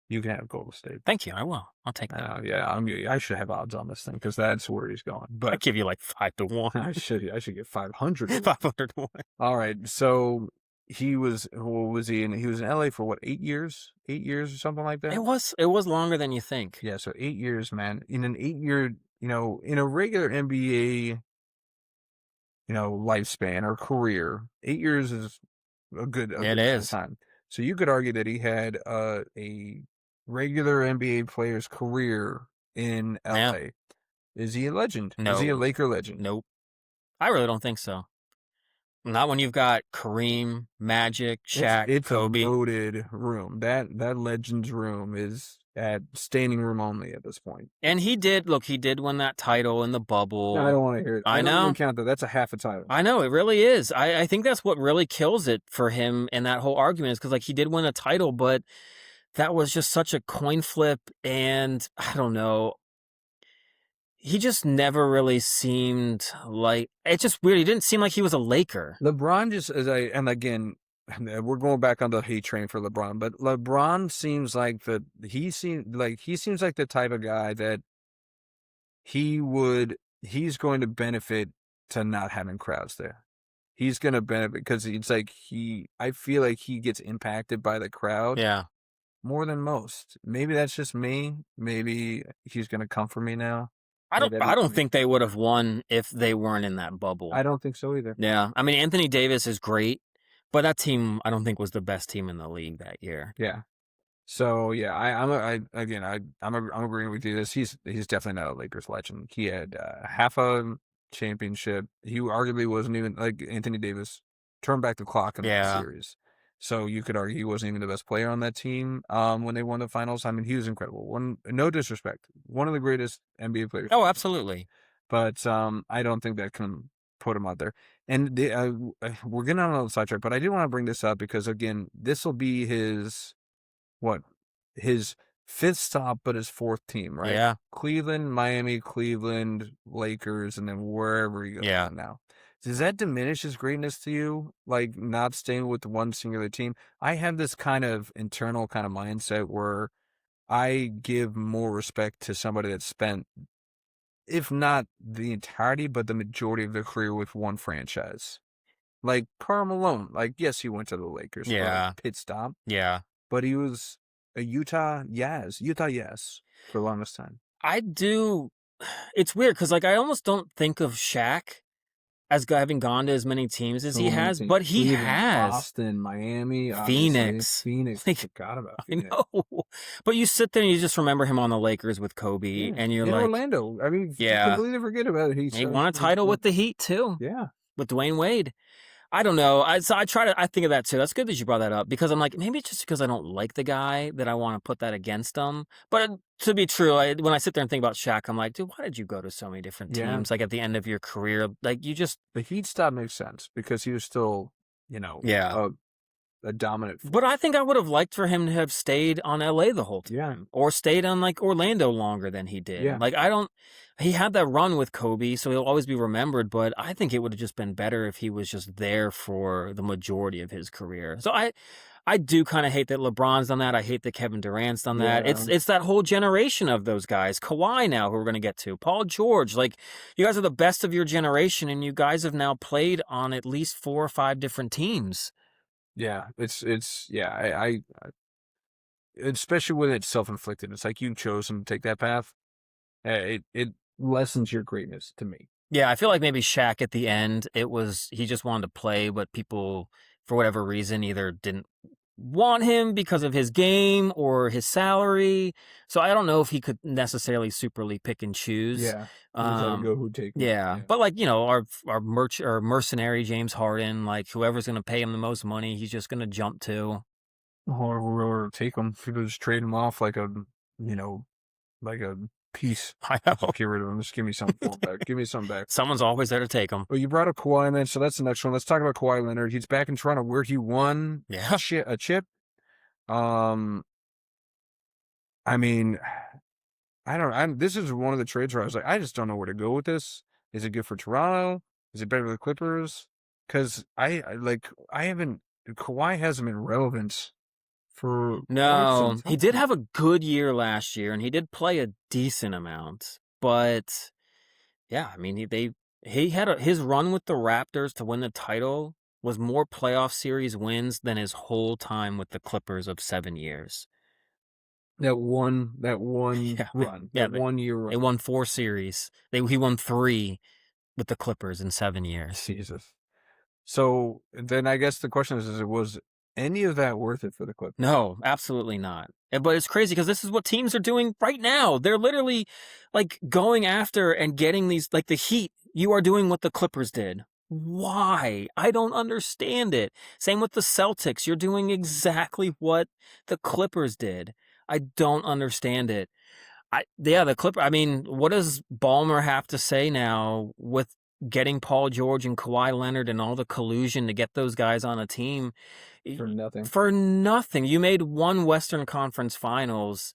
You can have Golden State. Thank you. I will. I'll take that. I should have odds on this thing because that's where he's going. But I give you like 5-1. I should get 500. 500 to 1. All right. So he was in LA for what, 8 years? 8 years or something like that? It was longer than you think. Yeah, so 8 years, man. In an 8-year, in a regular NBA, lifespan or career, 8 years is a good time. So you could argue that he had a regular NBA player's career in LA. Yeah. Is he a legend? No. Is he a Laker legend? Nope. I really don't think so. Not when you've got Kareem, Magic, Shaq, It's a Kobe. loaded room. That Legends room is at standing room only at this point. And he did win that title in the bubble. No, I don't want to hear it. I don't know. even count that. That's a half a title. I know, it really is. I think that's what really kills it for him in that whole argument is because, like, he did win a title, but that was just such a coin flip, and I don't know. He just never really seemed like... It's just weird. He didn't seem like he was a Laker. LeBron just, and again, we're going back on the hate train for LeBron, but LeBron seems like he seems like the type of guy that he's going to benefit to not having crowds there. He's going to benefit because it's like I feel like he gets impacted by the crowd. Yeah. More than most. Maybe that's just me. Maybe he's going to come for me now. I don't think they would have won if they weren't in that bubble. I don't think so either. Yeah. I mean, Anthony Davis is great, but that team, I don't think, was the best team in the league that year. Yeah. So yeah, I'm agreeing with you. He's definitely not a Lakers legend. He had half a championship. He arguably wasn't even like Anthony Davis turned back the clock in that series. So you could argue he wasn't even the best player on that team when they won the finals. I mean, he was incredible. No disrespect, one of the greatest NBA players. Oh, absolutely. But I don't think that can put him out there. And we're getting on a sidetrack, but I do want to bring this up because, again, this will be his fifth stop, but his fourth team, right? Yeah. Cleveland, Miami, Cleveland, Lakers, and then wherever he goes now. Does that diminish his greatness to you? Like not staying with one singular team? I have this kind of internal kind of mindset where I give more respect to somebody that spent, if not the entirety, but the majority of their career with one franchise. Like Karl Malone. Like, yes, he went to the Lakers for a pit stop. Yeah. But he was a Utah Jazz for the longest time. I do. It's weird because, like, I almost don't think of Shaq as having gone to as many teams as he has, but he has. Boston, Miami, Phoenix. I forgot about Phoenix. I know. But you sit there and you just remember him on the Lakers with Kobe, and you're like... Orlando. I mean, you completely forget about it. He won a title with the Heat, too. Yeah. With Dwayne Wade. I don't know. I think of that too. That's good that you brought that up because I'm like, maybe it's just because I don't like the guy that I want to put that against him. But to be true, when I sit there and think about Shaq, I'm like, dude, why did you go to so many different teams? Like at the end of your career, like you just... The Heat stop makes sense because he was still, a dominant. But I think I would have liked for him to have stayed on LA the whole time or stayed on like Orlando longer than he did. Like he had that run with Kobe, so he'll always be remembered, but I think it would have just been better if he was just there for the majority of his career. So I do kind of hate that LeBron's done that. I hate that Kevin Durant's done that. It's that whole generation of those guys. Kawhi now, who we're going to get to. Paul George. Like, you guys are the best of your generation, and you guys have now played on at least 4 or 5 different teams. Yeah, I especially when it's self-inflicted. It's like you chose to take that path. It lessens your greatness to me. Yeah, I feel like maybe Shaq at the end, he just wanted to play, but people, for whatever reason, either didn't want him because of his game or his salary. So I don't know if he could necessarily superly pick and choose. Yeah, who take him. Yeah, but like our mercenary James Harden, like whoever's going to pay him the most money, he's just going to jump to. Or take him. People just trade him off like a piece. I know. Get rid of him. Just give me something back. Give me something back. Someone's always there to take him. Well, you brought up Kawhi, man, so that's the next one. Let's talk about Kawhi Leonard. He's back in Toronto where he won a chip. I mean, this is one of the trades where I was like, I just don't know where to go with this. Is it good for Toronto? Is it better for the Clippers? Because Kawhi hasn't been relevant for... No, he did have a good year last year, and he did play a decent amount. But, yeah, I mean, he had his run with the Raptors to win the title was more playoff series wins than his whole time with the Clippers of 7 years. That one run. Yeah, 1 year run. They won 4 series. He won 3 with the Clippers in 7 years. Jesus. So then I guess the question is was any of that worth it for the Clippers? No, absolutely not. But it's crazy because this is what teams are doing right now. They're literally like going after and getting these, like the Heat. You are doing what the Clippers did. Why? I don't understand it. Same with the Celtics. You're doing exactly what the Clippers did. I don't understand it. The Clipper. I mean, what does Ballmer have to say now with getting Paul George and Kawhi Leonard and all the collusion to get those guys on a team For nothing. for nothing? You made one Western Conference Finals.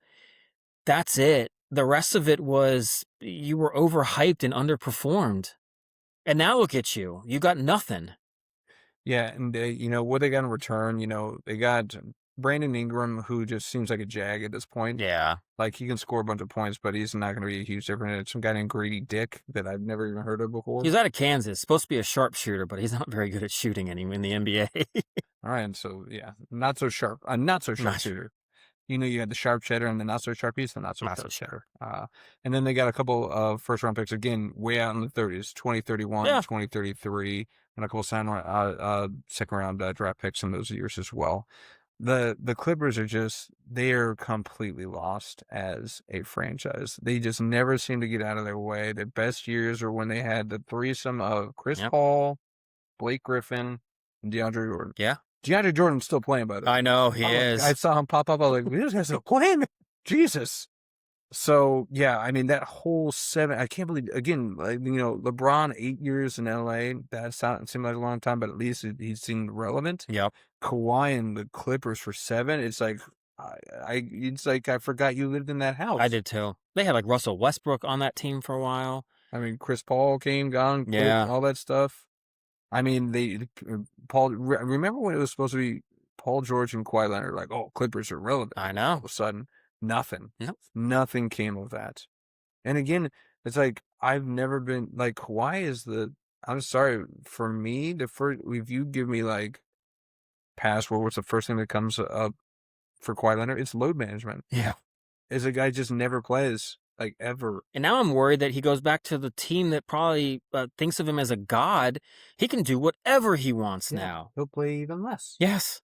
That's it. The rest of it was you were overhyped and underperformed. And now look at you. You got nothing. Yeah, and what they got in return, they got Brandon Ingram, who just seems like a jag at this point. Yeah. Like, he can score a bunch of points, but he's not going to be a huge difference. It's some guy named Grady Dick that I've never even heard of before. He's out of Kansas. Supposed to be a sharpshooter, but he's not very good at shooting in the NBA. All right, and so, yeah, not so sharp. Not so sharp shooter. You had the sharp cheddar and the not so sharp piece, the not so sharp cheddar. And then they got a couple of first-round picks, again, way out in the 30s, 2031, 2033, and a couple second-round draft picks in those years as well. The Clippers they're completely lost as a franchise. They just never seem to get out of their way. The best years are when they had the threesome of Chris Paul, Blake Griffin, and DeAndre Jordan. Yeah. DeAndre Jordan's still playing, by the way. I know, he is. I saw him pop up. I was like, this guy's still playing? Jesus. So, yeah, I mean, that whole I can't believe, again, LeBron, 8 years in LA, that seemed like a long time, but at least he seemed relevant. Yep. Kawhi and the Clippers for 7, it's like, I forgot you lived in that house. I did too. They had like Russell Westbrook on that team for a while. I mean, Chris Paul came, gone, quit, all that stuff. I mean, remember when it was supposed to be Paul George and Kawhi Leonard, like, oh, Clippers are relevant. I know. All of a sudden, nothing. Nope. Nothing came of that. And again, it's like, I've never been, like, Kawhi I'm sorry, for me, if you give me, like, password, what's the first thing that comes up for Kawhi Leonard? It's load management. Yeah. Is a guy just never plays, like, ever. And now I'm worried that he goes back to the team that probably thinks of him as a god. He can do whatever he wants now. He'll play even less. Yes.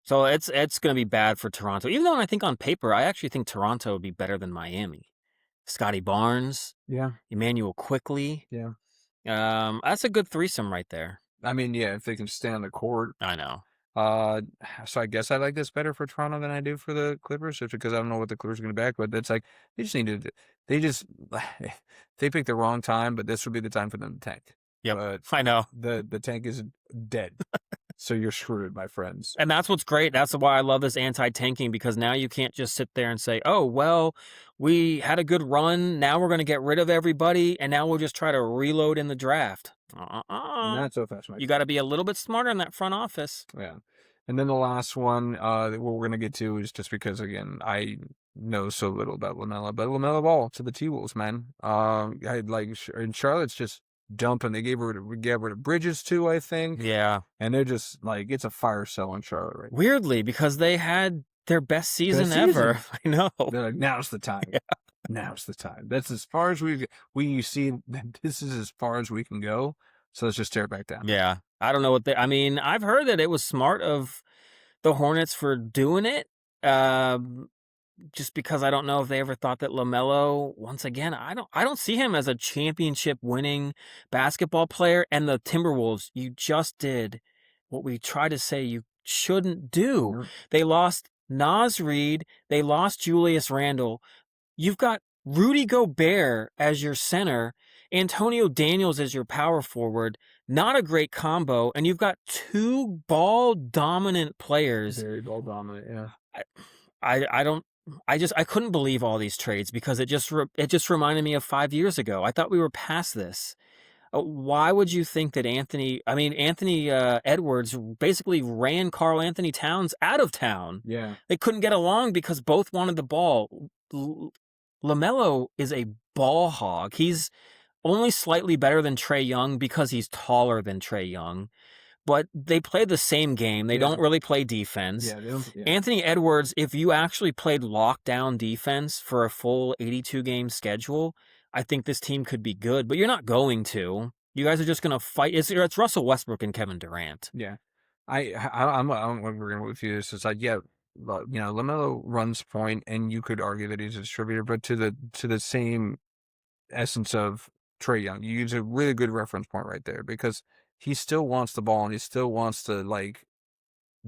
So it's going to be bad for Toronto. Even though I think on paper, I actually think Toronto would be better than Miami. Scotty Barnes. Yeah. Emmanuel Quickly. Yeah. That's a good threesome right there. I mean, yeah, if they can stay on the court. I know. So I guess I like this better for Toronto than I do for the Clippers, just because I don't know what the Clippers are going to back. But it's like they picked the wrong time, but this would be the time for them to tank. Yep, but I know. The tank is dead, so you're screwed, my friends. And that's what's great. That's why I love this anti-tanking, because now you can't just sit there and say, "Oh, well, we had a good run. Now we're going to get rid of everybody, and now we'll just try to reload in the draft." Not so fast, Mike. You got to be a little bit smarter in that front office. Yeah. And then the last one that we're going to get to is just because, again, I know so little about LaMelo, but LaMelo Ball to the T-Wolves, man. And Charlotte's just dumping. They gave rid of Bridges too, I think. Yeah. And they're just like, it's a fire sale in Charlotte right now. Weirdly, because they had their best season ever. I know. They're like, now's the time. Yeah. Now's the time. That's as far as we see. This is as far as we can go. So let's just tear it back down. Yeah. I don't know I've heard that it was smart of the Hornets for doing it. Just because I don't know if they ever thought that LaMelo, once again, I don't see him as a championship winning basketball player. And the Timberwolves, you just did what we try to say you shouldn't do. Mm-hmm. They lost Naz Reid. They lost Julius Randle. You've got Rudy Gobert as your center, Antonio Daniels as your power forward. Not a great combo, and you've got 2 ball-dominant players. Very ball-dominant, yeah. I couldn't believe all these trades, because it just reminded me of 5 years ago. I thought we were past this. Why would you think that Anthony Edwards basically ran Karl Anthony Towns out of town? Yeah. They couldn't get along because both wanted the ball. LaMelo is a ball hog. He's only slightly better than Trae Young because he's taller than Trae Young. But they play the same game. They don't really play defense. Yeah. Anthony Edwards, if you actually played lockdown defense for a full 82-game schedule, I think this team could be good. But you're not going to. You guys are just going to fight. It's Russell Westbrook and Kevin Durant. Yeah. I'm agreeing with you. It's like, yeah, LaMelo runs point, and you could argue that he's a distributor, but to the same essence of Trae Young. You use a really good reference point right there because he still wants the ball and he still wants to like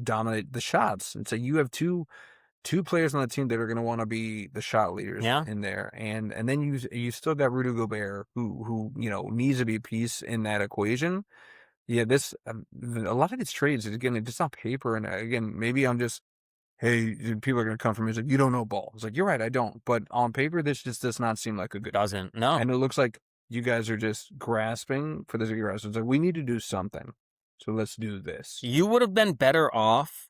dominate the shots. And so you have two players on the team that are going to want to be the shot leaders in there, and then you still got Rudy Gobert who needs to be a piece in that equation. Yeah, this a lot of these trades again, it's just on paper, and again, maybe I'm just people are going to come from me like you don't know ball. It's like you're right, I don't, but on paper this just does not seem like a good. Doesn't no, and it looks like you guys are just grasping for the It's like we need to do something, so let's do this. You would have been better off,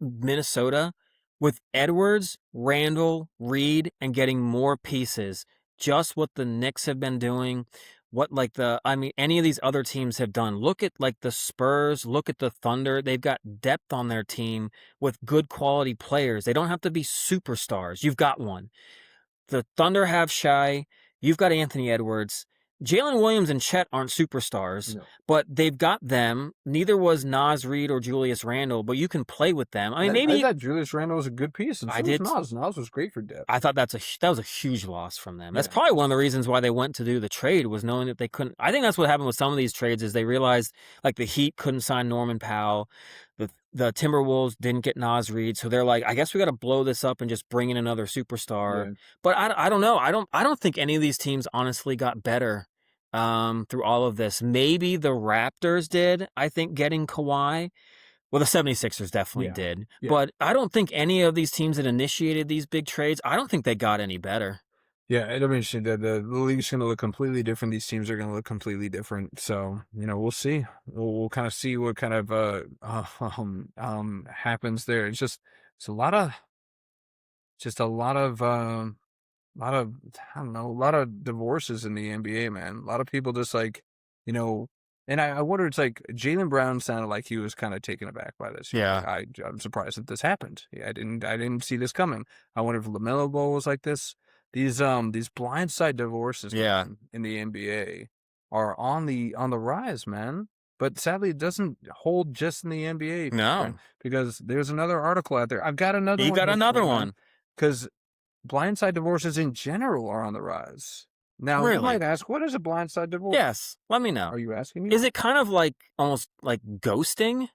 Minnesota, with Edwards, Randall, Reed, and getting more pieces. Just what the Knicks have been doing, any of these other teams have done. Look at like the Spurs, look at the Thunder. They've got depth on their team with good quality players. They don't have to be superstars. You've got one. The Thunder have Shai. You've got Anthony Edwards. Jalen Williams and Chet aren't superstars, but they've got them. Neither was Naz Reid or Julius Randle, but you can play with them. I mean, I thought Julius Randle was a good piece, and so was Naz. Naz was great for depth. I thought that was a huge loss from them. That's probably one of the reasons why they went to do the trade, was knowing that they couldn't. I think that's what happened with some of these trades is they realized like the Heat couldn't sign Norman Powell. The Timberwolves didn't get Naz Reid, so they're like, I guess we got to blow this up and just bring in another superstar. Yeah. But I don't know. I don't think any of these teams honestly got better through all of this. Maybe the Raptors did, I think, getting Kawhi. Well, the 76ers definitely did. Yeah. But I don't think any of these teams that initiated these big trades, I don't think they got any better. Yeah, I mean, the league's going to look completely different. These teams are going to look completely different. So, we'll see. We'll kind of see what kind of happens there. It's a lot of divorces in the NBA, man. A lot of people just like, and I wonder, it's like Jaylen Brown sounded like he was kind of taken aback by this. Yeah. Like, I'm surprised that this happened. Yeah, I didn't see this coming. I wonder if LaMelo Ball was like this. These blindside divorces in the NBA are on the rise, man. But sadly, it doesn't hold just in the NBA. No, because there's another article out there. I've got another. You got another one because blindside divorces in general are on the rise. Now, you might ask, what is a blindside divorce? Yes, let me know. Are you asking me? Is it kind of like almost like ghosting?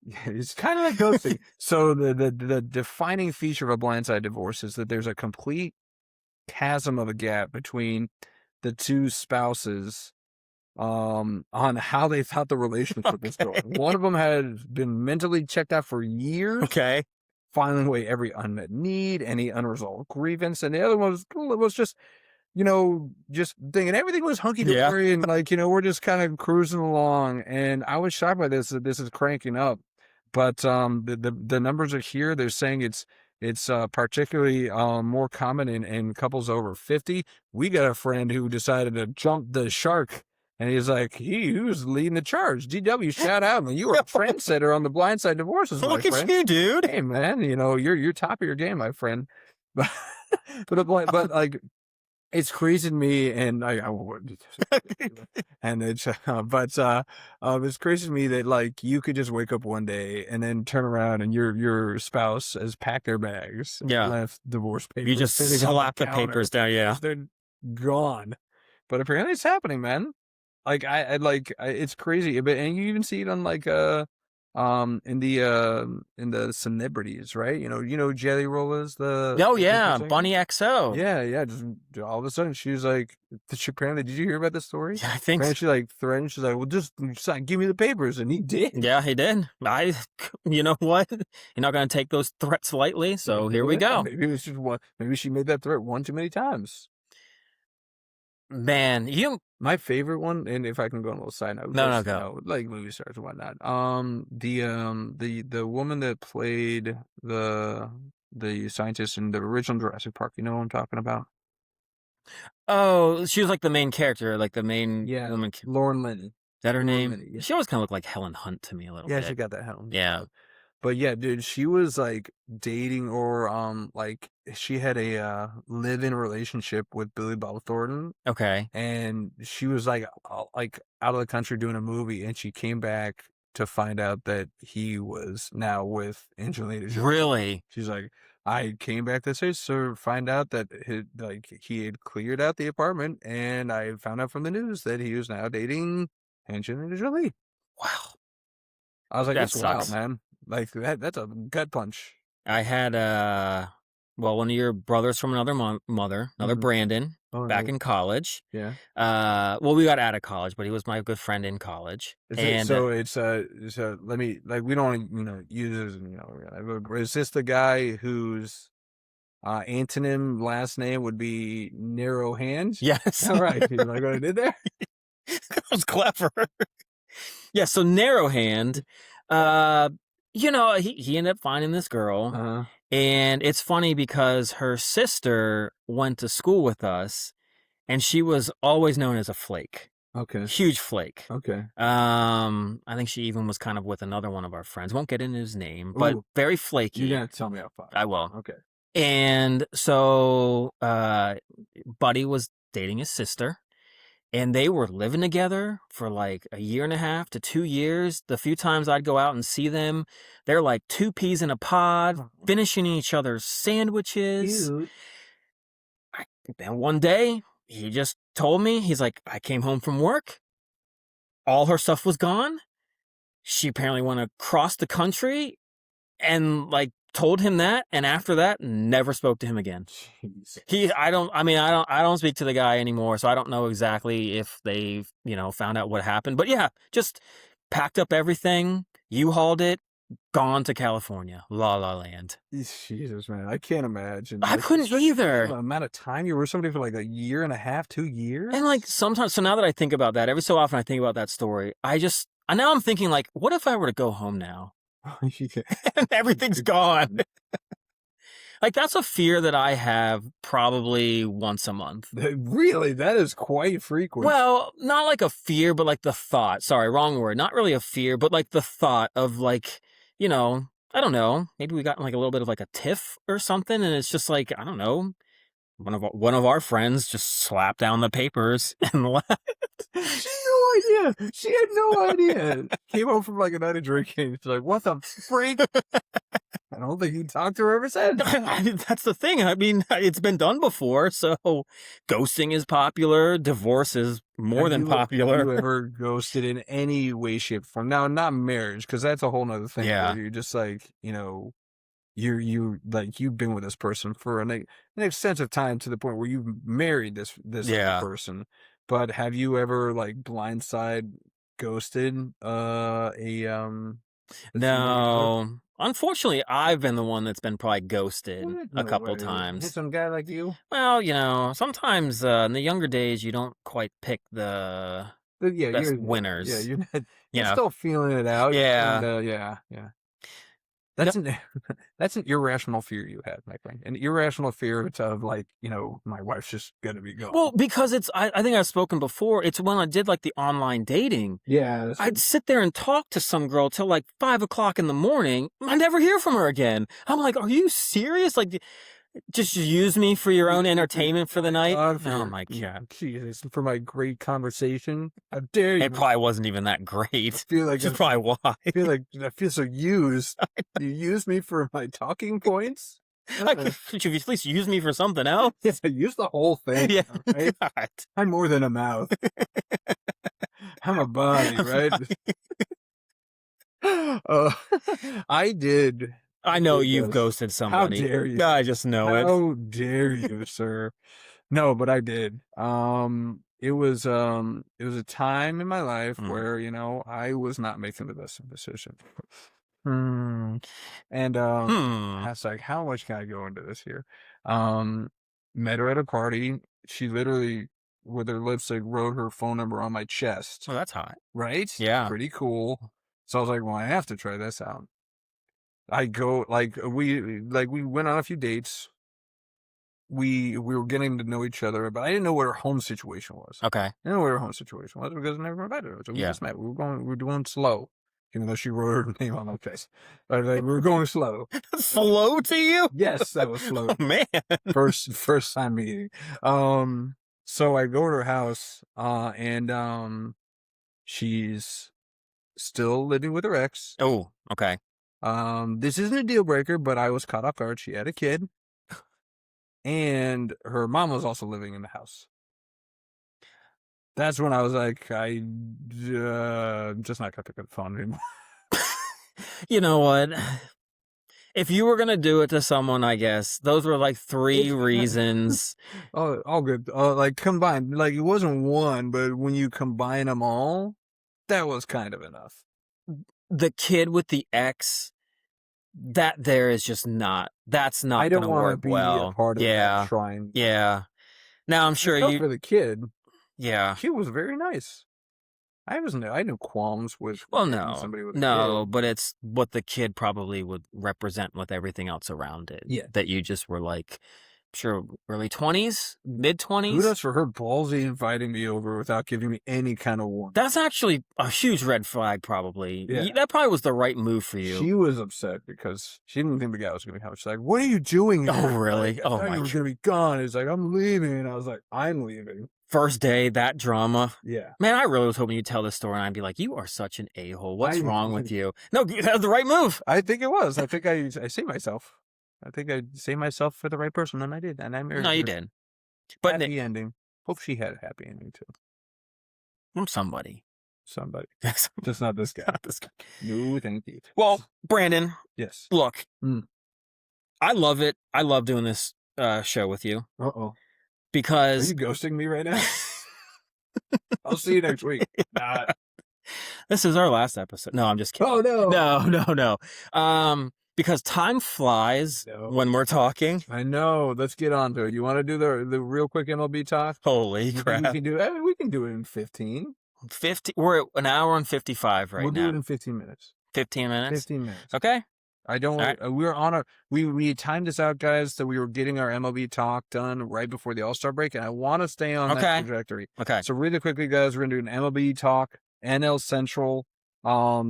Yeah, it's kind of like ghosting. So the defining feature of a blindside divorce is that there's a complete chasm of a gap between the two spouses on how they thought the relationship was going. One of them had been mentally checked out for years. Okay. Filing away every unmet need, any unresolved grievance, and the other one was just, just thinking everything was hunky-dory and like, we're just kind of cruising along. And I was shocked by this, that this is cranking up. But the numbers are here. They're saying it's particularly more common in couples over 50. We got a friend who decided to jump the shark. And he's like, who's leading the charge? DW, shout out, man. You were a trendsetter on the blindside divorces, Look my friend. At you, dude. Hey, man, you're top of your game, my friend. But like, it's crazy to me, and it's crazy to me that like you could just wake up one day and then turn around and your spouse has packed their bags, left divorce papers. You just slap the papers down, they're gone. But apparently, it's happening, man. Like it's crazy, and you even see it on like in the celebrities, right? Jelly Rollers, Bunny XO. Yeah. Just all of a sudden, she was like, apparently, did you hear about this story? Yeah, I think. Apparently, she like threatened. She's like, well, just give me the papers, and he did. Yeah, he did. You know what? You're not gonna take those threats lightly. So here we go. Maybe it was just one. Maybe she made that threat one too many times. Man, my favorite one, and if I can go on a little side note, go. Like movie stars and whatnot. The woman that played the scientist in the original Jurassic Park, you know what I'm talking about? Oh, she was like the main character, like the main woman. Lauren Linney. Is that her name? Linney, yeah. She always kind of looked like Helen Hunt to me a little bit. Yeah, she got that Helen. Yeah. But yeah, dude, she was like dating or like she had a live-in relationship with Billy Bob Thornton. Okay. And she was like out of the country doing a movie, and she came back to find out that he was now with Angelina Jolie. Really? She's like, I came back to say, so find out that he had cleared out the apartment, and I found out from the news that he was now dating Angelina Jolie. Wow. I was like, That it's wild, sucks. man. Like that's a gut punch. I had one of your brothers from another mother, another Mhm. Brandon, Oh, back nice. in college. Yeah. Well, we got out of college, but he was my good friend in college. Is it And so? It's so let me we don't use is this the guy whose antonym last name would be narrow hands? yes, All right, you like what I did there? that was clever. Yeah, so narrow hand, uh, he ended up finding this girl, Uh-huh. and it's funny because her sister went to school with us, and she was always known as a flake, Okay. huge flake. Okay. I think she even was kind of with another one of our friends. Won't get into his name, but Ooh, very you flaky. gotta tell me how far. I will. Okay. And so, Buddy was dating his sister. And they were living together for like a year and a half to 2 years. The few times I'd go out and see them, they're like two peas in a pod, finishing each other's sandwiches. Cute. Then one day, he just told me, he's like, I came home from work. All her stuff was gone. She apparently went across the country and like told him that. And after that, never spoke to him again. Jeez. I don't speak to the guy anymore, so I don't know exactly if they've, found out what happened. But yeah, just packed up everything, U-hauled it, gone to California, La La Land. Jesus, man, I can't imagine. I couldn't especially either. the amount of time you were with somebody for like a year and a half, 2 years. And like sometimes, so now that I think about that, every so often I think about that story, now I'm thinking like, what if I were to go home now Yeah. and everything's gone? Like that's a fear that I have probably once a month. Really, that is quite frequent. Well, not like a fear, but like the thought. Sorry, wrong word. Not really a fear, but like the thought of like, I don't know. Maybe we got like a little bit of like a tiff or something, and it's just like I don't know. One of our friends just slapped down the papers and left. She had no idea. She had no idea. Came home from like a night of drinking. She's like, "What the freak?" I don't think you talked to her ever since. That's the thing. I mean, it's been done before, so ghosting is popular. Divorce is more than popular. Have you ever ghosted in any way, shape, or form? Now, not marriage, because that's a whole nother thing. Yeah. You're just like, you've been with this person for an extensive time to the point where you've married this other person. But have you ever like blindside ghosted No. Unfortunately, I've been the one that's been probably ghosted a couple times. Some guy like you? Well, sometimes in the younger days, you don't quite pick the best winners. Yeah, you're still feeling it out. Yeah. And, yeah. That's an irrational fear you have, my friend. An irrational fear of like, my wife's just gonna be gone. Well, because I think I've spoken before. It's when I did like the online dating. Yeah. I'd sit there and talk to some girl till like 5 o'clock in the morning. I never hear from her again. I'm like, are you serious? Like, just use me for your own entertainment for the night? Oh my God. Jesus, for my great conversation. How dare you? It probably wasn't even that great. I feel like That's probably why. I feel so used. You use me for my talking points? Should you at least use me for something else? Yes, I use the whole thing. Yeah. Right? God. I'm more than a mouth. I'm a body, right? I did. I know you've ghosted somebody. How dare you? I just know it. How dare you, sir? No, but I did. It was a time in my life where, I was not making the best decision. And I was like, how much can I go into this here? Met her at a party. She literally, with her lipstick, wrote her phone number on my chest. Well, that's hot. Right? Yeah. Pretty cool. So I was like, well, I have to try this out. I go we went on a few dates. We were getting to know each other, but I didn't know what her home situation was. Okay. I didn't know what her home situation was because I never met her. So we just met. We were doing slow, even though she wrote her name on my face. But we were going slow. Slow to you? Yes, that was slow. Oh, man. First time meeting. So I go to her house, and she's still living with her ex. Oh, okay. This isn't a deal breaker, but I was caught off guard. She had a kid, and her mom was also living in the house. That's when I was like, I'm just not gonna pick up the phone anymore. You know what? If you were gonna do it to someone, I guess those were like 3 reasons. Oh, all good. Like combined, like it wasn't one, but when you combine them all, that was kind of enough. The kid with the ex, that there is just not. That's not I don't gonna want to work be well. a part of that trying. Yeah. Now I'm sure for the kid. Yeah. She was very nice. I knew qualms with somebody with a kid. But it's what the kid probably would represent with everything else around it. Yeah. That you just were like, sure, early 20s, mid 20s. Kudos for her ballsy inviting me over without giving me any kind of warning. That's actually a huge red flag, probably. Yeah. That probably was the right move for you. She was upset because she didn't think the guy was going to be home. She's like, "What are you doing here?" Oh, really? I thought you were going to be gone. It's like, "I'm leaving." And I was like, "I'm leaving." First day, that drama. Yeah. Man, I really was hoping you'd tell this story and I'd be like, you are such an a-hole. What's wrong with you? No, that was the right move. I think it was. I think I saved myself. I think I saved myself for the right person, and I did. And I married her. No, you did. But happy ending. Hope she had a happy ending, too. From somebody. Just not this guy. Not this guy. No, thank you. Well, Brandon. Yes. Look, I love it. I love doing this show with you. Uh-oh. Because... Are you ghosting me right now? I'll see you next week. This is our last episode. No, I'm just kidding. Oh, no. Because time flies when we're talking. I know. Let's get on to it. You want to do the real quick MLB talk? Holy crap. We can do it in 15. 50. We're at an hour and 55 right now. We'll do it in 15 minutes. 15 minutes? 15 minutes. Okay. I don't. Right. We were on we timed this out, guys, so we were getting our MLB talk done right before the All-Star break, and I want to stay on that trajectory. Okay. So really quickly, guys, we're gonna do an MLB talk, NL Central.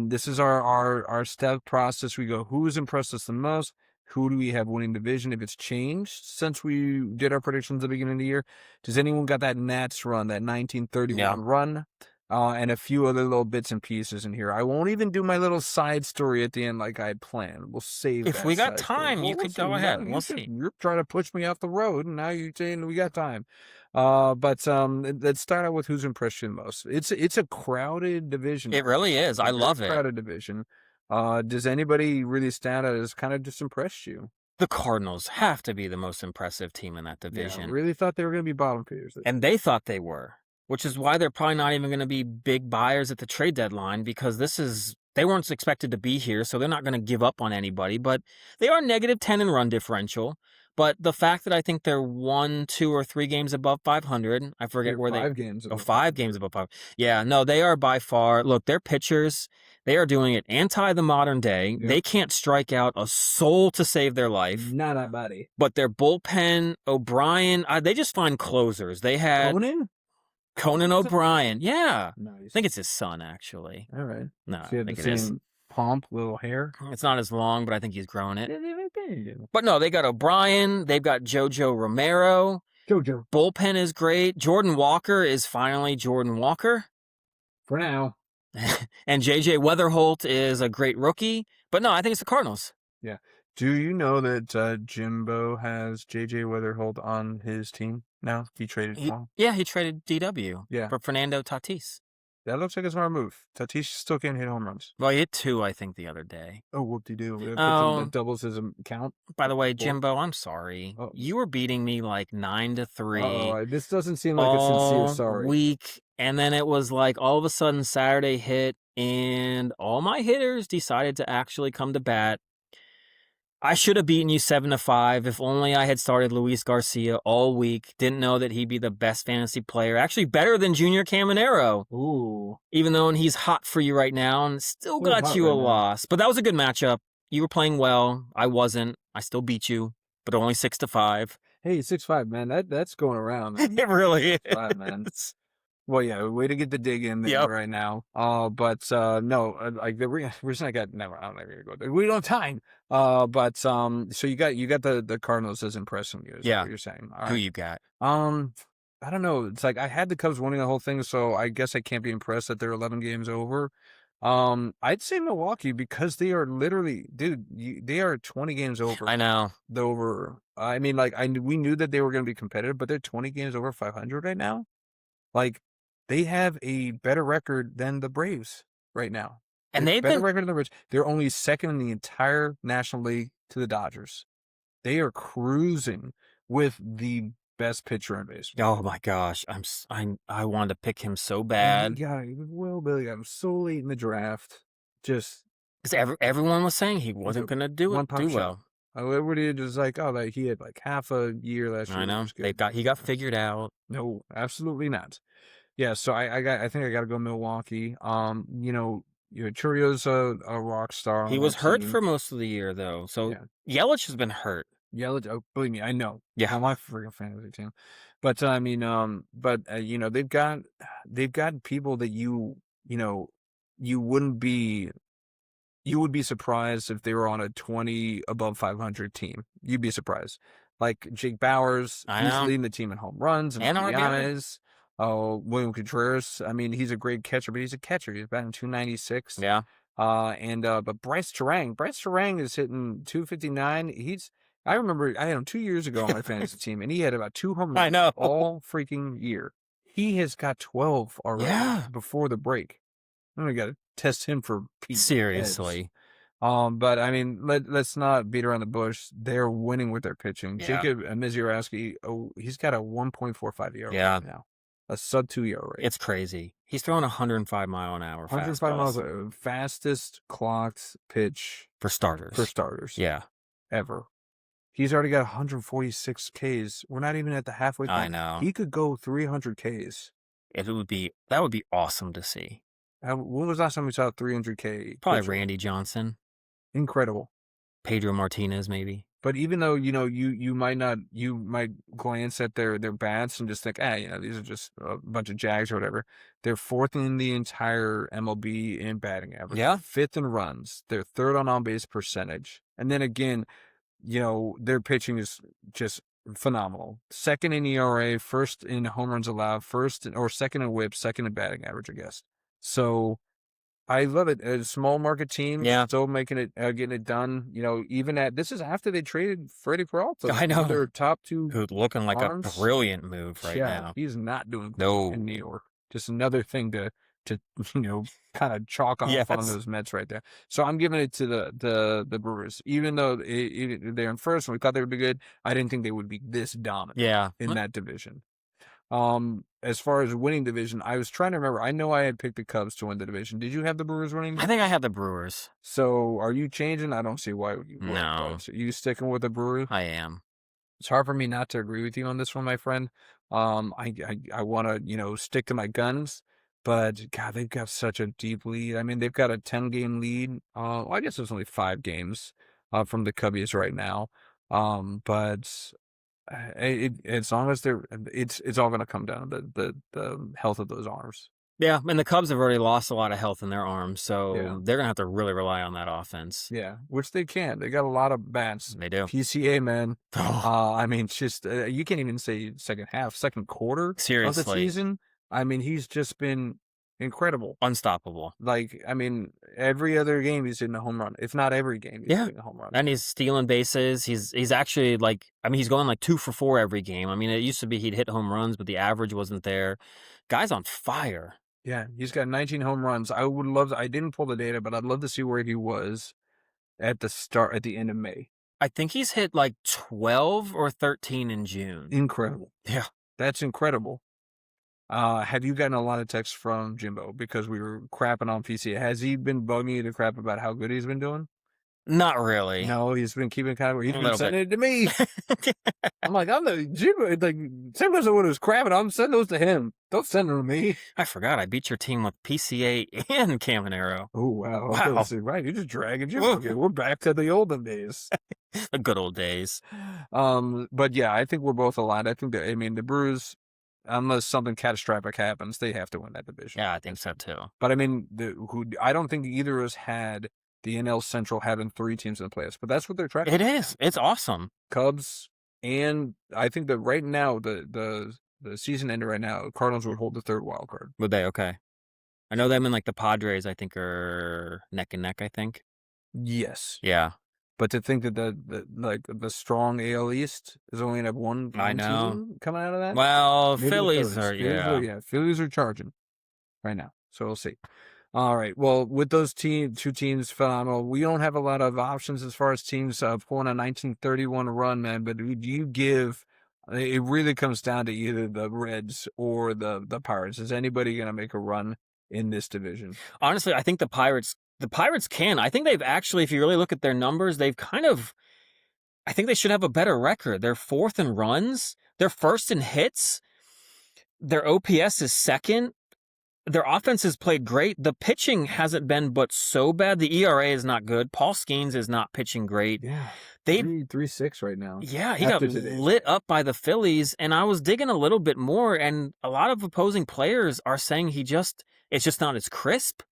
This is our step process. We go, who's impressed us the most? Who do we have winning division? If it's changed since we did our predictions at the beginning of the year, does anyone got that Nats run, that 1931 run? And a few other little bits and pieces in here. I won't even do my little side story at the end like I had planned. We'll save If we got time, you could go ahead. We'll see. You're trying to push me off the road, and now you're saying we got time. But let's start out with who's impressed you the most. It's a crowded division. It really is. I love it. Crowded division. Does anybody really stand out as kind of just impressed you? The Cardinals have to be the most impressive team in that division. Yeah, I really thought they were going to be bottom feeders. And they thought they were. Which is why they're probably not even going to be big buyers at the trade deadline, because they weren't expected to be here, so they're not going to give up on anybody. But they are -10 in run differential. But the fact that I think they're 1, 2, or 3 games above 500, I forget where 5 games. 5 games above 5. Yeah, no, they are by far. Look, their pitchers, they are doing it anti the modern day. Yep. They can't strike out a soul to save their life. Not that buddy. But their bullpen, O'Brien, they just find closers. They had Conan O'Brien. Yeah. Nice. I think it's his son, actually. All right. No, I think it is. Pomp, little hair. It's not as long, but I think he's growing it. But no, they got O'Brien. They've got JoJo Romero. JoJo. Bullpen is great. Jordan Walker is finally Jordan Walker. For now. And JJ Weatherholt is a great rookie. But no, I think it's the Cardinals. Yeah. Do you know that Jimbo has JJ Weatherholt on his team now? He traded him. Yeah, he traded DW for Fernando Tatis. That looks like a smart move. Tatis still can't hit home runs. Well, he hit 2, I think, the other day. Oh, whoop-de-doo. That doubles his count. By the way, Jimbo, I'm sorry. Oh. You were beating me like 9-3. Oh, this doesn't seem like a sincere sorry. Week, and then it was like all of a sudden Saturday hit, and all my hitters decided to actually come to bat. I should have beaten you 7-5. If only I had started Luis Garcia all week. Didn't know that he'd be the best fantasy player. Actually, better than Junior Caminero. Ooh. Even though he's hot for you right now, and still got you a loss. But that was a good matchup. You were playing well. I wasn't. I still beat you, but only 6-5. Hey, 6-5, man. That's going around. Man. It really is. 5, man. Well, yeah, way to get the dig in there right now. But no, like the reason I got never. I don't know where to go there. We don't have time. But so you got the Cardinals as impressing you. Is what you're saying. All right. Who you got? I don't know. It's like I had the Cubs winning the whole thing, so I guess I can't be impressed that they're 11 games over. I'd say Milwaukee because they are literally, dude, they are 20 games over. I know. I mean, like, we knew that they were going to be competitive, but they're 20 games over 500 right now. Like, they have a better record than the Braves right now. And they've better been record than the Braves. They're only second in the entire National League to the Dodgers. They are cruising with the best pitcher in baseball. Oh my gosh, I wanted to pick him so And bad Billy got him so late in the draft. Just because everyone was saying he wasn't going to do one pop shot. well. Everybody just like, oh, like he had like half a year last year. I know he got figured out. No, absolutely not. Yeah, so I think I got to go Milwaukee. Churio's a rock star. He was hurt for most of the year though, so Yelich has been hurt. Yelich, oh, believe me, I know. Yeah, on my freaking fantasy team, but I mean, they've got people that you would be surprised if they were on a 20 above 500 team. You'd be surprised. Like Jake Bowers, he's leading the team in home runs and RBIs. Oh, William Contreras. I mean, he's a great catcher, but he's a catcher. He's batting 296. Yeah. But Bryce Terang is hitting 259. I remember I had him 2 years ago on my fantasy team, and he had about 2 home runs I know. all freaking year. He has got 12 already before the break. I'm gonna gotta test him for Pete. Seriously. But I mean, let's not beat around the bush. They're winning with their pitching. Yeah. Jacob Misiorowski, he's got a 1.45 ERA right now. A sub 2 ERA. It's crazy. He's throwing 105 mile an hour. 105 miles, fastest clocked pitch for starters. Yeah, ever. He's already got 146 Ks. We're not even at the halfway point. I know. He could go 300 Ks. That would be awesome to see. When was the last time we saw a 300K? Probably Randy Johnson. Incredible. Pedro Martinez, maybe. But even though, you might glance at their bats and just think, these are just a bunch of Jags or whatever. They're 4th in the entire MLB in batting average. Yeah. 5th in runs. They're 3rd on base percentage. And then again, their pitching is just phenomenal. 2nd in ERA, 1st in home runs allowed, 2nd in whip, 2nd in batting average, I guess. So I love it. A small market team, still making it, getting it done. Even this is after they traded Freddie Peralta. I know. Their top 2 who's looking like arms. a brilliant move right now. He's not doing good in New York. Just another thing to kind of chalk off on those Mets right there. So I'm giving it to the Brewers, even though they're in first and we thought they would be good. I didn't think they would be this dominant in that division. As far as winning division, I was trying to remember. I know I had picked the Cubs to win the division. Did you have the Brewers winning? I think I had the Brewers. So are you changing? I don't see why you would. No. So you sticking with the Brewers? I am. It's hard for me not to agree with you on this one, my friend. I want to, stick to my guns, but God, they've got such a deep lead. I mean, they've got a 10-game lead. Well, I guess it's only 5 games, from the Cubbies right now. But as long as it's all going to come down to the health of those arms. Yeah, and the Cubs have already lost a lot of health in their arms, so they're going to have to really rely on that offense. Yeah, which they can. They got a lot of bats. They do. PCA, man. I mean, just you can't even say second quarter of the season. I mean, he's just been incredible. Unstoppable. Like, I mean, every other game he's hitting a home run. If not every game he's hitting a home run. And he's stealing bases. He's actually he's going like 2 for 4 every game. I mean, it used to be he'd hit home runs, but the average wasn't there. Guy's on fire. Yeah, he's got 19 home runs. I would love to, I didn't pull the data, but I'd love to see where he was at the end of May. I think he's hit like 12 or 13 in June. Incredible. Yeah. That's incredible. Have you gotten a lot of texts from Jimbo because we were crapping on PCA? Has he been bugging you to crap about how good he's been doing? Not really. No, he's been keeping he's been sending it to me. I'm like, I'm the Jimbo. Like, send us the one who's crapping. I'm sending those to him. Don't send them to me. I forgot. I beat your team with PCA and Caminero. Oh, wow. Wow. Right. You're just dragging Jimbo. We're back to the olden days. The good old days. But yeah, I think we're both aligned. I think the Brewers, unless something catastrophic happens, they have to win that division. Yeah, I think so too. But I mean, I don't think either of us had the NL Central having 3 teams in the playoffs, but that's what they're tracking. It is. It's awesome. Cubs, and I think that right now the season ender right now, Cardinals would hold the 3rd wild card. Would they? Okay. I know them and like the Padres, I think, are neck and neck, I think. Yes. Yeah. But to think that the strong AL East is only gonna have one I know. team coming out of that? Well, Maybe the Phillies Phillies. are, yeah. Phillies are charging right now. So we'll see. All right. Well, with those two teams, phenomenal. We don't have a lot of options as far as teams pulling a 1931 run, man. But do you give? It really comes down to either the Reds or the Pirates. Is anybody going to make a run in this division? Honestly, I think the Pirates can. I think they've actually, if you really look at their numbers, they've kind of, I think they should have a better record. They're fourth in runs. They're first in hits. Their OPS is second. Their offense has played great. The pitching hasn't been but so bad. The ERA is not good. Paul Skenes is not pitching great. Yeah. They 3.36 right now. Yeah, he got lit up by the Phillies, and I was digging a little bit more, and a lot of opposing players are saying it's just not as crisp.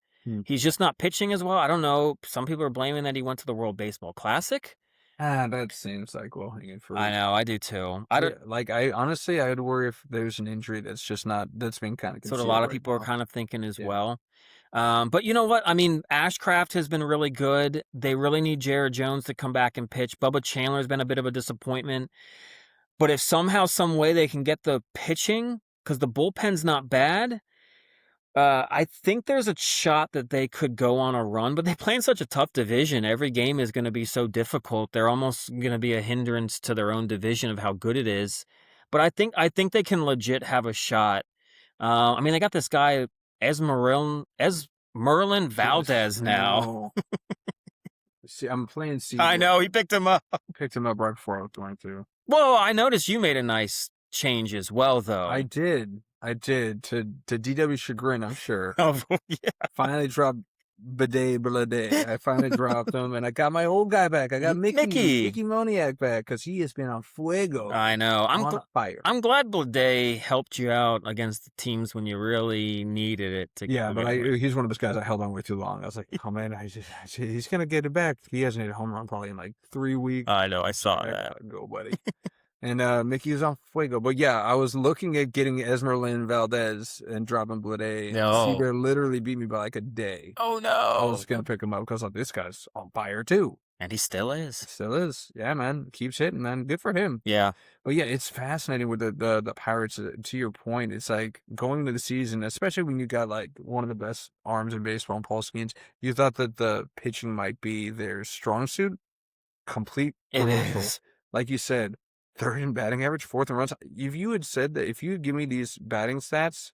He's just not pitching as well. I don't know. Some people are blaming that he went to the World Baseball Classic. That seems like low-hanging fruit. I know, I do too. I honestly, I would worry if there's an injury that's been kind of concealed. That's what a lot of people are kind of thinking as well. But you know what? I mean, Ashcraft has been really good. They really need Jared Jones to come back and pitch. Bubba Chandler's been a bit of a disappointment. But if somehow, some way they can get the pitching, because the bullpen's not bad, I think there's a shot that they could go on a run. But they play in such a tough division. Every game is going to be so difficult. They're almost going to be a hindrance to their own division of how good it is. But I think they can legit have a shot. I mean, they got this guy Merlin Valdez now. See, I'm playing C. I know, he picked him up. Picked him up right before I was going to. Well, I noticed you made a nice change as well, though. I did. To DW's chagrin, I'm sure. Oh, yeah. Finally dropped Blade. I finally dropped him, and I got my old guy back. I got Mickey Moniak back, because he has been on fuego. I know. On fire. I'm glad Blade helped you out against the teams when you really needed it. But he's one of those guys I held on way too long. I was like, oh man, he's going to get it back. He hasn't hit a home run probably in like 3 weeks. I know. I saw that. Go, buddy. And Mickey is on fuego. But yeah, I was looking at getting Esmeralda Valdez and dropping Blade. No. Seabear literally beat me by like a day. Oh, no. I was going to pick him up because this guy's on fire too. And he still is. Still is. Yeah, man. Keeps hitting, man. Good for him. Yeah. But yeah, it's fascinating with the Pirates. To your point, it's like going into the season, especially when you got like one of the best arms in baseball, in Paul Skenes, you thought that the pitching might be their strong suit. Complete reversal. Like you said, third in batting average, fourth in runs. If you had said that, if you would give me these batting stats,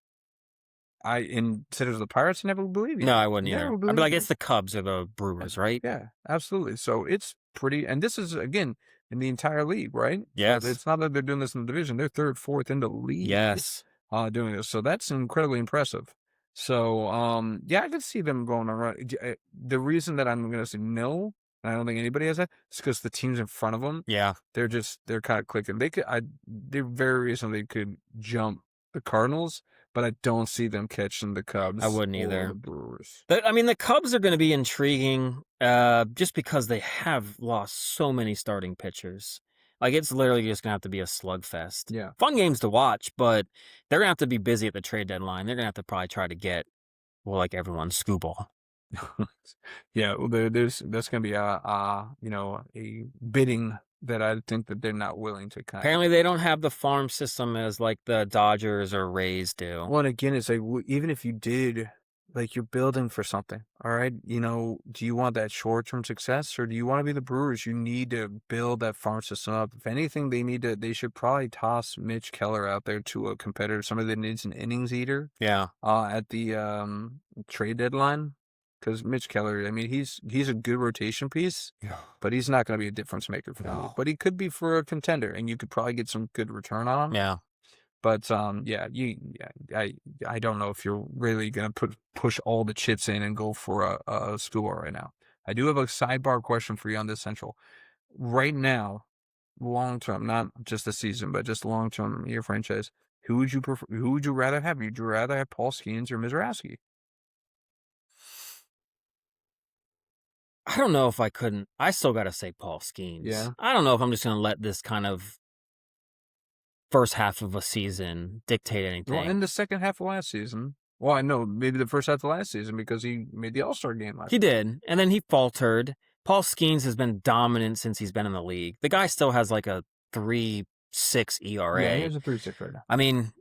instead of the Pirates, I never would believe you. No, I wouldn't either. I'd be like, it's the Cubs or the Brewers, right? Yeah, absolutely. So it's pretty, and this is, again, in the entire league, right? Yes. So it's not that they're doing this in the division. They're third, fourth in the league. Yes. Doing this. So that's incredibly impressive. So, yeah, I could see them going around. The reason that I'm going to say no, and I don't think anybody has that, is because the teams in front of them, they're kind of clicking. They're very recently could jump the Cardinals, but I don't see them catching the Cubs. I wouldn't either. The Brewers. I mean, the Cubs are going to be intriguing just because they have lost so many starting pitchers. Like, it's literally just going to have to be a slugfest. Yeah. Fun games to watch, but they're going to have to be busy at the trade deadline. They're going to have to probably try to get, well, like everyone, Scooball. Yeah, well, that's going to be a bidding that I think that they're not willing to kind Apparently, they don't have the farm system as like the Dodgers or Rays do. Well, and again, it's like, even if you did, like, you're building for something, all right? Do you want that short-term success, or do you want to be the Brewers? You need to build that farm system up. If anything, they should probably toss Mitch Keller out there to a competitor, somebody that needs an innings eater. Yeah. At the trade deadline. Because Mitch Keller, I mean, he's a good rotation piece, but he's not going to be a difference maker for you. But he could be for a contender, and you could probably get some good return on him. Yeah. But I don't know if you're really going to push all the chips in and go for a Scuba right now. I do have a sidebar question for you on this Central. Right now, long term, not just the season, but just long term, your franchise. Who would you prefer? Who would you rather have? Would you rather have Paul Skenes or Mizrachi? I don't know if I couldn't. I still got to say Paul Skenes. Yeah. I don't know if I'm just going to let this kind of first half of a season dictate anything. Well, in the second half of last season, Well, I know maybe the first half of last season because he made the All-Star game last He year. did, and then he faltered. Paul Skenes has been dominant since he's been in the league. The guy still has like a 3.6 ERA. Yeah, he has a 3.6 right now. I mean,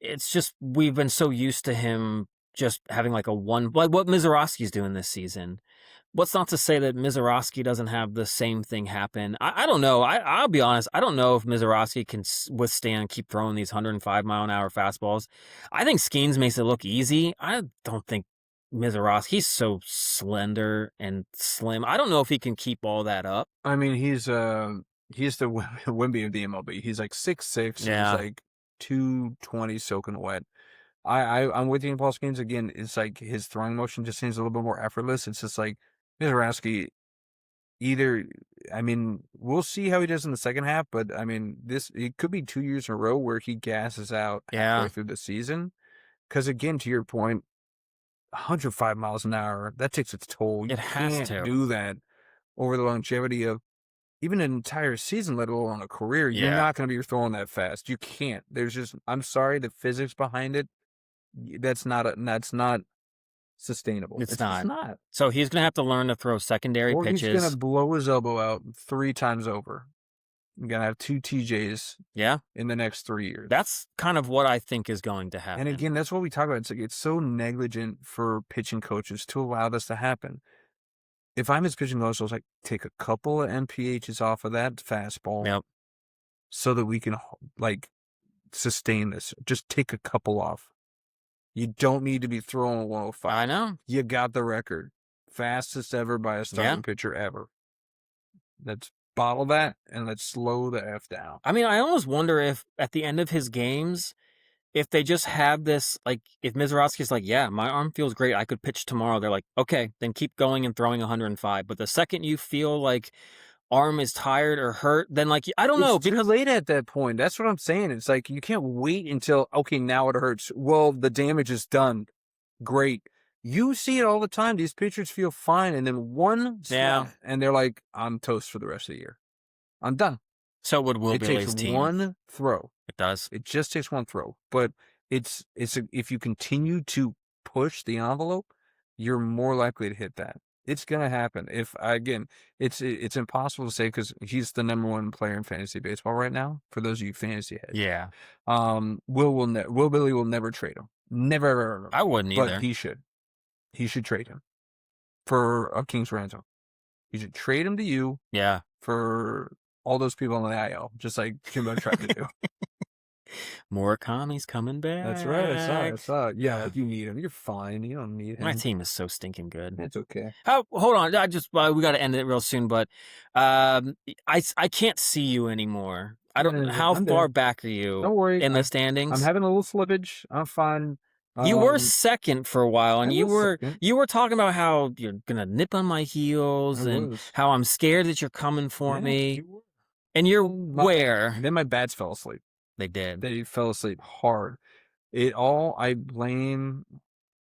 it's just we've been so used to him just having like a one, like what Mizorowski's doing this season. What's not to say that Mizorowski doesn't have the same thing happen? I don't know. I'll be honest. I don't know if Mizorowski can withstand keep throwing these 105-mile-an-hour fastballs. I think Skenes makes it look easy. I don't think Mizorowski. He's so slender and slim. I don't know if he can keep all that up. I mean, he's the Wimby of the MLB. He's like 6'6". Yeah. He's like 220 soaking wet. I'm with you in Paul Skenes again. It's like his throwing motion just seems a little bit more effortless. It's just like Mizorowski. I mean, we'll see how he does in the second half, but I mean, it could be 2 years in a row where he gasses out halfway through the season. Because again, to your point, 105 miles an hour, that takes its toll. It has can't to do that over the longevity of even an entire season, let alone a career. You're not going to be throwing that fast. You can't. I'm sorry, the physics behind it, that's not sustainable. It's not. just not. So he's going to have to learn to throw secondary Or pitches. he's going to blow his elbow out 3 times over. You're going to have 2 TJs in the next 3 years. That's kind of what I think is going to happen. And again, that's what we talk about. It's like it's so negligent for pitching coaches to allow this to happen. If I'm his pitching coach, I was like, take a couple of MPHs off of that fastball so that we can like sustain this. Just take a couple off. You don't need to be throwing 105. I know. You got the record. Fastest ever by a starting pitcher ever. Let's bottle that and let's slow the F down. I mean, I almost wonder if at the end of his games, if they just have this, like, if Mizorowski's like, yeah, my arm feels great, I could pitch tomorrow, they're like, okay, then keep going and throwing 105. But the second you feel like arm is tired or hurt, then, like, I don't know. It's too late at that point. That's what I'm saying. It's like you can't wait until, okay, now it hurts. Well, the damage is done. Great. You see it all the time. These pitchers feel fine, and then one snap, and they're like, I'm toast for the rest of the year. I'm done. So would Will Billy's takes team. one throw. It does. It just takes one throw. But if you continue to push the envelope, you're more likely to hit that. It's gonna happen. It's impossible to say because he's the number 1 player in fantasy baseball right now. For those of you fantasy heads, Will Billy will never trade him. Never. I wouldn't either. But he should. He should trade him for a King's ransom. He should trade him to you. Yeah. For all those people on the IL, just like Jimbo tried to do. Murakami's coming back. That's right. I saw it. Yeah, you need him. You're fine. You don't need him. My team is so stinking good. It's okay. Hold on. We got to end it real soon, but I can't see you anymore. I don't. How far back are you? Don't worry. In the standings. I'm having a little slippage. I'm fine. You were second for a while, and you were talking about how you're gonna nip on my heels, and how I'm scared that you're coming for me. And you're where? Then my bats fell asleep. They did. They fell asleep hard. I blame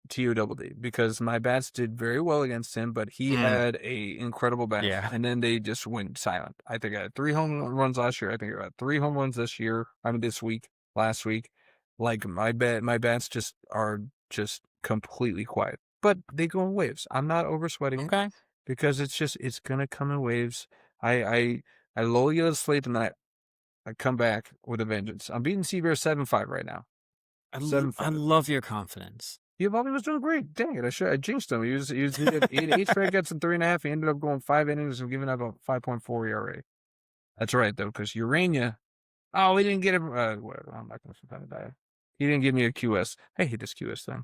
TODD because my bats did very well against him, but he had a incredible bat. Yeah. And then they just went silent. I think I had 3 home runs last year. I think I got 3 home runs this week, last week. Like my bats are just completely quiet. But they go in waves. I'm not over sweating it because it's gonna come in waves. I lull you to sleep and then I come back with a vengeance. I'm beating Seabear 7-5 right now. I love your confidence. Giovanni was doing great. Dang it, I jinxed him. He had 8 strikeouts in 3.5. He ended up going 5 innings and giving up a 5.4 ERA. That's right though, because Urania. Oh, we didn't get him. Whatever. I'm not going to spend that. He didn't give me a QS. I hate this QS thing.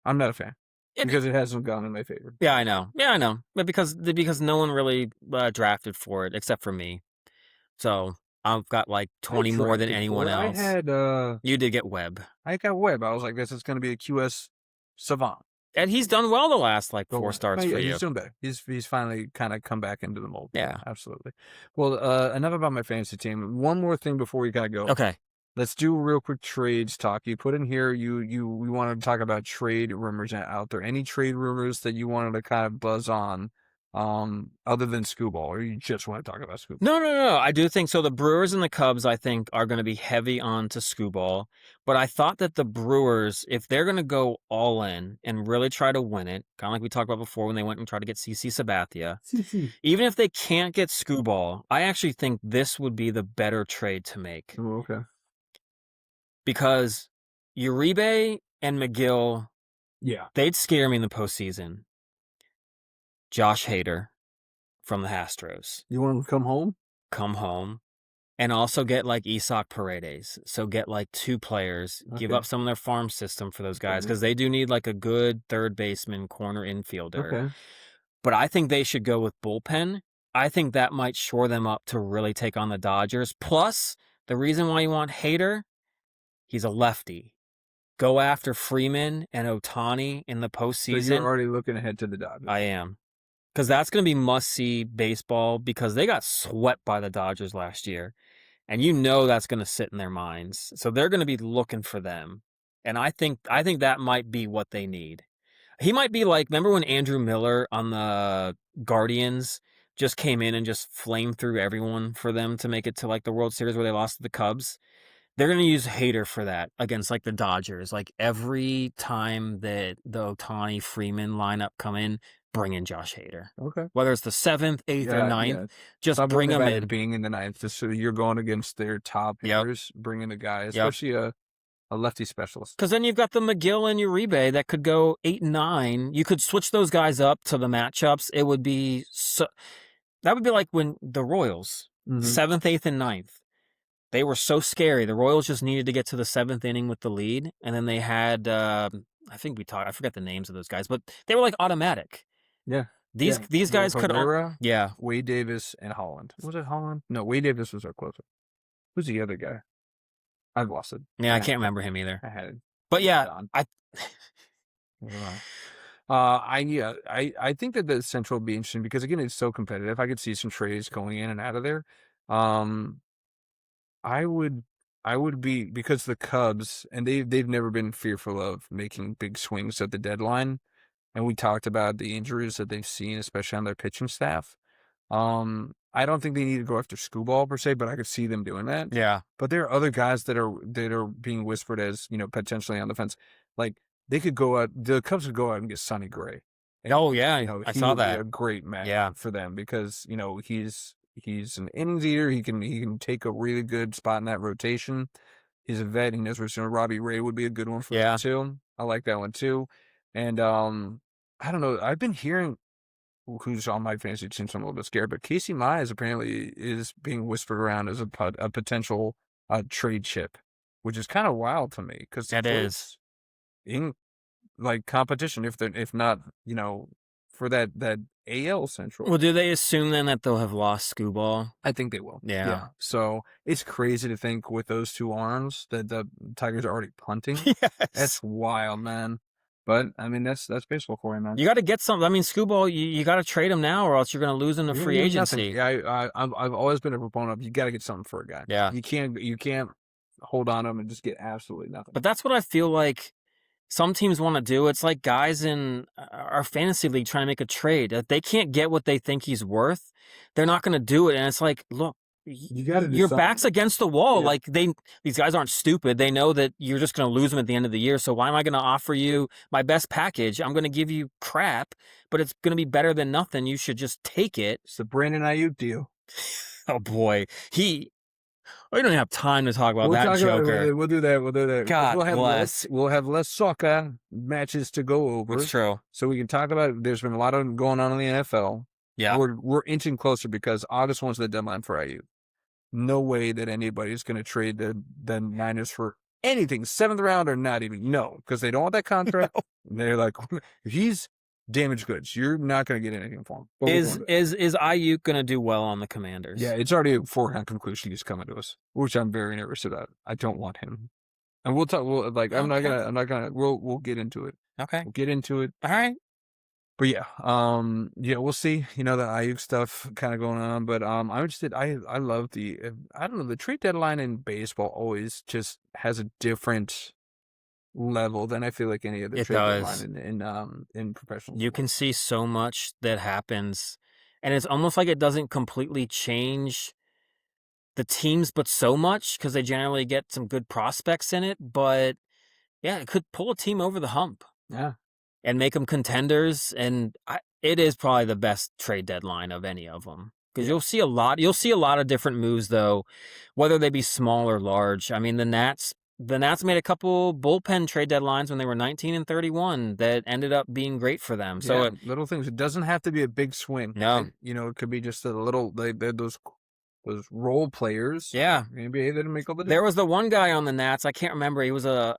I'm not a fan because it hasn't gone in my favor. Yeah, I know. But because no one really drafted for it except for me. So I've got like 20 more than anyone else. You did get Webb. I got Webb. I was like, this is going to be a QS savant. And he's done well the last 4 starts for you. He's doing better. He's finally kind of come back into the mold. Yeah, absolutely. Well, enough about my fantasy team. One more thing before we gotta go. Okay. Let's do a real quick trades talk. You put in here, we wanted to talk about trade rumors out there. Any trade rumors that you wanted to kind of buzz on other than Skubal, or you just want to talk about Skubal? No. I do think so. The Brewers and the Cubs, I think, are going to be heavy on to Skubal. But I thought that the Brewers, if they're going to go all in and really try to win it, kind of like we talked about before when they went and tried to get CC Sabathia, even if they can't get Skubal, I actually think this would be the better trade to make. Oh, okay. Because Uribe and McGill, Yeah. they'd scare me in the postseason. Josh Hader from the Astros. You want him to come home? Come home. And also get like Isaac Paredes. So get like 2 players. Give up some of their farm system for those guys. Because they do need like a good third baseman, corner infielder. Okay. But I think they should go with bullpen. I think that might shore them up to really take on the Dodgers. Plus, the reason why you want Hader, he's a lefty. Go after Freeman and Ohtani in the postseason. So you're already looking ahead to the Dodgers. I am. Because that's going to be must-see baseball because they got swept by the Dodgers last year. And you know that's going to sit in their minds. So they're going to be looking for them. And I think that might be what they need. He might be like, remember when Andrew Miller on the Guardians just came in and just flamed through everyone for them to make it to like the World Series where they lost to the Cubs? They're going to use Hader for that against like the Dodgers. Like every time that the Ohtani Freeman lineup come in, bring in Josh Hader. Okay. Whether it's the 7th, 8th, or 9th, just bring them in. Being in the 9th, just so you're going against their top hitters, bringing the guy, especially a lefty specialist. Because then you've got the McGill and Uribe that could go 8 and 9. You could switch those guys up to the matchups. It would be so. That would be like when the Royals, 7th, 8th, and 9th. They were so scary. The Royals just needed to get to the 7th inning with the lead, and then they had I forget the names of those guys, but they were like automatic. Yeah. These guys could Wade Davis and Holland. Was it Holland? No, Wade Davis was our closer. Who's the other guy? I've lost it. Yeah, I can't remember him either. I had it. But yeah, I think that the Central will be interesting because again it's so competitive. I could see some trades going in and out of there. I would be, because the Cubs, and they've never been fearful of making big swings at the deadline, and we talked about the injuries that they've seen, especially on their pitching staff. I don't think they need to go after Skubal per se, but I could see them doing that. Yeah. But there are other guys that are being whispered as, potentially on the fence. Like they could go out, the Cubs could go out and get Sonny Gray. And, I saw that. Be a great match for them because he's an innings eater. He can take a really good spot in that rotation. He's a vet. He knows what's doing. Robbie Ray would be a good one for him too. I like that one too. And I don't know. I've been hearing who's on my fantasy team, so I'm a little bit scared. But Casey Mize apparently is being whispered around as a potential trade chip, which is kind of wild to me because that is in like competition. If not, for that AL Central. Well, do they assume then that they'll have lost Skubal? I think they will. Yeah. So it's crazy to think with those 2 arms that the Tigers are already punting. Yes. That's wild, man. But I mean, that's baseball for you, man. You got to get something. I mean, Skubal, you got to trade him now, or else you're going to lose him to free agency. Yeah, I've always been a proponent of you got to get something for a guy. Yeah. You can't hold on to him and just get absolutely nothing. But that's what I feel like some teams want to do. It's like guys in our fantasy league trying to make a trade. If they can't get what they think he's worth, they're not going to do it. And it's like, look, your back's against the wall. Yeah. Like these guys aren't stupid. They know that you're just going to lose them at the end of the year. So why am I going to offer you my best package? I'm going to give you crap, but it's going to be better than nothing. You should just take it. It's the Brandon Ayuk deal. Oh boy, we don't have time to talk about that joker. We'll do that. God bless. We'll have less soccer matches to go over. It's true. So we can talk about. There's been a lot of going on in the NFL. Yeah, we're inching closer because August 1's the deadline for Ayuk. No way that anybody's going to trade the Niners for anything, 7th round or not even. No, because they don't want that contract. No. They're like, if he's damaged goods, you're not going to get anything for him. But is Ayuk going to do well on the Commanders? Yeah, it's already a foregone conclusion he's coming to us, which I'm very nervous about. I don't want him, and we'll talk. We'll I'm not gonna. We'll get into it. Okay, we'll get into it. All right. But yeah, we'll see. The Ayuk stuff kind of going on, but I'm interested. I love I don't know, the trade deadline in baseball always just has a different level than I feel like any other It trade does. deadline in professional You sports. can see so much that happens, and it's almost like it doesn't completely change the teams, but so much because they generally get some good prospects in it. But yeah, it could pull a team over the hump Yeah. and make them contenders. And it is probably the best trade deadline of any of them because Yeah. you'll see a lot. You'll see a lot of different moves though, whether they be small or large. I mean, the Nats made a couple bullpen trade deadlines when they were 19 and 31 that ended up being great for them. So Yeah, little things. It doesn't have to be a big swing. No. It could be just a little. They're those role players. Yeah. Maybe they didn't make all the difference. There was the one guy on the Nats, I can't remember. He was a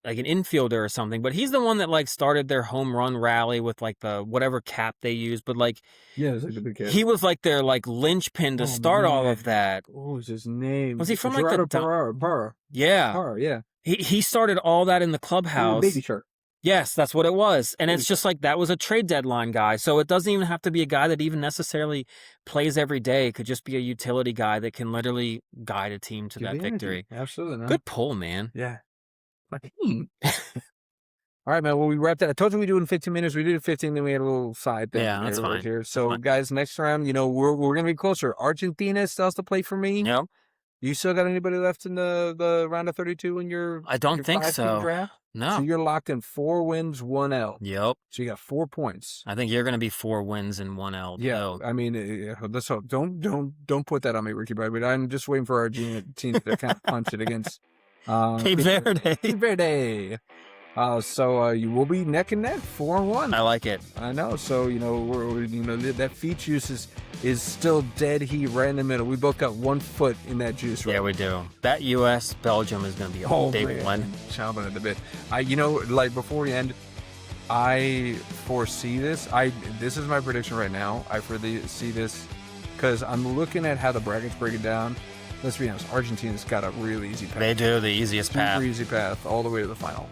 like an infielder or something, but he's the one that like started their home run rally with like the whatever cap they used. But like, yeah, it was like the big cap. he was like their like linchpin to start all of that. What was his name? Was he from like Gerardo the Parra? Yeah, Parra, yeah. he started all that in the clubhouse. Baby Shark. Yes, that's what it was. And it's just like that was a trade deadline guy. So it doesn't even have to be a guy that even necessarily plays every day. It could just be a utility guy that can literally guide a team to that victory. Absolutely. No? Good pull, man. Yeah. All right, man. Well, we wrapped that. I told you we do it in 15 minutes. We did it 15, then we had a little side thing. Yeah, that's fine. Here. So, guys, next round, we're going to be closer. Argentina still has to play for me. Yep. You still got anybody left in the round of 32 in your I don't think so. Draft? No. So you're locked in 4 wins, 1 L. Yep. So you got 4 points. I think you're going to be 4 wins and 1 L. Yeah. though. I mean, let's hope. Don't put that on me, Ricky Bobby. I'm just waiting for Argentina to kind of punch it against Cape Verde. Cape Verde. So you will be neck and neck, 4-1. I like it. I know. So we're that feet juice is still dead heat right in the middle. We both got 1 foot in that juice. Right? Yeah, we do. That U.S. Belgium is going to be a big one. Chomping at the bit. Like before we end, I foresee this. This is my prediction right now. I foresee this because I'm looking at how the brackets break it down. Let's be honest. Argentina's got a really easy path. They do the easiest path. Super easy path all the way to the final.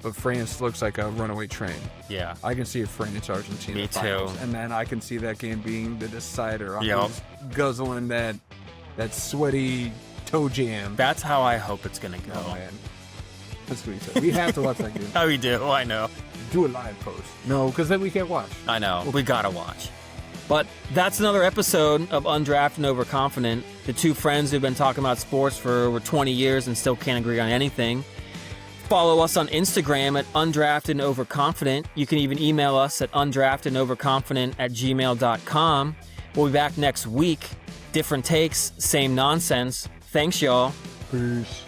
But France looks like a runaway train. Yeah. I can see a France-Argentina Me finals, too. and then I can see that game being the decider. I'm guzzling that sweaty toe jam. That's how I hope it's going to go. Oh, man. That's what he said. We have to watch that game. Oh, we do. I know. Do a live post. No, because then we can't watch. I know. We got to watch. But that's another episode of Undrafted and Overconfident. The two friends who've been talking about sports for over 20 years and still can't agree on anything. Follow us on Instagram at Undrafted and Overconfident. You can even email us at undraftedandoverconfident@gmail.com. We'll be back next week. Different takes, same nonsense. Thanks, y'all. Peace.